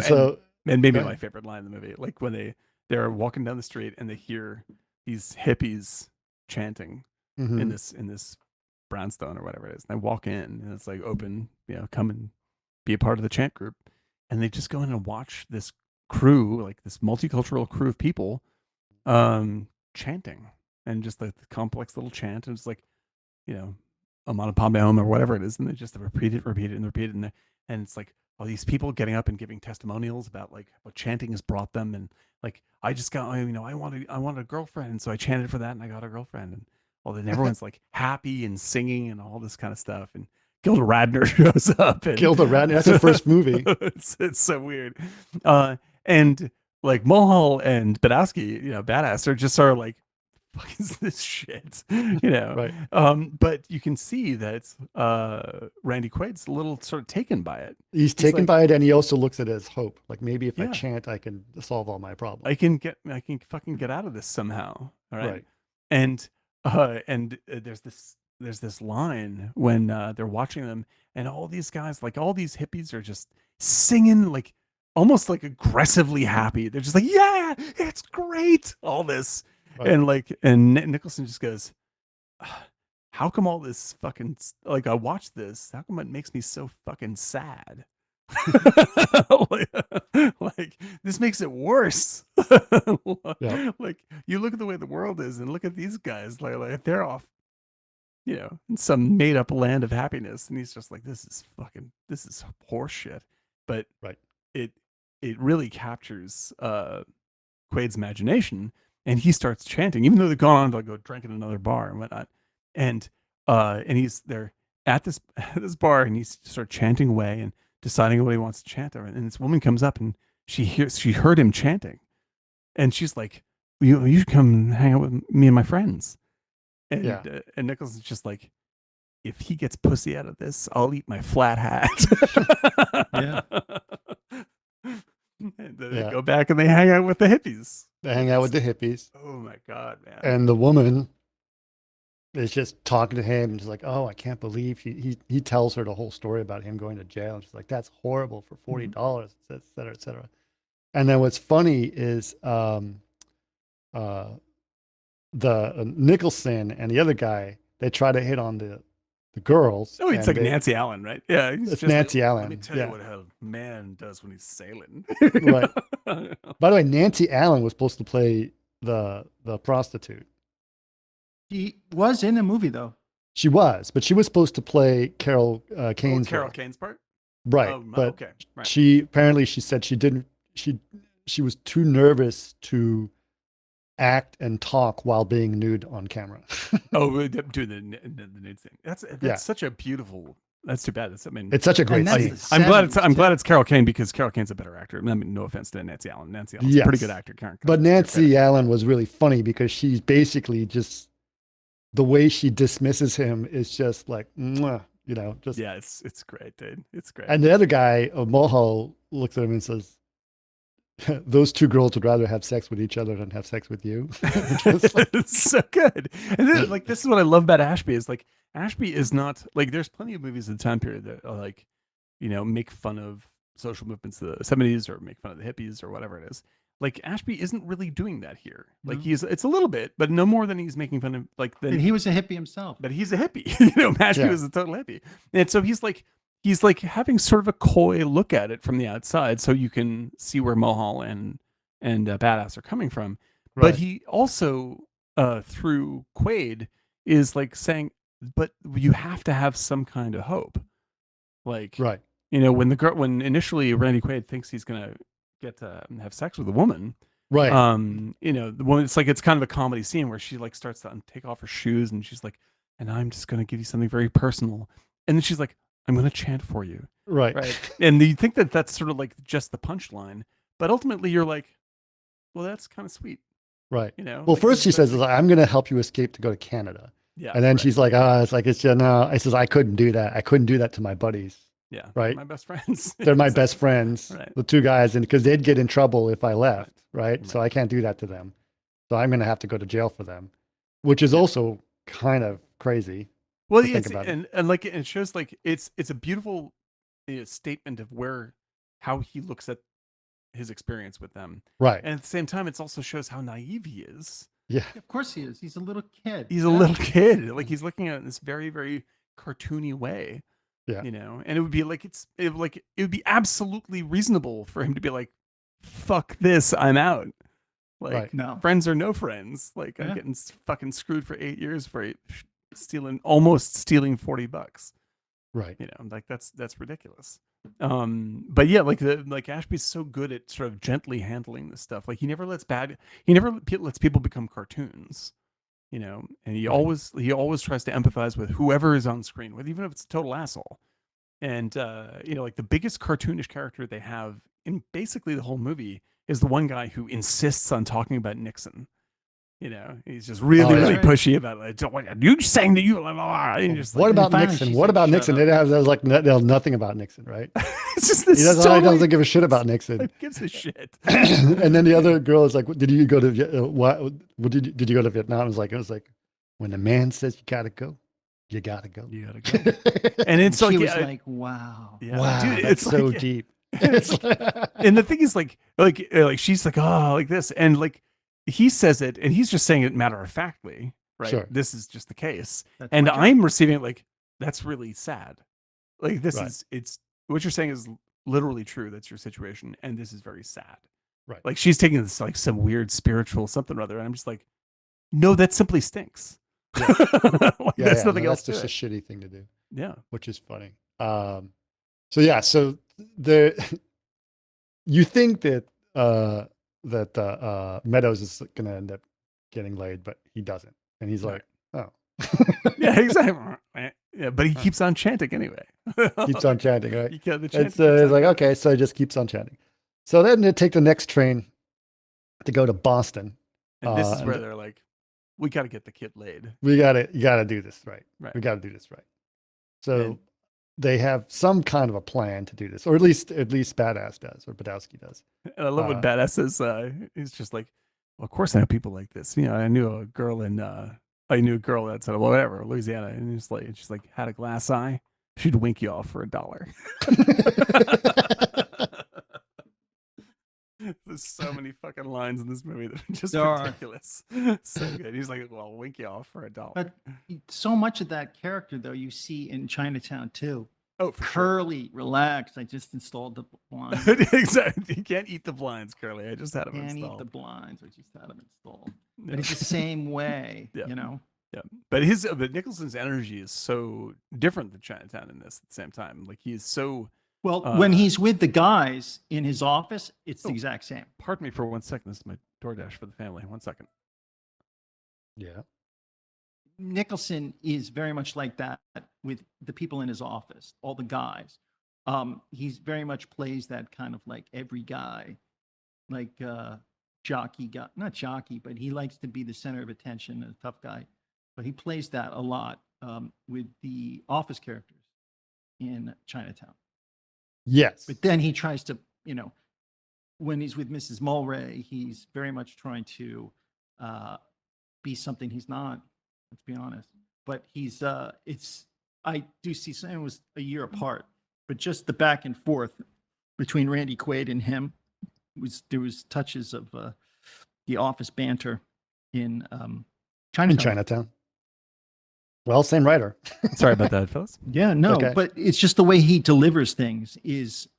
maybe my favorite line in the movie, like when they're walking down the street and they hear these hippies chanting in this brownstone or whatever it is. And they walk in and it's like open, come and be a part of the chant group. And they just go in and watch this crew, like this multicultural crew of people, chanting, and just like the complex little chant. And it's like, Amana Padme or whatever it is. And they just repeat it. And it's like all these people getting up and giving testimonials about like what chanting has brought them. And like, I just got, I wanted a girlfriend. And so I chanted for that and I got a girlfriend. And then everyone's like happy and singing and all this kind of stuff. And Gilda Radner shows up. And Gilda Radner, that's her first movie. It's so weird. And like Mulhall and Badowski, Badass are just sort of like, fuck is this shit? Right. But you can see that Randy Quaid's a little sort of taken by it. He's taken by it, and he also looks at it as hope. Like maybe if I chant, I can solve all my problems. I can fucking get out of this somehow. All right. And there's this line when they're watching them, and all these guys, like all these hippies, are just singing like almost like aggressively happy. They're just like, yeah, it's great. All this. Right. And Nicholson just goes, how come all this fucking, like, I watched this, how come it makes me so fucking sad? like this makes it worse. Yeah. Like, you look at the way the world is and look at these guys, like they're off, in some made up land of happiness, and he's just like, this is horse shit. But it really captures Quaid's imagination. And he starts chanting, even though they've gone on to go drink in another bar and whatnot. And he's there at this bar, and he starts chanting away and deciding what he wants to chant over. And this woman comes up, and she heard him chanting, and she's like, "You should come hang out with me and my friends." And and Nicholson's just like, "If he gets pussy out of this, I'll eat my flat hat." Yeah. And then they go back and they hang out with the hippies. They hang out with the hippies. Oh my God, man. And the woman is just talking to him and she's like, oh, I can't believe he tells her the whole story about him going to jail. And she's like, that's horrible for $40, et cetera, et cetera. And then what's funny is the Nicholson and the other guy, they try to hit on the girls. Oh, it's like Nancy Allen, right? Yeah, it's Nancy Allen. Let me tell you what a man does when he's sailing. Right. By the way, Nancy Allen was supposed to play the prostitute. She was in a movie though. She was, but she was supposed to play Carol Kane's. Carol Kane's part. Right, but she said she didn't. She was too nervous to act and talk while being nude on camera. Oh, do the nude thing. That's such a beautiful. That's too bad. It's such a great scene. I'm glad it's Carol Kane, because Carol Kane's a better actor. I mean, no offense to Nancy Allen. Nancy Allen's a pretty good actor. But Nancy Allen was really funny because she's basically just, the way she dismisses him is just like, just. Yeah, it's great, dude. It's great. And the other guy, Mulhall, looks at him and says, those two girls would rather have sex with each other than have sex with you. It's so good. And then, like, this is what I love about Ashby, is like, Ashby is not like, there's plenty of movies in the time period that are like, make fun of social movements of the 70s or make fun of the hippies or whatever it is. Like, Ashby isn't really doing that here. Like, it's a little bit, but no more than he's making fun of, like, and he was a hippie himself. But he's a hippie. Ashby was a total hippie. And so he's like having sort of a coy look at it from the outside, so you can see where Mulhall and Badass are coming from. Right. But he also through Quaid is like saying, but you have to have some kind of hope. Like, Right. when initially Randy Quaid thinks he's gonna get to have sex with a woman, Right. the woman, it's kind of a comedy scene where she like starts to take off her shoes and she's like, and I'm just gonna give you something very personal, and then she's like, I'm gonna chant for you, Right. and you think that that's sort of like just the punchline, but ultimately you're like, well, that's kind of sweet, Right. Well, Like, first she says, I'm going to help you escape to go to Canada. Yeah. And then she's like, no. I says, I couldn't do that. I couldn't do that to my buddies. Yeah. Right. My best friends. They're my best friends. Right. The two guys. And because they'd get in trouble if I left. Right. So I can't do that to them. So I'm going to have to go to jail for them, which is also kind of crazy. Well, it shows like it's a beautiful statement of how he looks at his experience with them. Right. And at the same time, it also shows how naive he is. Yeah. Of course he is. He's a little kid. He's a little kid. Like he's looking at it in this very, very cartoony way. Yeah. And it would be like it would be absolutely reasonable for him to be like, fuck this, I'm out. Like no friends are no friends. Like I'm getting fucking screwed for 8 years for almost stealing $40. Right. Like that's ridiculous. But yeah, like Ashby's so good at sort of gently handling this stuff. Like he never lets people become cartoons, and he always tries to empathize with whoever is on screen, with even if it's a total asshole. And like the biggest cartoonish character they have in basically the whole movie is the one guy who insists on talking about Nixon. He's just really pushy about it. You saying that you blah, blah, blah. And just what like, about Nixon? What about Nixon? It has nothing about Nixon, right? It's just this. He doesn't give a shit about Nixon. Who gives a shit? And then the other girl is like, "Did you go to did you go to Vietnam?" It was like, when a man says you gotta go, you gotta go. You gotta go. And it's she was like, wow, yeah, wow, dude, it's so deep. And the thing is, like she's like, oh, like this, and like. He says it, and he's just saying it matter-of-factly, right? Sure. This is just the case. That's and my job. I'm receiving it like, that's really sad. Like this Right. it's what you're saying is literally true. That's your situation, and this is very sad. Right. Like she's taking this like some weird spiritual something or other, and I'm just like, no, that simply stinks. Yeah. There's nothing else. That's just a shitty thing to do. Yeah. Which is funny. So you think that Meadows is going to end up getting laid, but he doesn't. And he's like, oh. Yeah, exactly. Yeah, but he keeps on chanting anyway. Keeps on chanting, right? It's like, okay, so he just keeps on chanting. So then they take the next train to go to Boston. And this is where they're like, we got to get the kid laid. You got to do this right. Right. We got to do this right. So they have some kind of a plan to do this, or at least Badass does, or Badowski does. And I love what Badass says. He's just like, well, of course I know people like this. I knew a girl that said, well, whatever, Louisiana, and she's like, had a glass eye. She'd wink you off for $1. There's so many fucking lines in this movie that are just ridiculous. So good. He's like, well, I'll wink you off for $1. But so much of that character, though, you see in Chinatown too. Oh, for Curly, relaxed. I just installed the blinds. Exactly. You can't eat the blinds, Curly. I just had them installed. Can't eat the blinds. I just had them installed. But it's the same way, Yeah. Yeah. But Nicholson's energy is so different than Chinatown in this at the same time. Like he is so. Well, when he's with the guys in his office, it's the exact same. Pardon me for 1 second. This is my DoorDash for the family. 1 second. Yeah. Nicholson is very much like that with the people in his office, all the guys. He's very much plays that kind of like every guy, like jockey guy, not jockey, but he likes to be the center of attention, a tough guy. But he plays that a lot with the office characters in Chinatown. Yes. But then he tries to, when he's with Mrs. Mulray, he's very much trying to be something he's not. Let's be honest. But he's, I do see, it was a year apart, but just the back and forth between Randy Quaid and him there was touches of the office banter in Chinatown. In Chinatown. Well, same writer. Sorry about that, fellas. Yeah, no, Okay. but it's just the way he delivers things is,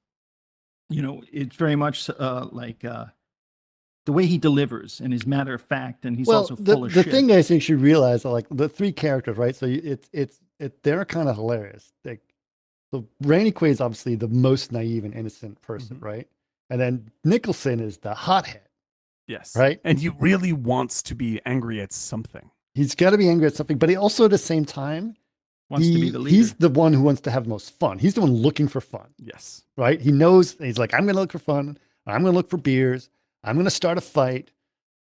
it's very much like the way he delivers and his matter of fact, and he's Well, also full the of shit. thing I think you realize, like the three characters, right? So they're kind of hilarious. So Randy Quaid is obviously the most naive and innocent person, right? And then Nicholson is the hothead. Yes. Right. And he really wants to be angry at something. He's got to be angry at something, but he also at the same time Wants to be the leader. he's the one who wants to have the most fun. He's the one looking for fun. Yes. Right. He knows, he's like, I'm going to look for fun. I'm going to look for beers. I'm going to start a fight.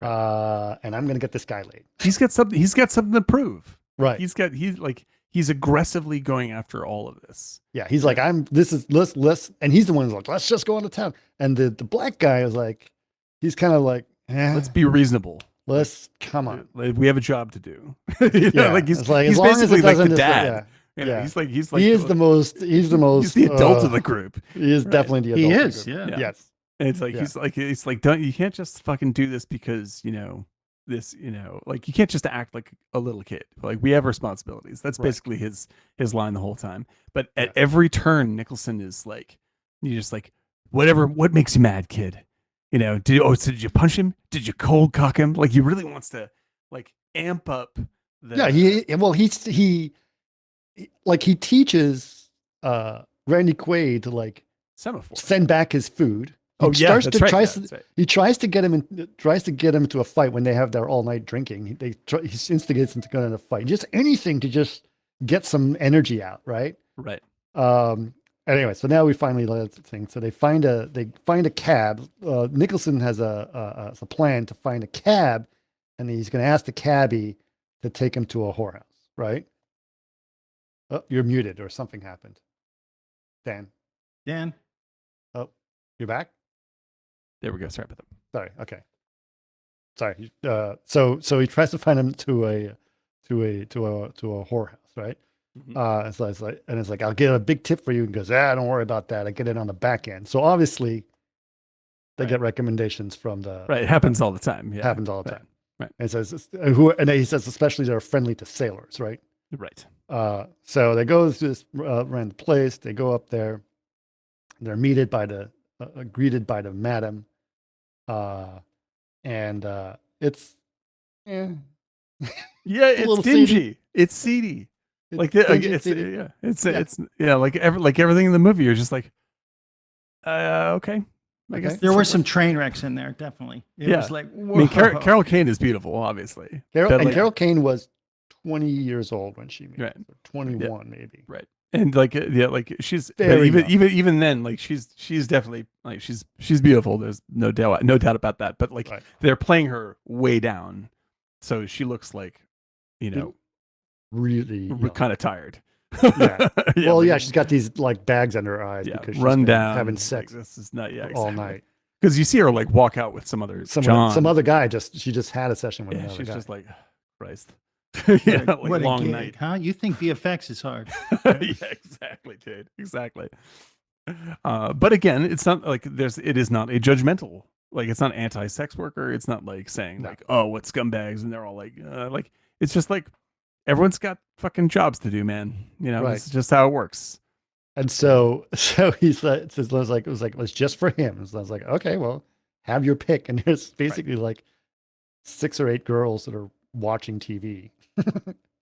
And I'm going to get this guy laid. He's got something to prove. Right. He's aggressively going after all of this. Yeah. He's like, let's, and he's the one who's like, let's just go into town. And the black guy is like, he's kind of like, let's be reasonable. Come on. We have a job to do. Like he's basically like the dad. He's like he's the adult of the group. He is definitely the adult. He of is, the group. yeah. Yes. And it's like don't, you can't just fucking do this because like you can't just act like a little kid. Like we have responsibilities. That's basically his line the whole time. But at every turn, Nicholson is like, you're just like, what makes you mad, kid? Did you punch him? Did you cold cock him? Like he really wants to like amp up. He teaches Randy Quaid to like semaphore, send back his food. He tries to get him to a fight when they have their all night drinking. He instigates him to go in a fight. Just anything to just get some energy out, right? Right. Anyway, so now we finally let the thing. So they find a cab. Nicholson has a plan to find a cab, and he's going to ask the cabbie to take him to a whorehouse, right? Oh, you're muted, or something happened. Dan. Oh, you're back. There we go. Sorry about that. Sorry. Okay. Sorry. So he tries to find him to a whorehouse, right? Mm-hmm. It's like, I'll get a big tip for you. And goes, don't worry about that. I get it on the back end. So obviously, they get recommendations from the. Right. It happens all the time. Yeah. Happens all the time. Right. And he says especially they're friendly to sailors, right? Right. So they go to this random place. They go up there. They're greeted by the madam. It's it's dingy. Seedy. It's seedy. Like everything in the movie. You're just like, okay. I guess there were some train wrecks in there. Definitely. It was like, whoa. I mean, Carol Kane is beautiful, obviously. Carol Kane was 20 years old when she made it. 21 maybe. Right. And she's even then, like she's definitely like she's beautiful. There's no doubt about that. But like they're playing her way down, so she looks like, really kind of tired. She's got these like bags under her eyes because she's run down having sex. This is not all night. Because you see her like walk out with some other guy. She just had a session with another guy. She's just like, Christ. What long a gig, night, huh? You think VFX is hard? Exactly, dude. Exactly. But again, it's not like it is not a judgmental. Like it's not anti-sex worker. It's not like saying like, oh, what scumbags, and they're all like it's just like everyone's got fucking jobs to do, man. It's just how it works. And so he's like, it was just for him. And so I was like, okay, well, have your pick. And there's basically like 6 or 8 girls that are watching TV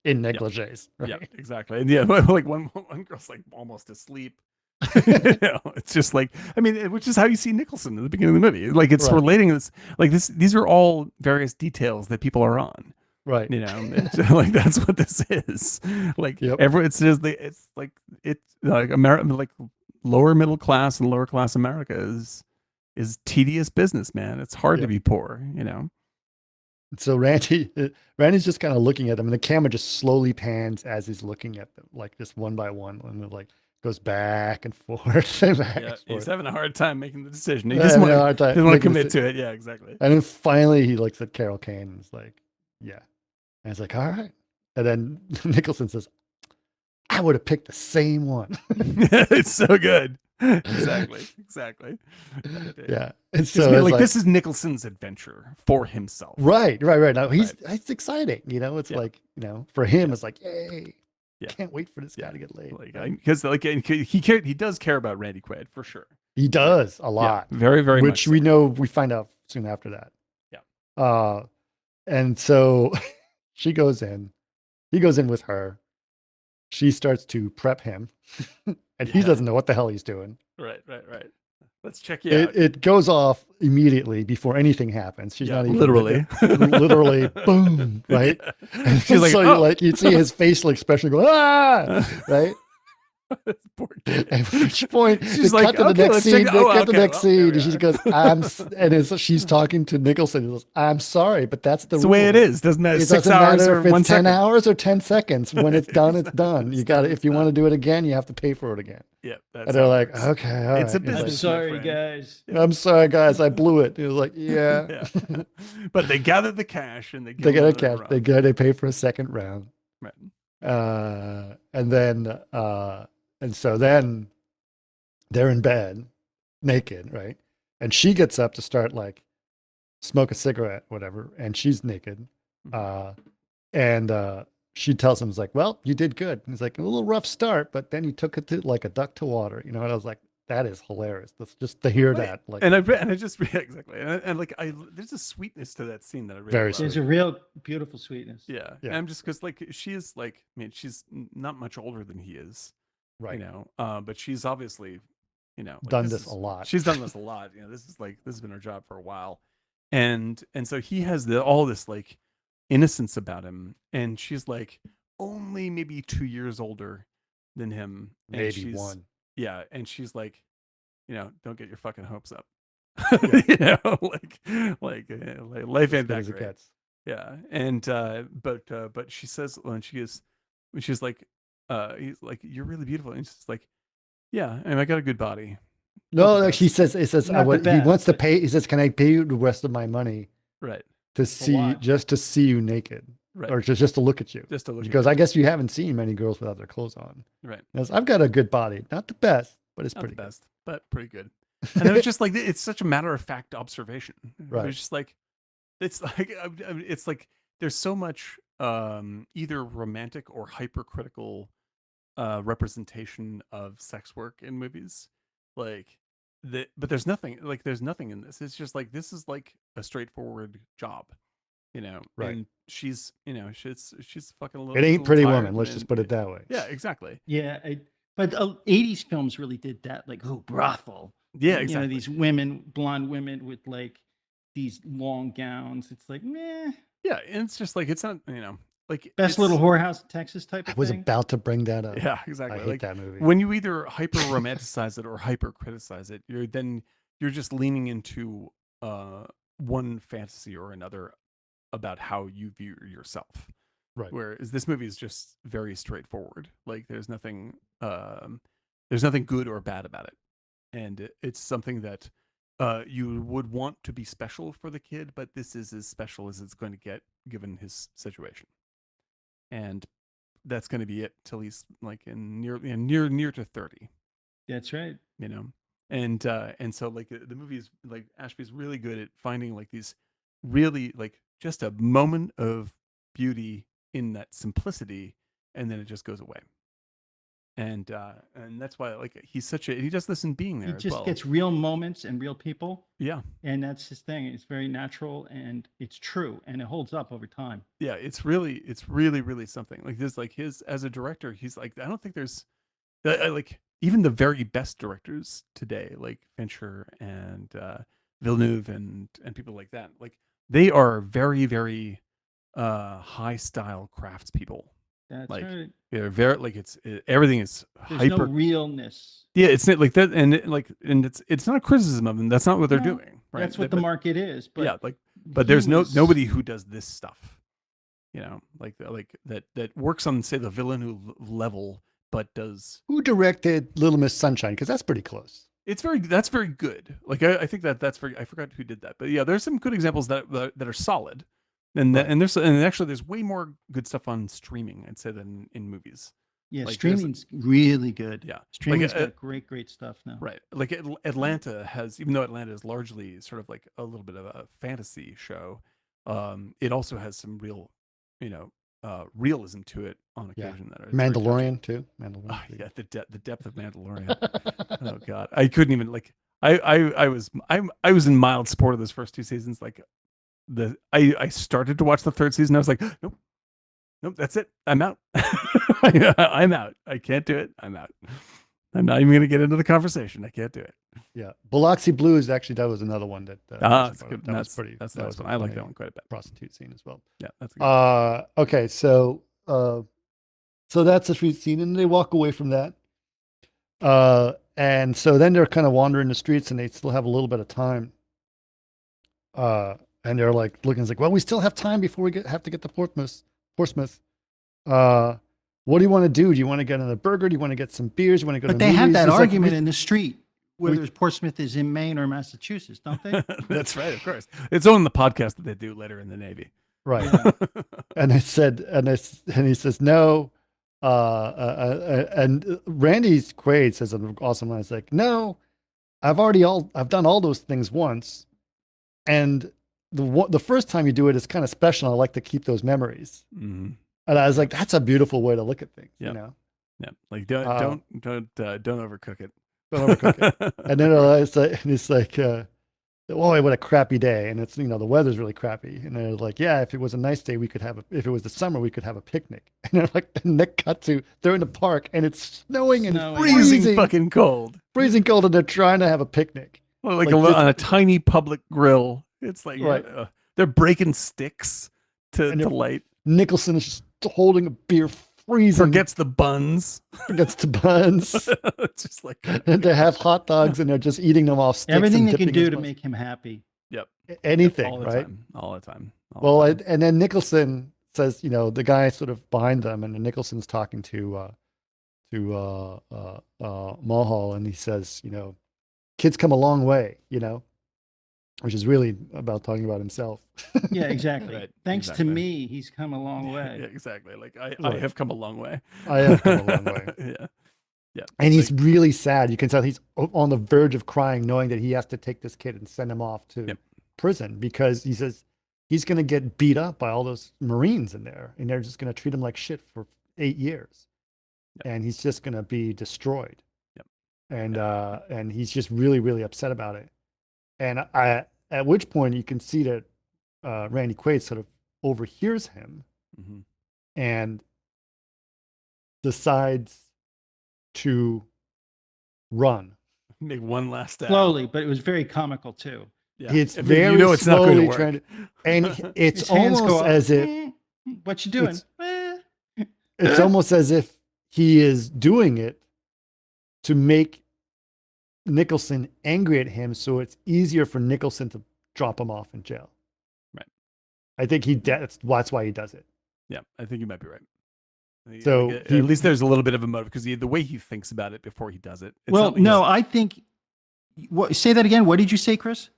in negligees. Right? Yeah, exactly. And like one girl's like almost asleep. It's just like, I mean, which is how you see Nicholson at the beginning of the movie. Like it's relating this, like these are all various details that people are on. Right. It's like that's what this is. Like it's like America, like lower middle class and lower class America is tedious business, man. It's hard to be poor, So Randy's just kind of looking at them, and the camera just slowly pans as he's looking at them, like just one by one, and it like goes back and forth and back and forth. He's having a hard time making the decision. He doesn't want to commit to it. Yeah, exactly. And then finally he looks at Carol Kane and is like, yeah. And it's like, all right. And then Nicholson says, I would have picked the same one. It's so good. Exactly. Yeah. And so like this is Nicholson's adventure for himself. Right. Now it's exciting. It's like, for him, it's like, yay. Can't wait for this guy to get laid. Because he does care about Randy Quaid for sure. He does a lot. Very, very much. Which we find out soon after that. And so she goes in. He goes in with her. She starts to prep him, and he Yeah. doesn't know what the hell he's doing. Right. Let's check you It out. it goes off immediately before anything happens. She's Yeah, not even literally. literally boom, right? Yeah. And She's like, so "Oh." you see his facial expression go right. Poor kid. At which point, She's they like, cut to the "Okay, next let's scene. check- They oh, cut the okay, next well, there scene, we and she are." goes, she's talking to Nicholson. He goes, "I'm sorry, but that's the It's the way it rule. is. Doesn't matter. It 6 doesn't hours matter or if it's 1 10 second. hours or 10 seconds. When it's done, it's done. You got it. It's If you want to done. do it again, you have to pay for it again." Yeah, that's And they're how it like, works. "Okay, all It's a right." He's I'm business. like, my sorry, friend. guys. "I'm sorry, guys. I blew it." He was like, "Yeah." Yeah. But they gather the cash and they They give get a him cash. another They pay for a second round. round. And then and so then they're in bed naked, right? And she gets up to start like smoke a cigarette, whatever, and she's naked. And she tells him, "It's like, well, you did good." And he's like, "A little rough start, but then you took it to like a duck to water." And I was like, that is hilarious. That's just to hear that. Like, And I just exactly and like there's a sweetness to that scene that I really Very love. sweet. There's a real beautiful sweetness. Yeah. Yeah. And I'm just because like she is like she's not much older than he is, right. but she's obviously like, Done this a lot. She's done this a lot. This has been her job for a while, and so he has all this like innocence about him, and she's like only maybe 2 years older than him, and Maybe she's, one. Yeah, and she's like, don't get your fucking hopes up. Yeah. Like life ain't As good that as it great. gets. Yeah, and but she says when she's like, he's like, "You're really beautiful," and she's like, "Yeah, and I got a good body." No, the like she best. says, it says, Not the he best, wants to but- pay. He says, "Can I pay you the rest of my money Right, to see, what? just to see you naked, right, or just to look at you?" just to look. She at goes, you. "I guess you haven't seen many girls without their clothes on." Right, He goes, "I've got a good body, not the best, but it's not pretty the good." best, but pretty good. And it was just like it's such a matter of fact observation. Right. It was just like it's like it's like there's so much either romantic or hypercritical representation of sex work in movies, like that. But there's nothing in this. It's just like this is like a straightforward job, Right. And she's she's fucking a little. It ain't little Pretty tired Woman. Let's just put it that way. Yeah, exactly. Yeah, but 80s films really did that. Like, brothel. Yeah, exactly. These women, blonde women with like these long gowns. It's like, meh. Yeah, and it's just like it's not like Best it's, Little Whorehouse in Texas type I of was thing. about to bring that up. Yeah, I exactly. hate Like that movie. when you either hyper romanticize it or hyper criticize it, you're just leaning into one fantasy or another about how you view yourself. Right. Whereas this movie is just very straightforward. Like there's nothing good or bad about it, and it's something that you would want to be special for the kid, but this is as special as it's going to get given his situation, and that's going to be it till he's like in near to 30. That's right. And so like the movie is like Ashby's really good at finding like these really like just a moment of beauty in that simplicity, and then it just goes away. And that's why like he does this in Being There He as just well. gets real moments and real people. Yeah. And that's his thing. It's very natural and it's true and it holds up over time. Yeah, it's really really something. Like this, like his as a director, he's like, I don't think there's like even the very best directors today, like Fincher and Villeneuve and people like that, like they are very very high style craftspeople. That's Like right. they're very like everything is There's hyper. no realness. Yeah, it's not like that, and it's not a criticism of them. That's not what they're No, doing. Right? That's what the market is. But yeah, but there's he was- nobody who does this stuff. Like that works on say the Villeneuve level, but does. Who directed Little Miss Sunshine? Because that's pretty close. That's very good. Like I think that's very. I forgot who did that, but yeah, there's some good examples that are solid, and Right. and actually there's way more good stuff on streaming, I'd say, than in movies. Yeah, like, there's- streaming's really good. Yeah, Streaming's like, got great stuff now. right. Like Atlanta has, even though Atlanta is largely sort of like a little bit of a fantasy show, it also has some real, realism to it on Yeah. occasion. That are very touching. Mandalorian too. Mandalorian. Oh, yeah, the depth of Mandalorian. Oh God, I couldn't even like. I was in mild support of those first two seasons. Like I started to watch the third season. I was like, nope, that's it. I'm out. I'm out. I can't do it. I'm out. I'm not even going to get into the conversation. I can't do it. Yeah, Biloxi Blues actually that was another one that That's good. that was pretty. That's that the was nice a one. I like funny that one quite a bit. prostitute scene as well. Yeah, that's a good Okay, so that's a sweet scene, and they walk away from that. And so then they're kind of wandering the streets, and they still have a little bit of time. And they're like looking, it's like, well, we still have time before we have to get to Portsmouth. What do you want to do? Do you want to get on a burger? Do you want to get some beers? Do you want to go to But the they have movies? that It's like, argument in the street, whether Portsmouth is in Maine or Massachusetts, don't they? That's right, of course. It's on the podcast that they do later in the Navy. right. And I said, and he says, no. And Randy's Quaid says an awesome line. It's like, no, I've done all those things once. And the first time you do it is kind of special. I like to keep those memories. Mm-hmm. And I was like, that's a beautiful way to look at things, you know? Yeah. Like don't overcook it. Don't overcook it. And then it's like, oh, what a crappy day. And it's, the weather's really crappy. And they're like, yeah, if it was a nice day, if it was the summer, we could have a picnic. And they're like, and they cut to, they're in the park and it's snowing and it's freezing fucking cold. Freezing cold, and they're trying to have a picnic. Well, like on a tiny public grill. It's like, right. They're breaking sticks to light. Nicholson is just holding a beer, freezing. Forgets the buns. It's just like, and they have hot dogs and they're just eating them off sticks. Everything they can do to make him happy. Yep. Anything, all the right? Time. All the time. And then Nicholson says, the guy sort of behind them, and then Nicholson's talking to Mulhall, and he says, kids come a long way, which is really about talking about himself. Yeah, exactly. Right. Thanks to me, he's come a long way. Yeah, exactly. Like I have come a long way. I have come a long way. Yeah. Yeah. And he's really sad. You can tell he's on the verge of crying, knowing that he has to take this kid and send him off to prison, because he says he's going to get beat up by all those Marines in there, and they're just going to treat him like shit for 8 years. And he's just going to be destroyed. And he's just really, really upset about it. And at which point you can see that Randy Quaid sort of overhears him and decides to run. Make one last stab. Slowly, but it was very comical too. Yeah. It's very it's not going to work. trying to, and it's almost as if what you doing? It's almost as if he is doing it to make Nicholson angry at him, so it's easier for Nicholson to drop him off in jail. Right. I think that's why he does it. Yeah, I think you might be right. So at least there's a little bit of a motive, because the way he thinks about it before he does it. I think. Say that again. What did you say, Chris?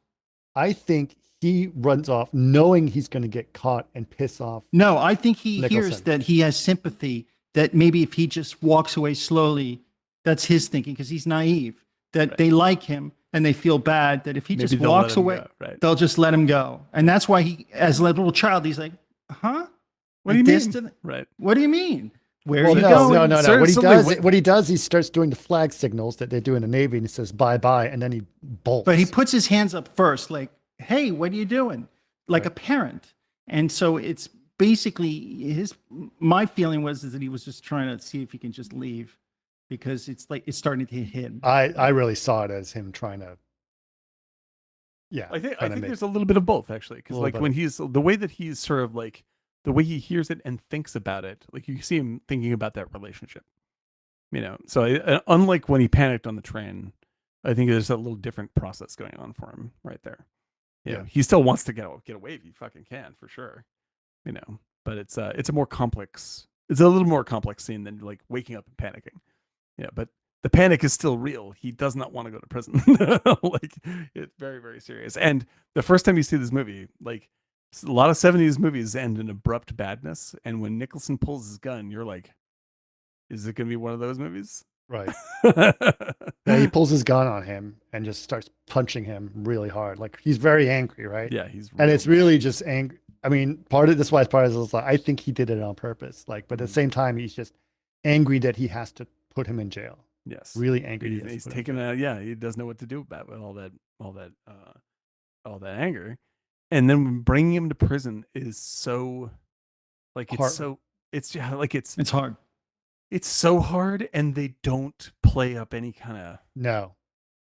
I think he runs off knowing he's going to get caught and piss off. No, I think he Nicholson. hears that he has sympathy, that maybe if he just walks away slowly, that's his thinking, because he's naive, that they like him and they feel bad, that if he just walks away, they'll just let him go. And that's why he, as a little child, he's like, huh? What do you mean? Right. What do you mean? Where's he no, going? No. What he does, he starts doing the flag signals that they do in the Navy, and he says bye-bye, and then he bolts. But he puts his hands up first, like, hey, what are you doing? Like a parent. And so it's basically my feeling was that he was just trying to see if he can just leave, because it's like it's starting to hit him. I really saw it as him trying to. Yeah, I think there's a little bit of both, actually, because like when he's the way that he's sort of like the way he hears it and thinks about it, like you see him thinking about that relationship, So unlike when he panicked on the train, I think there's a little different process going on for him right there. Yeah, he still wants to get away if he fucking can, for sure. But it's a more complex. It's a little more complex scene than like waking up and panicking. Yeah, but the panic is still real. He does not want to go to prison. Like, it's very, very serious. And the first time you see this movie, like a lot of 70s movies end in abrupt badness. And when Nicholson pulls his gun, you're like, is it going to be one of those movies? Right. Yeah, he pulls his gun on him and just starts punching him really hard. Like, he's very angry, right? Yeah, and it's really just angry. I mean, that's why part of it is like, I think he did it on purpose. Like, but at the same time, he's just angry that he has to put him in jail. Yes. Really angry. He's taking he doesn't know what to do about all that anger. and then bringing him to prison is so like Hard. it's hard. it's so hard, and they don't play up any kind of No.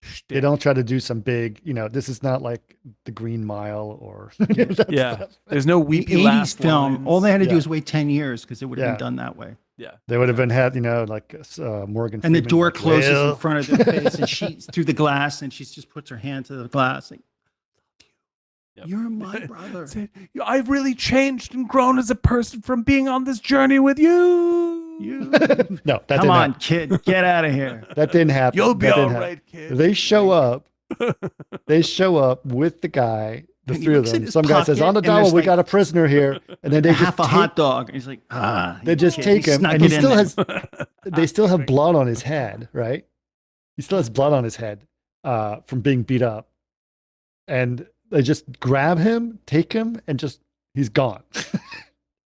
shtick. They don't try to do some big, this is not like the Green Mile or that Yeah, stuff. there's no The weepy 80s laugh film, lines. all they had to do Yeah. was wait 10 years because it would have Yeah. been done that way. Yeah, They would have been had, like Morgan And the Freeman, door like, closes "Well." in front of their face, and she's through the glass, and she just puts her hand to the glass, like, Yep. "You're my brother." Say, I've really changed and grown as a person from being on this journey with you. You No, that come didn't on, happen. kid, get out of here. That didn't happen. You'll be That all didn't happen. right, kid. They show up. They show up with the guy, the And he three of looks in them. his Some guy says, pocket, "On the and dollar, there's we like got a prisoner here," and then they just Half a take, hot dog. And he's like, They just kid, take he him, snuck and he it in still there. has. They still have blood on his head, right? He still has blood on his head from being beat up, and they just grab him, take him, and just he's gone.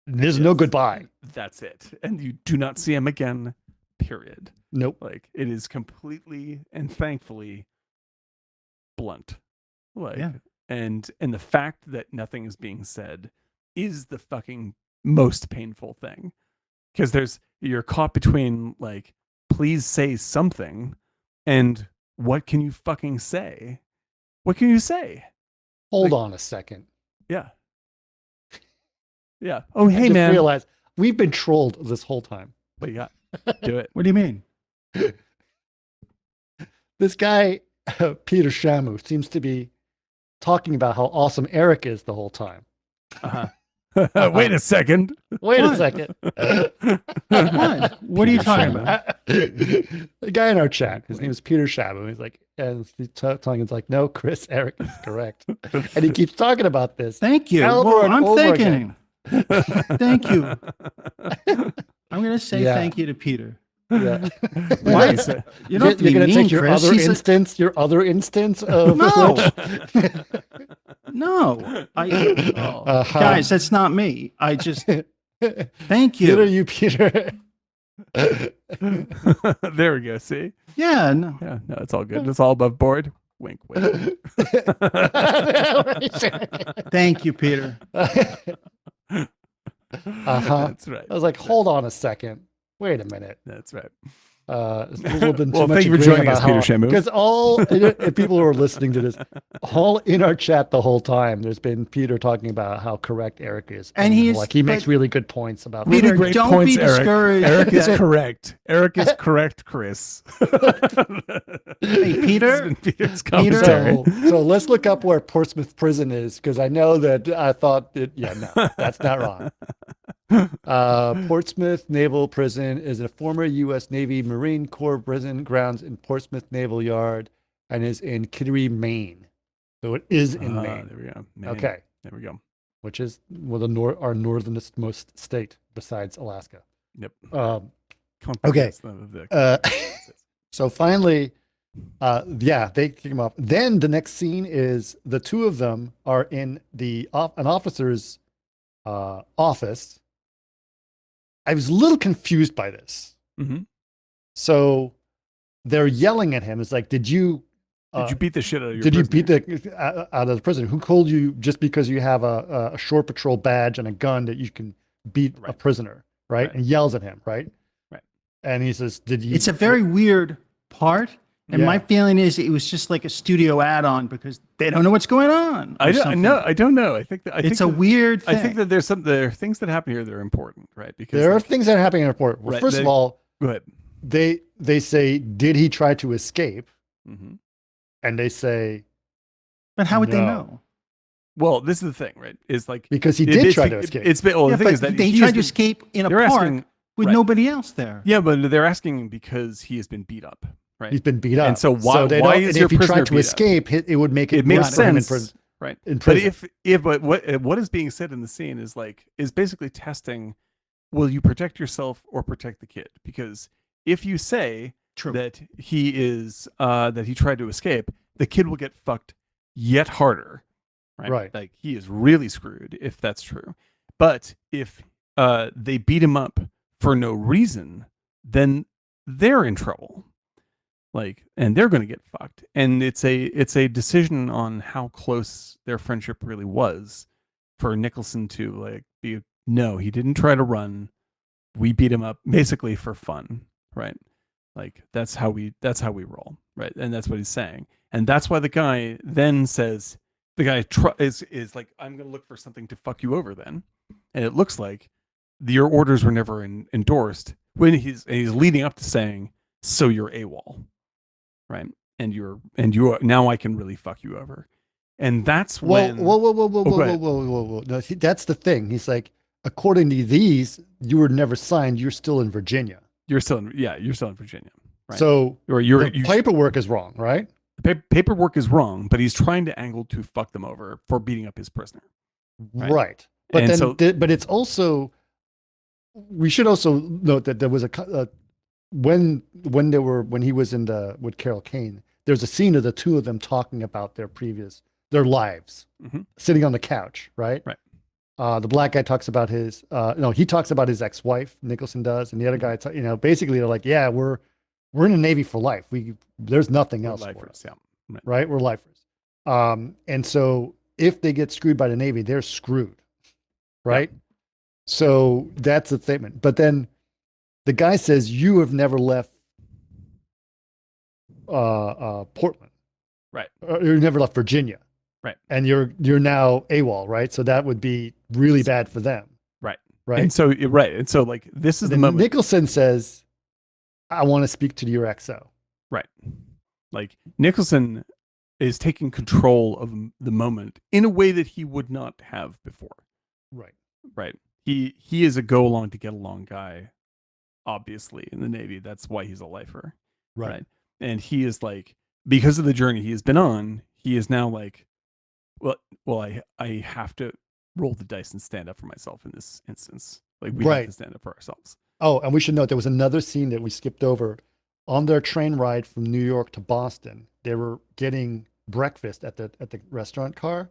There's no Yes. goodbye. That's it, and you do not see him again. Period. Nope. Like, it is completely and thankfully blunt. Like, Yeah. and the fact that nothing is being said is the fucking most painful thing, because you're caught between like, please say something, and what can you fucking say? What can you say? Hold Like- on a second. Yeah. Yeah. Oh, I hey, just man. realized we've been trolled this whole time. What you got? Do it. What do you mean? This guy, Peter Shamu, seems to be talking about how awesome Eric is the whole time. Uh-huh. Wait a second. Wait a What? second. What? What are you talking about? The guy in our chat, his name is Peter Shamu. He's like, and he's telling us like, no, Chris, Eric is correct. And he keeps talking about this. Thank you. Over Well, and I'm over thanking again. him. Thank you. I'm going to say Yeah. thank you to Peter. Yeah. Why? Is it? You don't have to You're be gonna mean, take your Chris. other He's a- instance of No. Twitch? No, Uh-huh. guys, that's not me. I just thank you. Peter. There we go. See? Yeah, no. Yeah, no, it's all good. It's all above board. Wink, wink. Thank you, Peter. Uh-huh. That's right. I was like, hold on a second. Wait a minute. That's right. There's a little bit too Well, much thank you for agreeing joining us, about Peter Shamu. Because all people who are listening to this, all in our chat the whole time, there's been Peter talking about how correct Eric is, And he is- like he makes but- really good points about. Peter, Really great don't points, be Eric. discouraged. Eric is that- correct. Eric is correct, Chris. Hey, Peter. This has been Peter's commentary. So let's look up where Portsmouth Prison is, because I know that I thought that, no, that's not wrong. Portsmouth Naval Prison is a former U.S. Navy Marine Corps prison grounds in Portsmouth Naval Yard and is in Kittery, Maine. So it is in Maine. There we go. Maine. Okay, There we go. which is our northernest most state besides Alaska. Yep. Okay. The- So finally, they kick him off. Then the next scene is the two of them are in an officer's office. I was a little confused by this. Mhm. So they're yelling at him. It's like, did you beat the shit out of your did you prisoner? beat the out of the prison? Who told you just because you have a shore patrol badge and a gun that you can beat a Right. prisoner, right? Right. And yells at him, right? Right. And he says, "Did you?" It's a very weird part. And my Yeah. feeling is it was just like a studio add-on because they don't know what's going on. I or don't something. know. I don't know. I think that It's a weird thing. I think that there are things that happen here that are important, right? Because There are like, things that are happening in the report. Well, Right, first of they- all, go ahead. they say, "Did he try to escape?" Mhm. And they say, But how would they No. know? Well, this is the thing, right? Is like "Because he it- did it's try be- to escape." It's well, Yeah, the thing but is that they he tried has to been- escape in a they're park asking- with right. nobody else there. Yeah, but they're asking because he has been beat up, right? He's been beat up. And so why they why don't- is and your if he prisoner tried to beat up? escape, it would make It makes worse for him sense, right? in But prison. but what is being said in the scene is basically testing: will you protect yourself or protect the kid? Because if you say True. that he tried to escape, the kid will get fucked yet harder, right? Right. Like he is really screwed if that's true. But if they beat him up for no reason, then they're in trouble. like, and they're going to get fucked. And it's a decision on how close their friendship really was for Nicholson to like be. No, he didn't try to run. We beat him up basically for fun, right? Like that's how we roll, right? And that's what he's saying, and that's why the guy then says, the guy is like, I'm going to look for something to fuck you over then, and it looks like your orders were never endorsed when he's leading up to saying, so you're AWOL, right? And you are now I can really fuck you over, and that's when whoa. No, see, that's the thing. He's like, according to these, you were never signed. You're still in Virginia. You're still in Virginia, right? So or the paperwork is wrong, right? The paperwork is wrong, but he's trying to angle to fuck them over for beating up his prisoner, right? But and then, but it's also, we should also note that there was when he was with Carol Kane, there's a scene of the two of them talking about their lives, sitting on the couch, right? Right. The black guy talks about he talks about his ex-wife, Nicholson does, and the other guy, basically they're like, yeah, we're in the Navy for life. There's nothing else for us, right? We're lifers. And so if they get screwed by the Navy, they're screwed, right? Yeah. So that's the statement. But then the guy says, you have never left Portland, right? You never left Virginia. Right. And you're now AWOL, right? So that would be really bad for them. Right. Right. And so like this is the moment. Nicholson says, I want to speak to your XO. Right. Like Nicholson is taking control of the moment in a way that he would not have before. Right. Right. He is a go along to get along guy, obviously, in the Navy. That's why he's a lifer. Right. And he is like, because of the journey he has been on, he is now like, well, I have to roll the dice and stand up for myself in this instance. Like we have to stand up for ourselves. Oh, and we should note there was another scene that we skipped over. On their train ride from New York to Boston, they were getting breakfast at the restaurant car,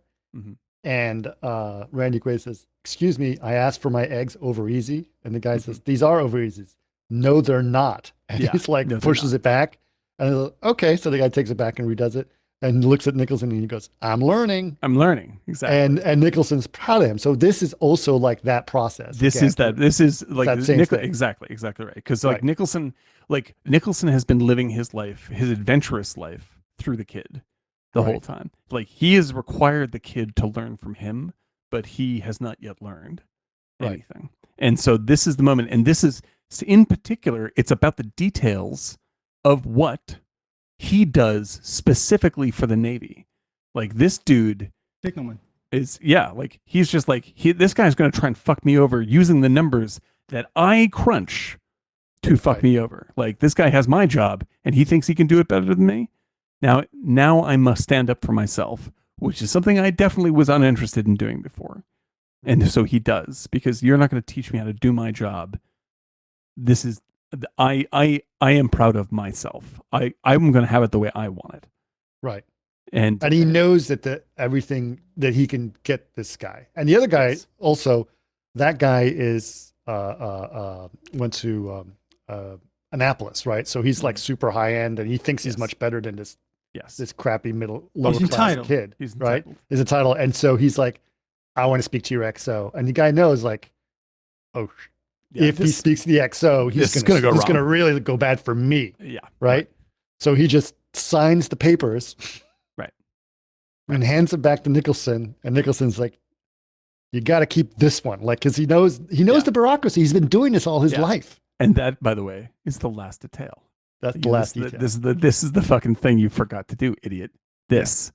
and Randy Quaid says, "Excuse me, I asked for my eggs over easy," and the guy says, "These are over easies." No, they're not. And he's like, pushes it back, and like, okay, so the guy takes it back and redoes it. And looks at Nicholson and he goes, I'm learning. Exactly. And Nicholson's proud of him. So this is also like that process. This is like exactly right. Because like Nicholson has been living his life, his adventurous life through the kid the whole time. Like he has required the kid to learn from him, but he has not yet learned anything. And so this is the moment. And this is in particular, it's about the details of what he does specifically for the Navy. Like this dude is, like he's just like, this guy's going to try and fuck me over using the numbers that I crunch to fuck me over. Like this guy has my job and he thinks he can do it better than me. Now I must stand up for myself, which is something I definitely was uninterested in doing before. And so he does, because you're not going to teach me how to do my job. This is, I am proud of myself. I'm going to have it the way I want it. Right. And he knows that everything that he can get this guy. And the other guy also, that guy is went to Annapolis, right? So he's like super high end, and he thinks he's much better than this crappy lower class kid. He's entitled. He's entitled. And so he's like, I want to speak to your XO. And the guy knows like, if he speaks to the XO, he's going to really go bad for me. Yeah. Right? So he just signs the papers. And hands it back to Nicholson. And Nicholson's like, you got to keep this one. Like, because he knows the bureaucracy. He's been doing this all his life. And that, by the way, is the last detail. That's the last detail. This is the fucking thing you forgot to do, idiot. This.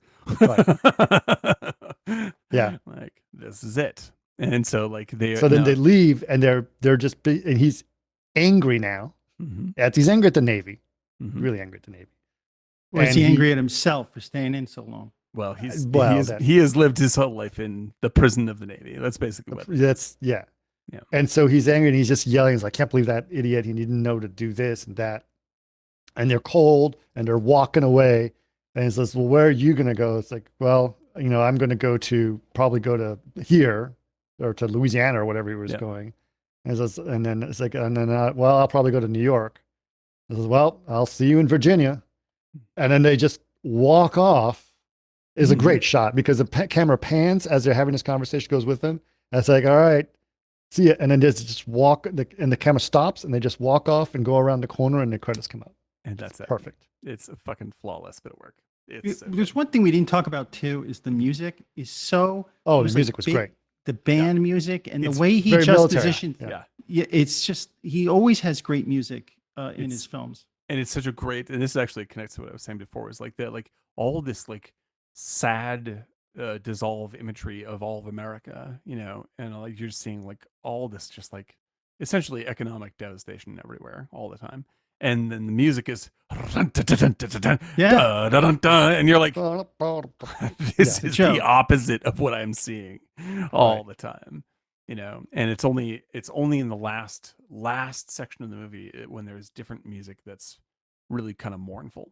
Yeah. Like, this is it. And so like they leave and they're just and he's angry now. He's angry at the Navy. Really angry at the Navy. Or is he angry at himself for staying in so long? Well, he has lived his whole life in the prison of the Navy. That's basically what Yeah. And so he's angry and he's just yelling. He's like, I can't believe that idiot. He didn't know to do this and that. And they're cold and they're walking away. And he says, well, where are you going to go? It's like, well, I'm going to probably go to here or to Louisiana or whatever he was going. And then I'll probably go to New York. He says, well, I'll see you in Virginia. and then they just walk off is a Mhm. great shot because the camera pans as they're having this conversation, goes with them. And it's like, all right, see it. And then there's just and the camera stops and they just walk off and go around the corner and the credits come out. And that's it. Perfect. It's a fucking flawless bit of work. It's so There's good. one thing we didn't talk about too is the music is so. Oh, it the like music was big- great. The band music and It's the way he very military. juxtapositions. Yeah. Yeah, it's just he always has great music in It's- his films. And it's such a great, and this actually connects to what I was saying before, is like that, like all this like sad dissolve imagery of all of America, you know, and like you're just seeing like all this just like essentially economic devastation everywhere all the time. And then the music is Yeah. and you're like, this Yeah. is Joe. the opposite of what I'm seeing all the time, you know. And it's only in the last section of the movie when there's different music that's really kind of mournful,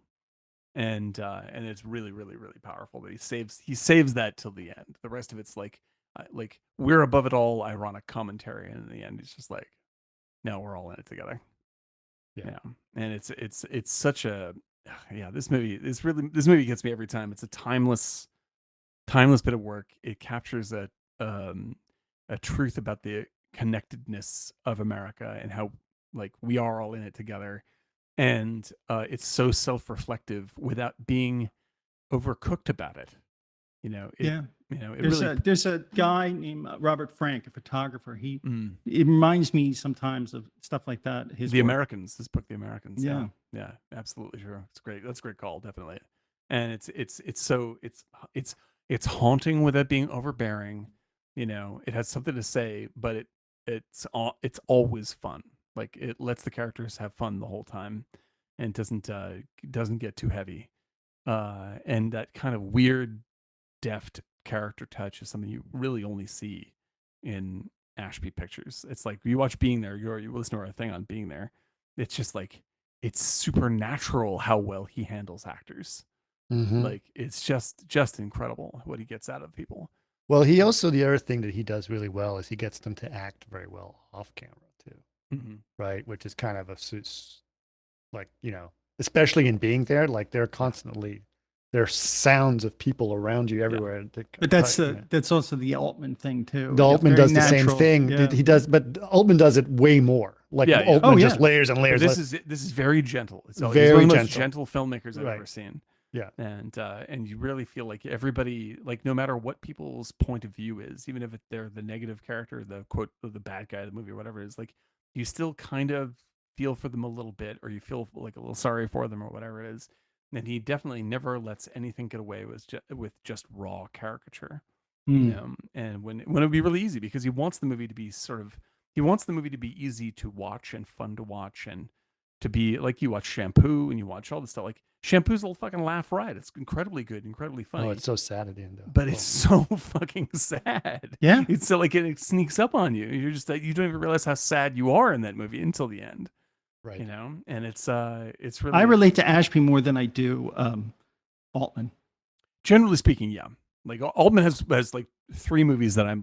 and it's really powerful that he saves that till the end. The rest of it's like we're above it all ironic commentary, and in the end it's just like, no, we're all in it together. Yeah. And it's such a this movie gets me every time. It's a timeless bit of work. It captures a truth about the connectedness of America and how like we are all in it together. And it's so self-reflective without being overcooked about it. You know, it There's a guy named Robert Frank, a photographer. Mm. It reminds me sometimes of stuff like that. His The work. Americans, this book, The Americans. Yeah. Yeah, absolutely true. It's great. That's a great call, definitely. And it's haunting without being overbearing. You know, it has something to say, but it's always fun. Like it lets the characters have fun the whole time, and doesn't get too heavy. And that kind of weird, deft character touch is something you really only see in Ashby pictures. It's like you watch Being There, you listen to our thing on Being There. It's just like it's supernatural how well he handles actors. Mhm. Like it's just incredible what he gets out of people. Well, the other thing that he does really well is he gets them to act very well off camera too, Mm-hmm. right? Which is kind of like, you know, especially in Being There, like they're constantly, there's sounds of people around you everywhere. But that's also the Altman thing too. The Altman Very does the same natural. thing. Yeah. He does, but Altman does it way more. Like Yeah, yeah. Altman Oh, just yeah. layers and layers. This is very gentle. He's one Very of the most gentle. gentle filmmakers I've Right. ever seen. Yeah. And you really feel like everybody, like no matter what people's point of view is, even if they're the negative character, the quote, the bad guy of the movie or whatever it is, like you still kind of feel for them a little bit, or you feel like a little sorry for them or whatever it is. And he definitely never lets anything get away with just raw caricature. Mm. And when it would be really easy, because he wants the movie to be easy to watch and fun to watch, and to be like, you watch Shampoo and you watch all this stuff. Like Shampoo's a fucking laugh ride. It's incredibly good, incredibly funny. Oh, it's so sad at the end though. But it's so fucking sad. Yeah. It's so like it sneaks up on you. You're just you don't even realize how sad you are in that movie until the end. Right. You know, and it's really. I relate to Ashby more than I do Altman. Generally speaking, yeah. Like Altman has like 3 movies that I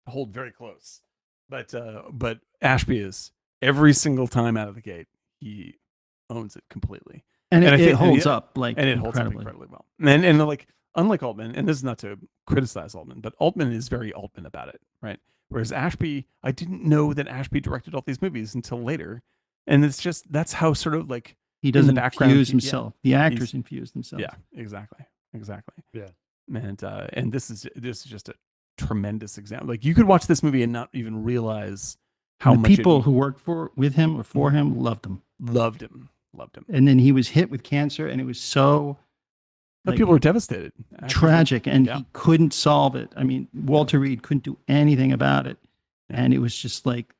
hold very close, but Ashby is every single time out of the gate he owns it completely, And I it think- holds up like and it holds up incredibly. incredibly well. And like unlike Altman, and this is not to criticize Altman, but Altman is very Altman about it, right? Whereas Ashby, I didn't know that Ashby directed all these movies until later, and it's just that's how sort of like He in the doesn't background, infuse yeah. himself. The actors infuse themselves. Yeah, exactly. Yeah. And this is just a tremendous example. Like you could watch this movie and not even realize how And the much people who worked with him or for him loved him. loved him. And then he was hit with cancer, and it was so But like, people were devastated. Actually. tragic, and Yeah. he couldn't solve it. I mean, Walter Reed couldn't do anything about it, and it was just like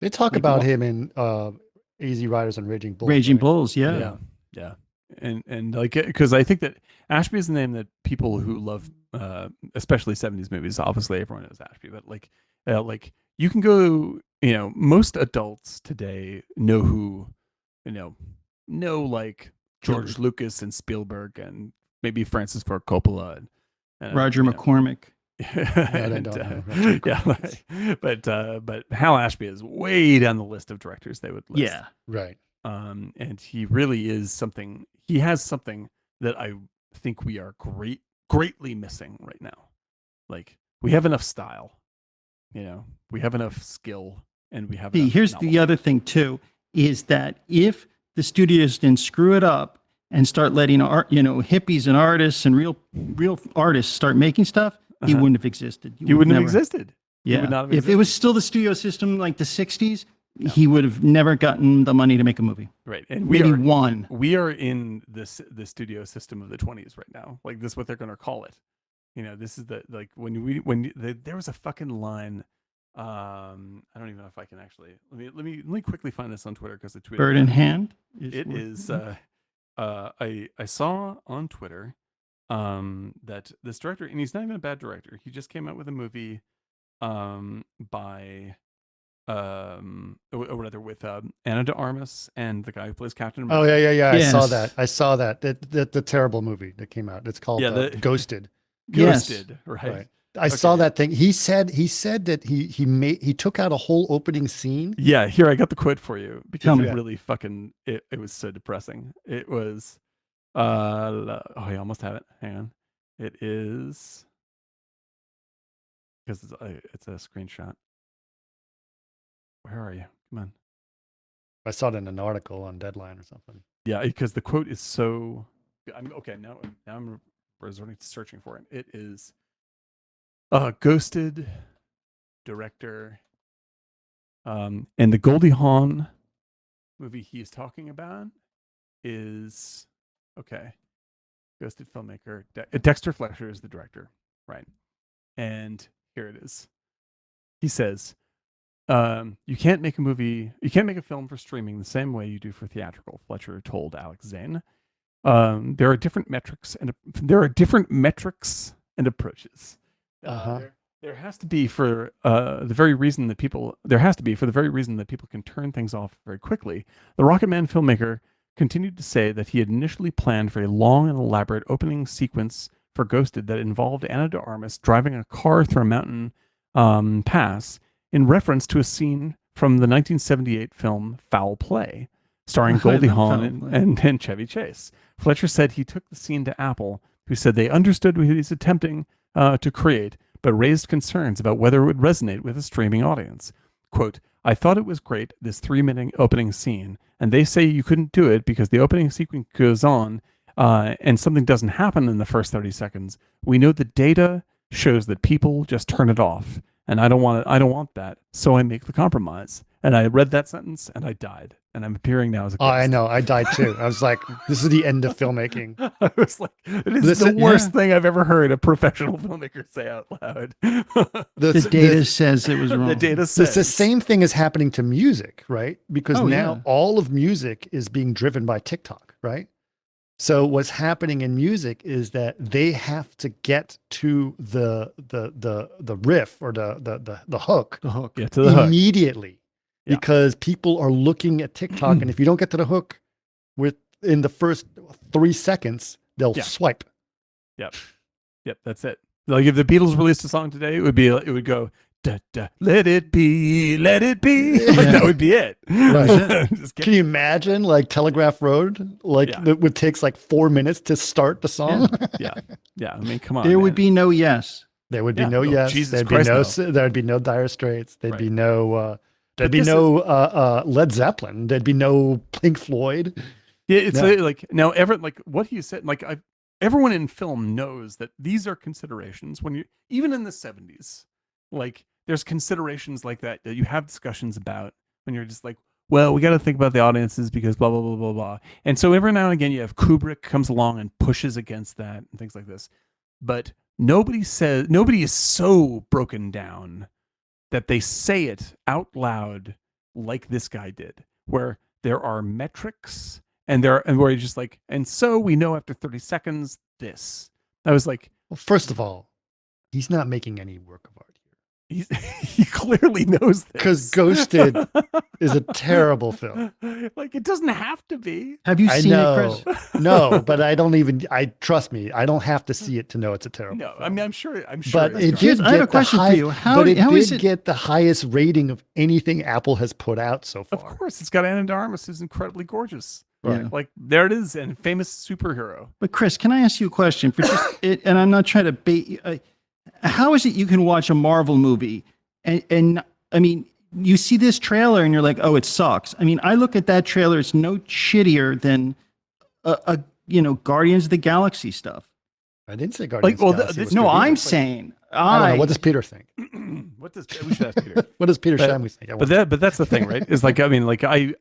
They talk Like about what- him in Easy Riders and Raging Bulls. Raging right? Bulls. Yeah. Yeah. And like, because I think that Ashby is the name that people who love, especially 70s movies, obviously everyone knows Ashby, but like you can go, most adults today know who, know like George Lucas and Spielberg and maybe Francis Ford Coppola and Roger McCormick. they don't know Roger yeah, but Hal Ashby is way down the list of directors they would list. Yeah. Right. And he really is something. He has something that I think we are greatly missing right now. Like, we have enough style, we have enough skill, and we have enough Here's novelty. the other thing too, is that if the studios didn't screw it up and start letting hippies and artists and real artists start making stuff, he wouldn't have existed. He wouldn't have existed. Yeah. He would not have If existed. it was still the studio system like the 60s, he would have never gotten the money to make a movie. Right. And Maybe one. We are in the studio system of the 20s right now. Like, this is what they're going to call it. This is there was a fucking line. I don't even know if I can actually. Let me quickly find this on Twitter, because the tweet. Bird in hand. It is. I saw on Twitter that this director, and he's not even a bad director. He just came out with a movie by or rather with Ana de Armas and the guy who plays Captain America. Oh yeah. Yes. I saw that. The terrible movie that came out. It's called Ghosted. Ghosted, Yes. right? I saw that thing. He said that he took out a whole opening scene. Yeah, here, I got the quote for you, because Tell it me. really fucking it was so depressing. It was I almost have it. Hang on. It is, because it's a screenshot. Where are you? Come on. I saw it in an article on Deadline or something. Yeah, because the quote is so. Okay. Now I'm resorting to searching for it. It is Ghosted, director, and the Goldie Hawn movie he is talking about is Ghosted filmmaker Dexter Fletcher is the director, right? And here it is. He says, you can't make a film for streaming the same way you do for theatrical, Fletcher told Alex Zane. There are different metrics and approaches. There has to be for the very reason that people can turn things off very quickly. The Rocket Man filmmaker continued to say that he had initially planned for a long and elaborate opening sequence for Ghosted that involved Ana de Armas driving a car through a mountain pass, in reference to a scene from the 1978 film Foul Play, starring Goldie Hawn and Chevy Chase. Fletcher said he took the scene to Apple, who said they understood what he was attempting to create, but raised concerns about whether it would resonate with a streaming audience. Quote, I thought it was great, this 3-minute opening scene, and they say you couldn't do it because the opening sequence goes on and something doesn't happen in the first 30 seconds. We know the data shows that people just turn it off, and I don't want that, so I make the compromise. And I read that sentence and I died, and I'm appearing now as a ghost. Oh, I know. I died too. I was like, this is the end of filmmaking. I was like, it is the worst thing I've ever heard a professional filmmaker say out loud. The data says it was wrong. The data says. It's the same thing is happening to music, right? Because now all of music is being driven by TikTok, right? So what's happening in music is that they have to get to the riff or the hook, To the immediately, because people are looking at TikTok, and if you don't get to the hook in the first 3 seconds, they'll swipe. Yep, that's it. Like, if the Beatles released a song today, it would go, da, da, let it be. Like, that would be it. Right. Can you imagine, like, Telegraph Road? Like, it would take like 4 minutes to start the song. Yeah. I mean, come on. There would be no yes. There would be no yes. There'd be no Dire Straits. There'd be no. There'd be no Led Zeppelin. There'd be no Pink Floyd. Yeah, it's like now, like what he said. Like, everyone in film knows that these are considerations when even in the 70s, like, there's considerations like that you have discussions about when you're just like, well, we got to think about the audiences because blah, blah, blah, blah, blah. And so every now and again, you have Kubrick comes along and pushes against that and things like this. But nobody is so broken down that they say it out loud like this guy did, where there are metrics and where you're just like, and so we know after 30 seconds, this. I was like, well, first of all, he's not making any work of art here. he clearly knows this. Because Ghosted is a terrible film. Like, it doesn't have to be. Have you I seen know. it, Chris? No, but trust me, I don't have to see it to know it's a terrible No, film. I mean, I'm sure. But it's it great. did I have get a question the for you. How but it is did it? get the highest rating of anything Apple has put out so far. Of course, it's got Anna de Armas, who's incredibly gorgeous. Right. Like, there it is, and famous superhero. But Chris, can I ask you a question? For just it, and I'm not trying to bait you. How is it you can watch a Marvel movie and I mean, you see this trailer and you're like, oh, it sucks. I mean, I look at that trailer; it's no shittier than Guardians of the Galaxy stuff. I didn't say Guardians. Like, of the Galaxy was No, good I'm either. saying I don't know. What does Peter think? We should ask Peter. What does Peter But- Shamley think? But that's the thing, right? Is like, I mean, like I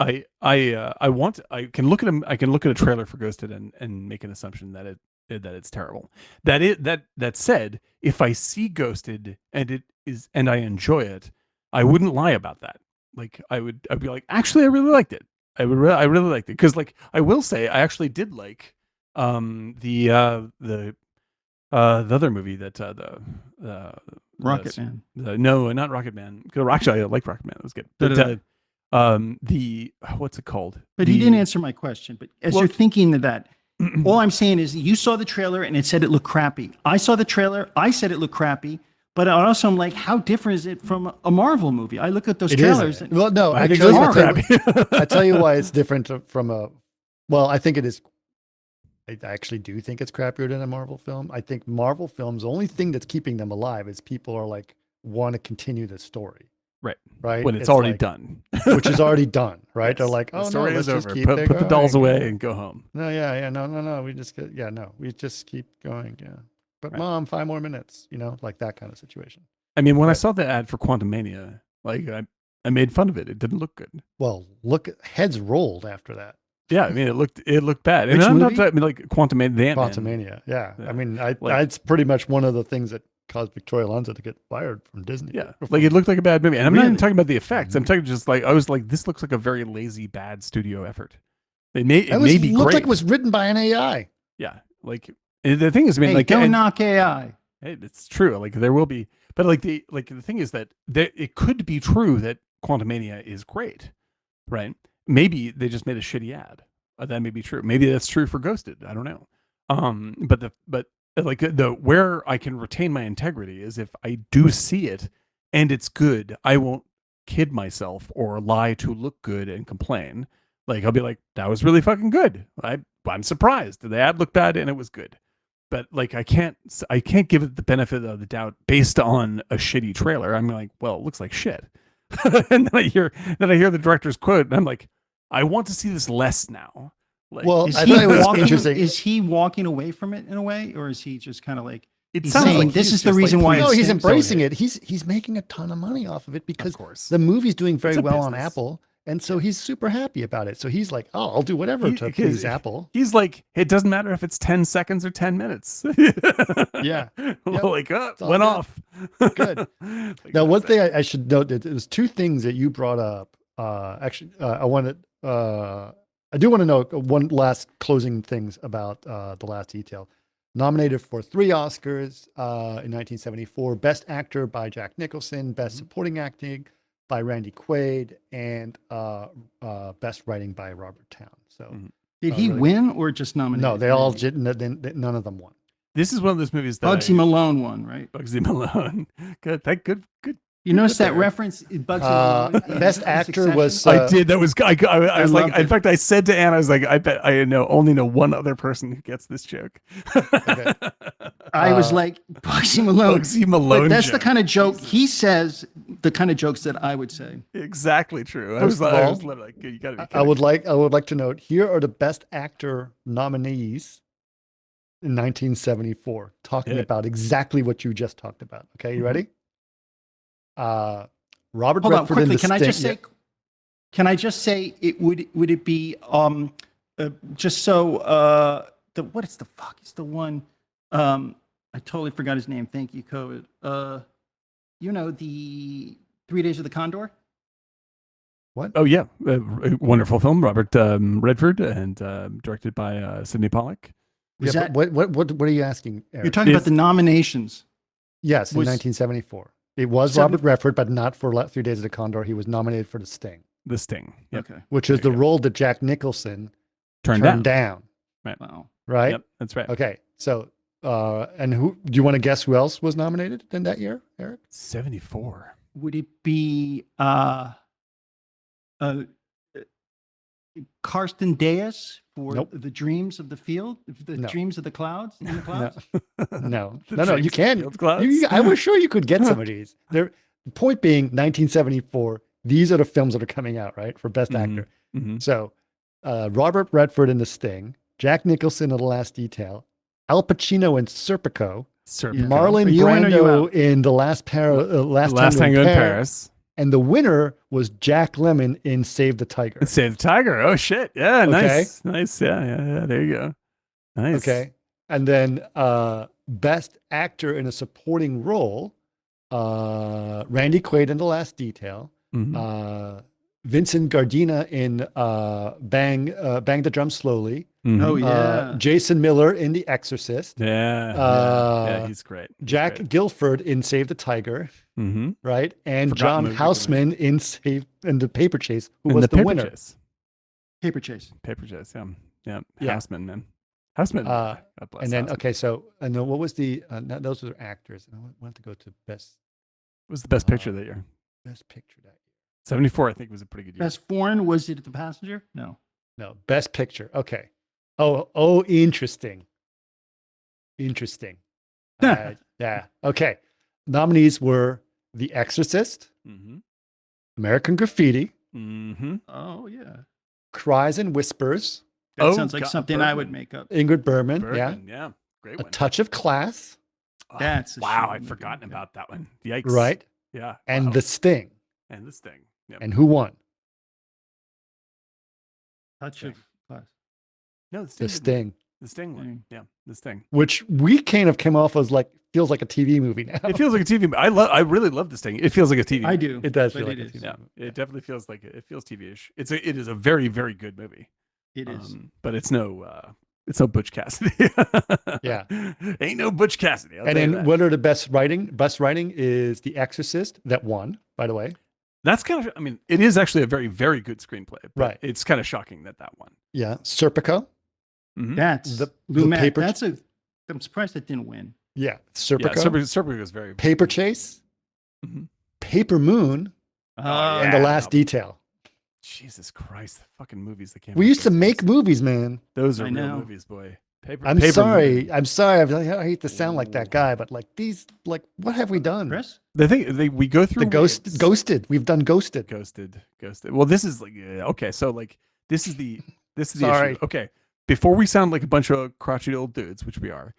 can look at him. I can look at a trailer for Ghosted and make an assumption that it's terrible. That said, if I see Ghosted and I enjoy it, I wouldn't lie about that. Like, I'd be like, actually, I really liked it. I really liked it, because, like, I will say I actually did like the other movie that the Rocket Man. no, not Rocket Man. Actually, I like Rocket Man. It was good. But the what's it called? But he didn't answer my question. But as Well- you're thinking of that, all I'm saying is you saw the trailer and it said it looked crappy. I saw the trailer, I said it looked crappy. But I also am like, how different is it from a Marvel movie? I look at those It trailers. isn't. And, Well, no, I think actually, it's I'll tell you- crappy. I tell you why it's different from a. Well, I think it is. I actually do think it's crappier than a Marvel film. I think Marvel films, the only thing that's keeping them alive is people are like want to continue the story. Right. Right. When it's already like- done, which is already done. Right. They're Yes. like, The oh story no, is let's just over. keep Put it the dolls going. away and go home. No. We just get, we just keep going. Yeah. But Right. Mom, 5 more minutes. Like that kind of situation. I mean, when I Right. saw the ad for Quantum Mania, like, I made fun of it. It didn't look good. Well, look, heads rolled after that. Yeah, I mean, it looked bad. And Which I'm not movie? I mean, like, Quantum Mania, the Ant-Man. Quantum Mania. Yeah. Yeah. I mean, Like- it's pretty much one of the things that caused Victoria Alonso to get fired from Disney. Yeah, like, it looked like a bad movie. And I'm not even Really? talking about the effects. I'm Mhm. talking just like, I was like, this looks like a very lazy, bad studio effort. It may be looked great. like it was written by an AI. Yeah, like, and the thing is, I mean, hey, like, don't and- knock AI. hey, it's true. Like, there will be, but like the thing is that it could be true that Quantum Mania is great, right? Maybe they just made a shitty ad. That may be true. Maybe that's true for Ghosted. I don't know. But like the where I can retain my integrity is if I do see it and it's good, I won't kid myself or lie to look good and complain. Like, I'll be like, that was really fucking good. I'm surprised. The ad looked bad and it was good. But like, I can't give it the benefit of the doubt based on a shitty trailer. I'm like, well, it looks like shit. And then I hear the director's quote and I'm like, I want to see this less now. Like, Well, Is I he thought it was walking? interesting. Is he walking away from it in a way, or is he just kind of like it he's sounds saying, like this he's is the just, reason like, why please- No, he's stinks embracing on it. He's making a ton of money off of it because Of course. the movie's doing very It's a well on business. Apple, and so he's super happy about it. So he's like, "Oh, I'll do whatever to please Apple." He's like, it doesn't matter if it's 10 seconds or 10 minutes. Yeah. Like, all went good. off. Good. Like, Now, one that's thing it. I should note that there's 2 things that you brought up. I do want to know one last closing things about The Last Detail. Nominated for 3 Oscars in 1974: Best Actor by Jack Nicholson, Best Mm-hmm. Supporting Acting by Randy Quaid, and Best Writing by Robert Town. So Mhm. Did he really? win or just nominated? no, they for all anything? none of them won. This is one of those movies that Bugsy Malone won, right? Bugsy Malone. Good. You notice that there. reference? Bugsy Malone. in Best Actor was, Succession? I did. That was. I was like. loved In it. fact, I said to Anne, I was like, I bet I only know one other person who gets this joke. Okay. I was uh, like Bugsy Malone. Bugsy Malone. But that's the joke. kind of joke he says. The kind of jokes that I would say. Exactly true. I First was of all, literally like, you gotta be I kidding. would like to note here are the Best Actor nominees in 1974, talking Yeah. about exactly what you just talked about. Okay, you ready? Robert Hold on, Redford in quickly. The Can I just Sting- say? Can I just say it would it be just so the what is the fuck is the one I totally forgot his name. Thank you, COVID. The 3 Days of the Condor. Oh yeah, wonderful film. Robert Redford and directed by Sidney Pollack. Yeah, Was but what are you asking, Eric? You're talking about the nominations. Yes, in was- 1974. It was 70 Robert Redford, but not for 3 Days of the Condor. He was nominated for The Sting, The Sting. Yep. Okay. which is There the you go. role that Jack Nicholson Turned turned down. down. Wow. Right? Yep, that's right. Okay. So, and who do you want to guess who else was nominated in that year, Eric? 74. Would it be Karsten Deas for Nope. the dreams of the field, the No. dreams of the clouds in the clouds? No, The no, you James can. Field Clouds? I was sure you could get some of these. The point being, 1974. These are the films that are coming out, right, for Best Mhm. Actor. Mhm. So, Robert Redford in The Sting, Jack Nicholson in The Last Detail, Al Pacino in Serpico, Serpico. Marlon Are you in or you Brando out? in The Last Last Tango Tango in in Paris, Paris. and the winner was Jack Lemmon in Save the Tiger. And Save the Tiger. Oh shit. Yeah, Okay. nice. Nice. Yeah. There you go. Nice. Okay. And then Best Actor in a Supporting Role, Randy Quaid in The Last Detail, Mhm. Vincent Gardena in Bang the Drum Slowly, Mhm. Oh yeah. Jason Miller in The Exorcist, Yeah, he's great. Jack Guilford in Save the Tiger, Mm-hmm. right? And Forgotten John movie, Houseman in The Paper Chase, who And was the the Paper winner. Chase. Paper Chase. Paper Chase. Yeah. Yeah. Houseman, man. Houseman. God bless And then, Houseman. okay, so, and then what was the, those were actors. And I wanted to go to Best What was the best picture that year? Picture that year. 74, I think, was a pretty good year. Best foreign, was it The Passenger? No. No, Best Picture. Okay. Oh, interesting. Interesting. Yeah. Okay. Nominees were The Exorcist, Mm-hmm. American Graffiti, Mm-hmm. Oh yeah. Cries and Whispers, That Oh, sounds like God, something I would Bergman. make up. Ingrid Bergman, Yeah. Great A one. Touch of Class, Oh, That's a wow. shitty I'd movie. forgotten Yeah. about that one. Yikes. right? Yeah. And wow. The Sting. And this thing. Yep. And who won? Touch of class. No, the The didn't. Sting, The Sting one. Sting. Yeah. The Sting. which we kind of came off as like, feels like a TV movie now. It feels like a TV movie. I really love this thing. It feels like a TV. I movie. do. It does but feel like it a is. TV Yeah. movie. It definitely feels like it feels TV-ish. It is a very, very good movie. It is. But it's no Butch Cassidy. Yeah. Ain't no Butch Cassidy. I'll And tell you then that. what are the best writing? Best writing is The Exorcist that won, by the way. That's kind of, I mean, it is actually a very, very good screenplay. But Right. It's kind of shocking that won. Yeah. Serpico. Mhm. That's The Lumet. paper- I'm surprised it didn't win. Yeah. Yeah, Serpico. Serpico was very Paper Chase. Mhm. Paper Moon. yeah. And The Last Detail. Jesus Christ, the fucking movies that came We out used to those make days. movies, man. Those are I real know. movies, boy. I'm Paper sorry. Moon. I'm sorry. I hate to sound like that guy, but like these, like, what have we done? Chris? The thing we go through The waves. Ghosted. We've done Ghosted. Ghosted. Well, this is like okay. So like this is the Sorry. issue. Okay, before we sound like a bunch of crotchety old dudes, which we are,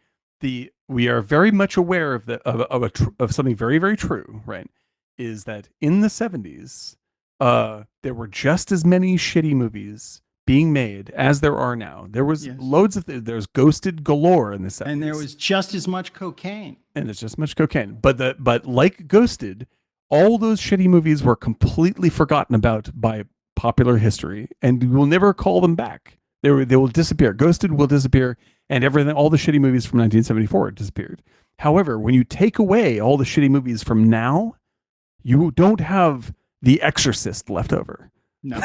we are very much aware of something very, very true. Right, is that in the 70s, there were just as many shitty movies being made as there are now. There was Yes. loads of there's Ghosted galore in the 70s, And there was just as much cocaine. and there's just much cocaine. But like Ghosted, all those shitty movies were completely forgotten about by popular history, and we will never call them back. They will disappear. Ghosted will disappear, and everything, all the shitty movies from 1974 disappeared. However, when you take away all the shitty movies from now, you don't have The Exorcist left over. No.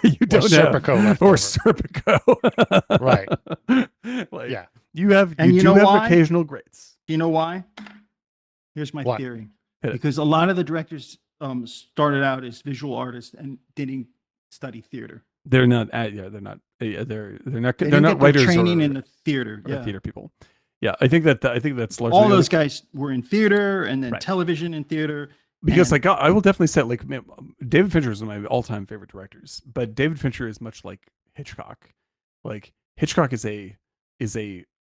You don't have Serpico left or over. Serpico. Right. Like, Yeah. You have And you do know have why? occasional greats. Do you know why? Here's my What? theory. Hit it. Because a lot of the directors started out as visual artists and didn't study theater. They're not. They're not. They're not. They They're didn't not get their writers training or, in the theater. or Yeah. theater people. Yeah, I think that's largely All the those other- guys were in theater and then Right. television and theater. because and- like I will definitely say like man, David Fincher is one of my all-time favorite directors, but David Fincher is much like Hitchcock. Like Hitchcock is a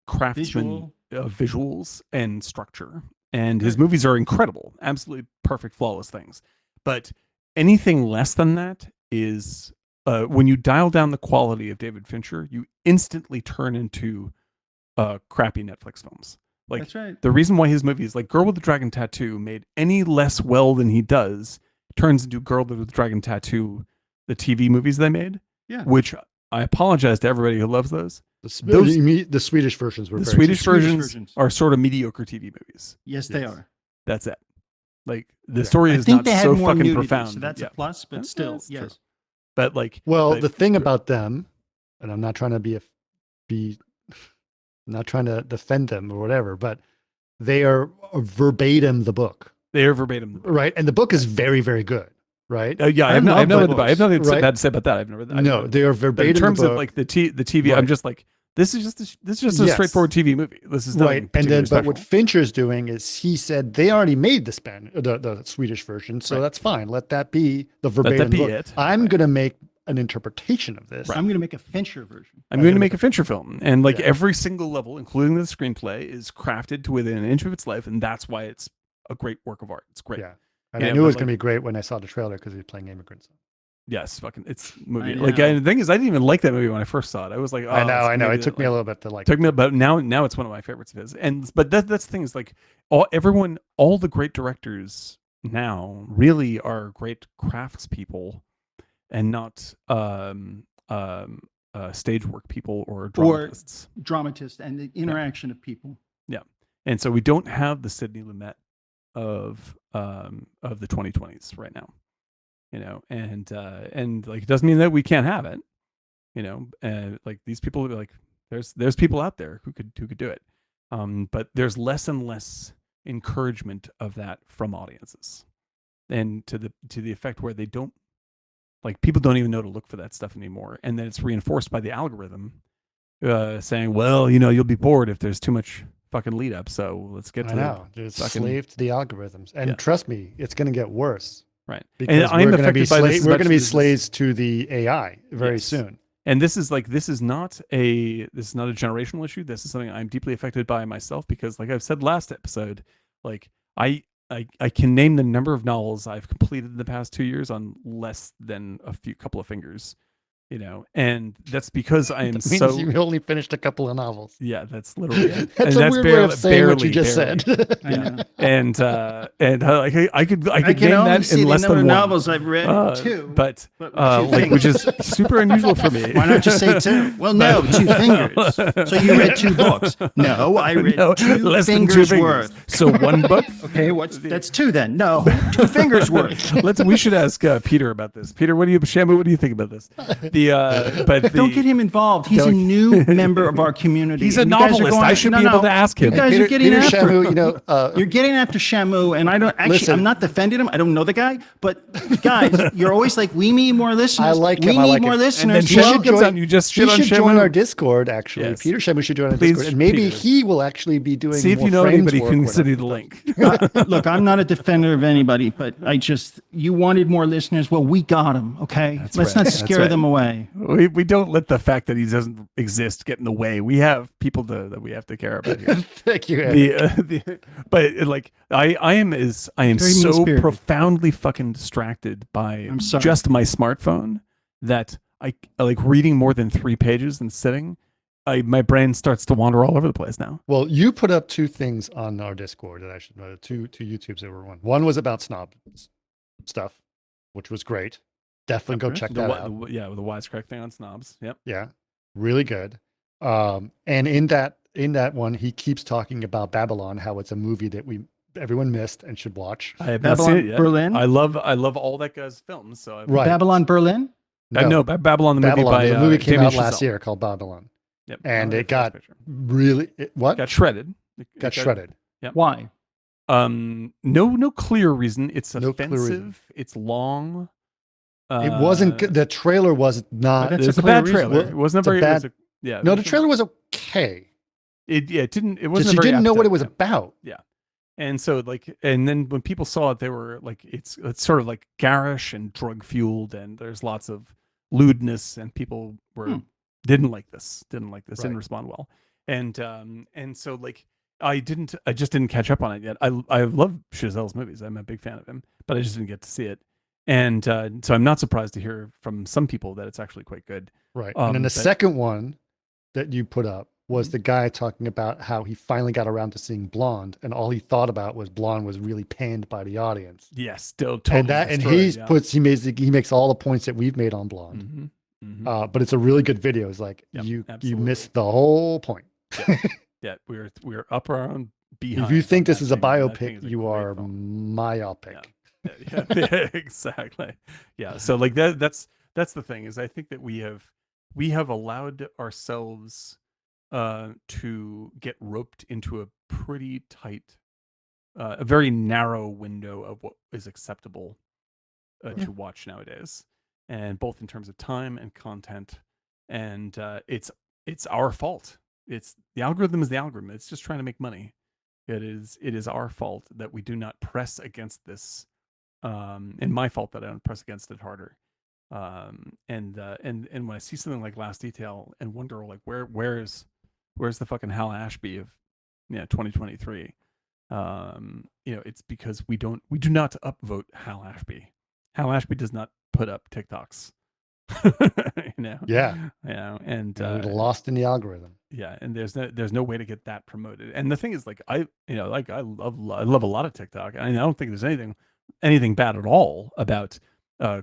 craftsman Visual. of visuals and structure, and his movies are incredible, absolutely perfect, flawless things. But anything less than that is when you dial down the quality of David Fincher, you instantly turn into crappy Netflix films. Like That's right. the reason why his movies like Girl with the Dragon Tattoo made any less well than he does turns into Girl with the Dragon Tattoo, the TV movies they made. Yeah. Which I apologize to everybody who loves those. The Swedish versions were The very Swedish Swedish versions versions. are sort of mediocre TV movies. Yes, they Yes. are. That's it. Like the story I is think not they had so more fucking nudity, profound. so that's Yeah. a plus. But That's- still, that's true. yes. But like, Well, but- the thing about them, and I'm not trying to be not trying to defend them or whatever, but they are verbatim the book, they are verbatim. The book. right? And the book is very, very good, right? Yeah, I have love no, books, I have nothing right? bad to say about that. I've never. No, they are But verbatim in terms the book, of like the TV, Right. I'm just like this is just a Yes. straightforward TV movie. This is right. nothing And then, particularly but what special. Fincher's doing is he said they already made the Swedish version, so Right. that's fine. Let that be the that verbatim be book. it. I'm Right. going to make an interpretation of this. I'm going to make a Fincher version. I'm going to make a Fincher film, and like Yeah. every single level, including the screenplay, is crafted to within an inch of its life, and that's why it's a great work of art. It's great. Yeah. And Yeah, I knew it but was going like- to be great when I saw the trailer because he was playing immigrants. Yes, fucking, it's movie. I Like know. the thing is, I didn't even like that movie when I first saw it. I was like, oh, I it's know. maybe It took me a little bit to like. took me, but now it's one of my favorites of his. And but that's the thing is like all the great directors now really are great craftspeople, and not stage work people or dramatists. Dramatist and the interaction of people. And so we don't have the Sidney Lumet of the 2020s right now, you know, and like it doesn't mean that we can't have it, you know, like these people like there's people out there who could do it, but there's less and less encouragement of that from audiences, and to the effect where they don't like people don't even know to look for that stuff anymore, and then it's reinforced by the algorithm saying, well, you know, you'll be bored if there's too much fucking lead up, so let's get to I know. Just fucking- slave to the algorithms. And Yeah. trust me, it's going to get worse. right. Because And I'm we're going to be affected by this as we're much going to be as this is- slaves to the AI very Yes. soon. And this is not a generational issue. This is something I'm deeply affected by myself because, like I've said last episode, like I can name the number of novels I've completed in the past 2 years on less than couple of fingers, you know, and that's because I am That means so you only finished a couple of novels. yeah, that's literally it. That's And a weird way of saying what you just barely. said. I know. And I could I name can only that see in the less number than of one. novels I've read. Two. But But like, which is super unusual for me. Why not just say two? Well, no, 2 fingers. So you read 2 books. No, I read No, 2 less than 2 fingers fingers. worth. So one book. Okay, that's 2 then. No, 2 fingers worth. We should ask Peter about this. Peter, Shamu, what do you think about this? Don't get him involved. He's a new member of our community. He's a And you guys are novelist. I should be able to ask him. You guys are getting Peter after Shamu, him. you know, You're getting after Shamu, and I don't actually. Listen. I'm not defending him. I don't know the guy, but guys, you're always like, we need more listeners. I like we him. I need like more him. And then listeners. Shamu Well, comes on, you just he shit on should join Shamu. our Discord, actually. Yes. Peter Shamu should join our Please, Discord. And maybe Peter. he will actually be doing See if more you know frames anybody who work can with send you us. the link. look, I'm not a defender of anybody, but you wanted more listeners. Well, we got them. Okay, let's right. not That's scare right. them away. We don't let the fact that he doesn't exist get in the way. We have people that we have to care about here. Thank you, Ed. But like I am Very so mean-spirited. profoundly fucking distracted by I'm sorry. just my smartphone that I like reading more than 3 pages and sitting. My brain starts to wander all over the place now. Well, you put up 2 things on our Discord that I should know. Two YouTubes that were one. One was about snob stuff, which was great. Definitely go check that out. With the wisecrack thing on snobs. Yep. Yeah, really good. And in that one, he keeps talking about Babylon, how it's a movie that everyone missed and should watch. I have not Babylon seen it yet. Berlin? I love all that guy's films. So I've, Right. Babylon Berlin. No, Babylon the Babylon. movie by The movie came Damien out last Chazelle. year called Babylon, Yep. and Oh, it got first picture. really what got shredded. It got shredded. Why? No clear reason. It's No clear reason. offensive. It's long. It wasn't good. The trailer was not. That's It's a a bad clear reason. trailer. It wasn't It's a very. bad- It was yeah. No, it the was- trailer was okay. It didn't. It Just wasn't. you very didn't know what it was appetizing. about. And so and then when people saw it, they were like, it's sort of like garish and drug fueled, and there's lots of lewdness, and people didn't like this, didn't Right. respond well, and so like I just didn't catch up on it yet. I love Chazelle's movies. I'm a big fan of him, but I just didn't get to see it, and so I'm not surprised to hear from some people that it's actually quite good. Right. And then the but- second one that you put up was the guy talking about how he finally got around to seeing Blonde, and all he thought about was Blonde was really panned by the audience. Yes, still totally. And destroyed, he makes all the points that we've made on Blonde. But it's a really good video. It's like Yep, you absolutely. missed the whole point. Yeah, we're up our own If you think this is a that thing biopic, is a you great are film. myopic. Yeah, exactly. Yeah. So like that's the thing is I think that we have allowed ourselves to get roped into a pretty tight, a very narrow window of what is acceptable to watch nowadays, and both in terms of time and content, and it's our fault. It's the algorithm is the algorithm. It's just trying to make money. It is our fault that we do not press against this, and my fault that I don't press against it harder. And when I see something like Last Detail and wonder like where's the fucking Hal Ashby of 2023, it's because we do not upvote Hal Ashby. Hal Ashby does not put up TikToks. Yeah. And lost in the algorithm. Yeah, and there's no way to get that promoted. And the thing is, like I love a lot of TikTok, and I don't think there's anything bad at all about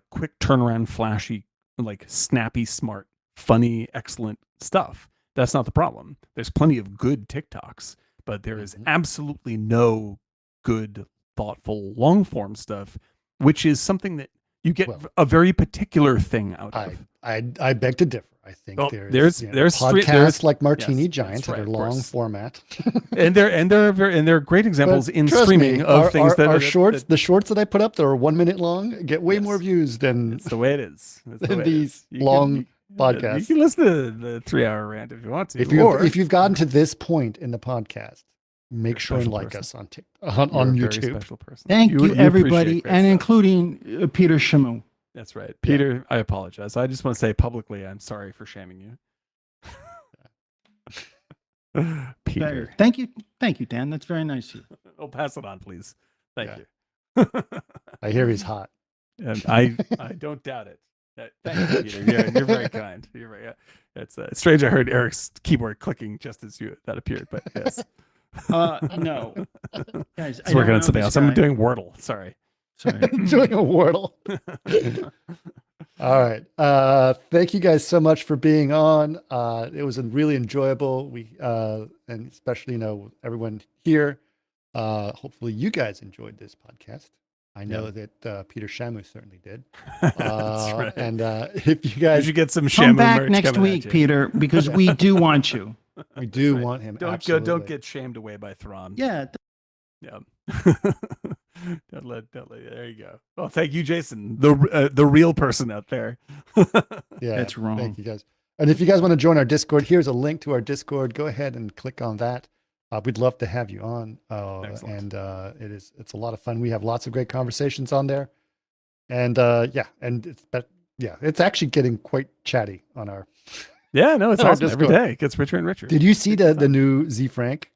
quick turnaround, flashy, like snappy, smart, funny, excellent stuff. That's not the problem. There's plenty of good TikToks, but there is absolutely no good, thoughtful, long form stuff, which is something that you get a very particular thing out of. I beg to differ. I think there's podcasts like Martini Giant that are long format, and they're great examples in streaming of things that are shorts. The shorts that I put up that are 1 minute long get way more views than it's the way it is. Than these long podcasts. You can listen to the 3-hour rant if you want to. If you've gotten to this point in the podcast, make sure and like us on YouTube. Special person. Thank you everybody, and including Peter Shamu. That's right. Peter, I apologize. I just want to say publicly I'm sorry for shaming you. Peter. Thank you, Dan. That's very nice of you. Oh, pass it on, please. Thank you. I hear he's hot. And I don't doubt it. Thank you, Peter. You're very kind. You're very. It's strange. I heard Eric's keyboard clicking just as that appeared, but yes. No, guys, I working on something else. I'm doing Wordle. Sorry. Doing a Wordle. All right. Thank you guys so much for being on. It was really enjoyable. And especially everyone here. Hopefully you guys enjoyed this podcast. I know that Peter Shamu certainly did. That's right. And if you guys should get some Shamu come back merch next week, Peter, because we do want you. We do want him. Don't get shamed away by Thrawn. Yeah. Don't let. There you go. Well, thank you, Jason, the real person out there. Yeah, that's wrong. Thank you guys. And if you guys want to join our Discord, here's a link to our Discord. Go ahead and click on that. We'd love to have you on. And it's a lot of fun. We have lots of great conversations on there. And it's actually getting quite chatty on our. Yeah, no, it's awesome. Every day it gets richer and richer. Did you see the new Z Frank?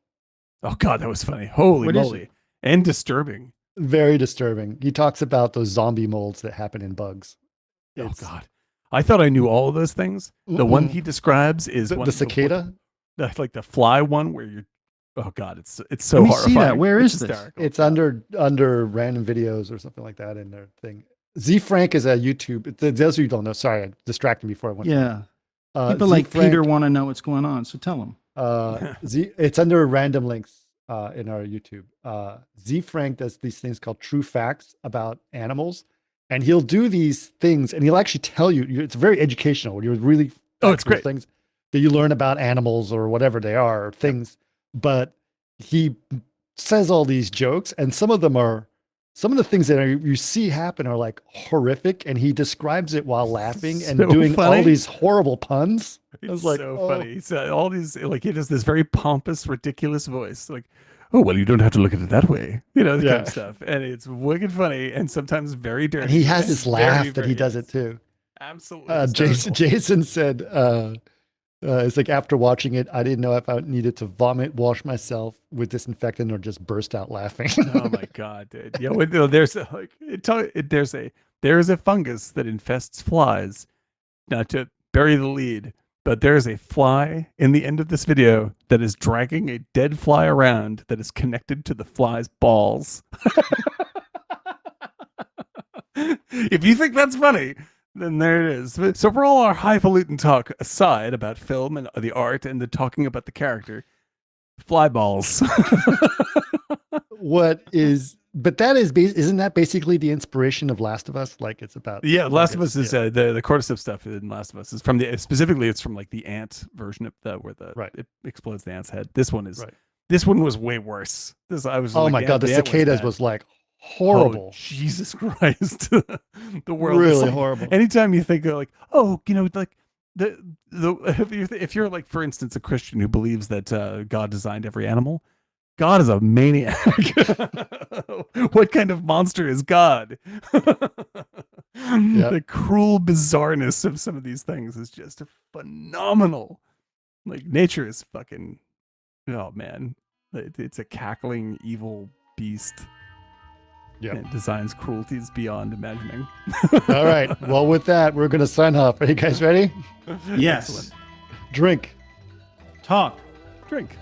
Oh God, that was funny. Holy moly. And disturbing. Very disturbing. He talks about those zombie molds that happen in bugs. Oh God. I thought I knew all of those things. The one he describes is the cicada? Like the fly one where you're oh God, it's so horrifying. See that. Where is this? It's under random videos or something like that in their thing. Z Frank is a YouTube. Those of you who don't know, sorry, I distracted me before I went. Yeah. People like Peter want to know what's going on, so tell them. It's under random links in our YouTube. Z Frank does these things called true facts about animals, and he'll do these things, and he'll actually tell you. It's very educational. You're really it's great things that you learn about animals or whatever they are, or things. But he says all these jokes, and some of the things that you see happen are like horrific, and he describes it while laughing and doing all these horrible puns. It's like so funny. He's all these like he does this very pompous, ridiculous voice, like, "Oh well, you don't have to look at it that way," kind of stuff, and it's wicked funny and sometimes very dirty. And he has this laugh that he does it too. Absolutely. Jason said, "It's like after watching it, I didn't know if I needed to vomit, wash myself with disinfectant, or just burst out laughing." Oh my God, dude! Yeah, there's a fungus that infests flies. Not to bury the lead, but there is a fly in the end of this video that is dragging a dead fly around that is connected to the fly's balls. If you think that's funny, then there it is. So for all our highfalutin talk aside about film and the art and the talking about the character, Fly balls. But that is, isn't that basically the inspiration of Last of Us? Like it's about. Yeah, like Last of it's- Us is yeah. the cordyceps stuff in Last of Us is from specifically it's from like the ant version of where Right. it explodes the ant's head. This one is Right. This one was way worse. I was Oh like, my God, the cicadas bad. was like horrible. Oh, Jesus Christ. The world is Really like, horrible. Anytime you think of like, oh, like if you're like, for instance, a Christian who believes that God designed every animal, God is a maniac. What kind of monster is God? The cruel bizarreness of some of these things is just phenomenal. Like nature is fucking, oh man, it's a cackling evil beast. Yep. And it designs cruelties beyond imagining. All right. Well, with that, we're going to sign off. Are you guys ready? Yes. Excellent. Drink. Talk. Drink.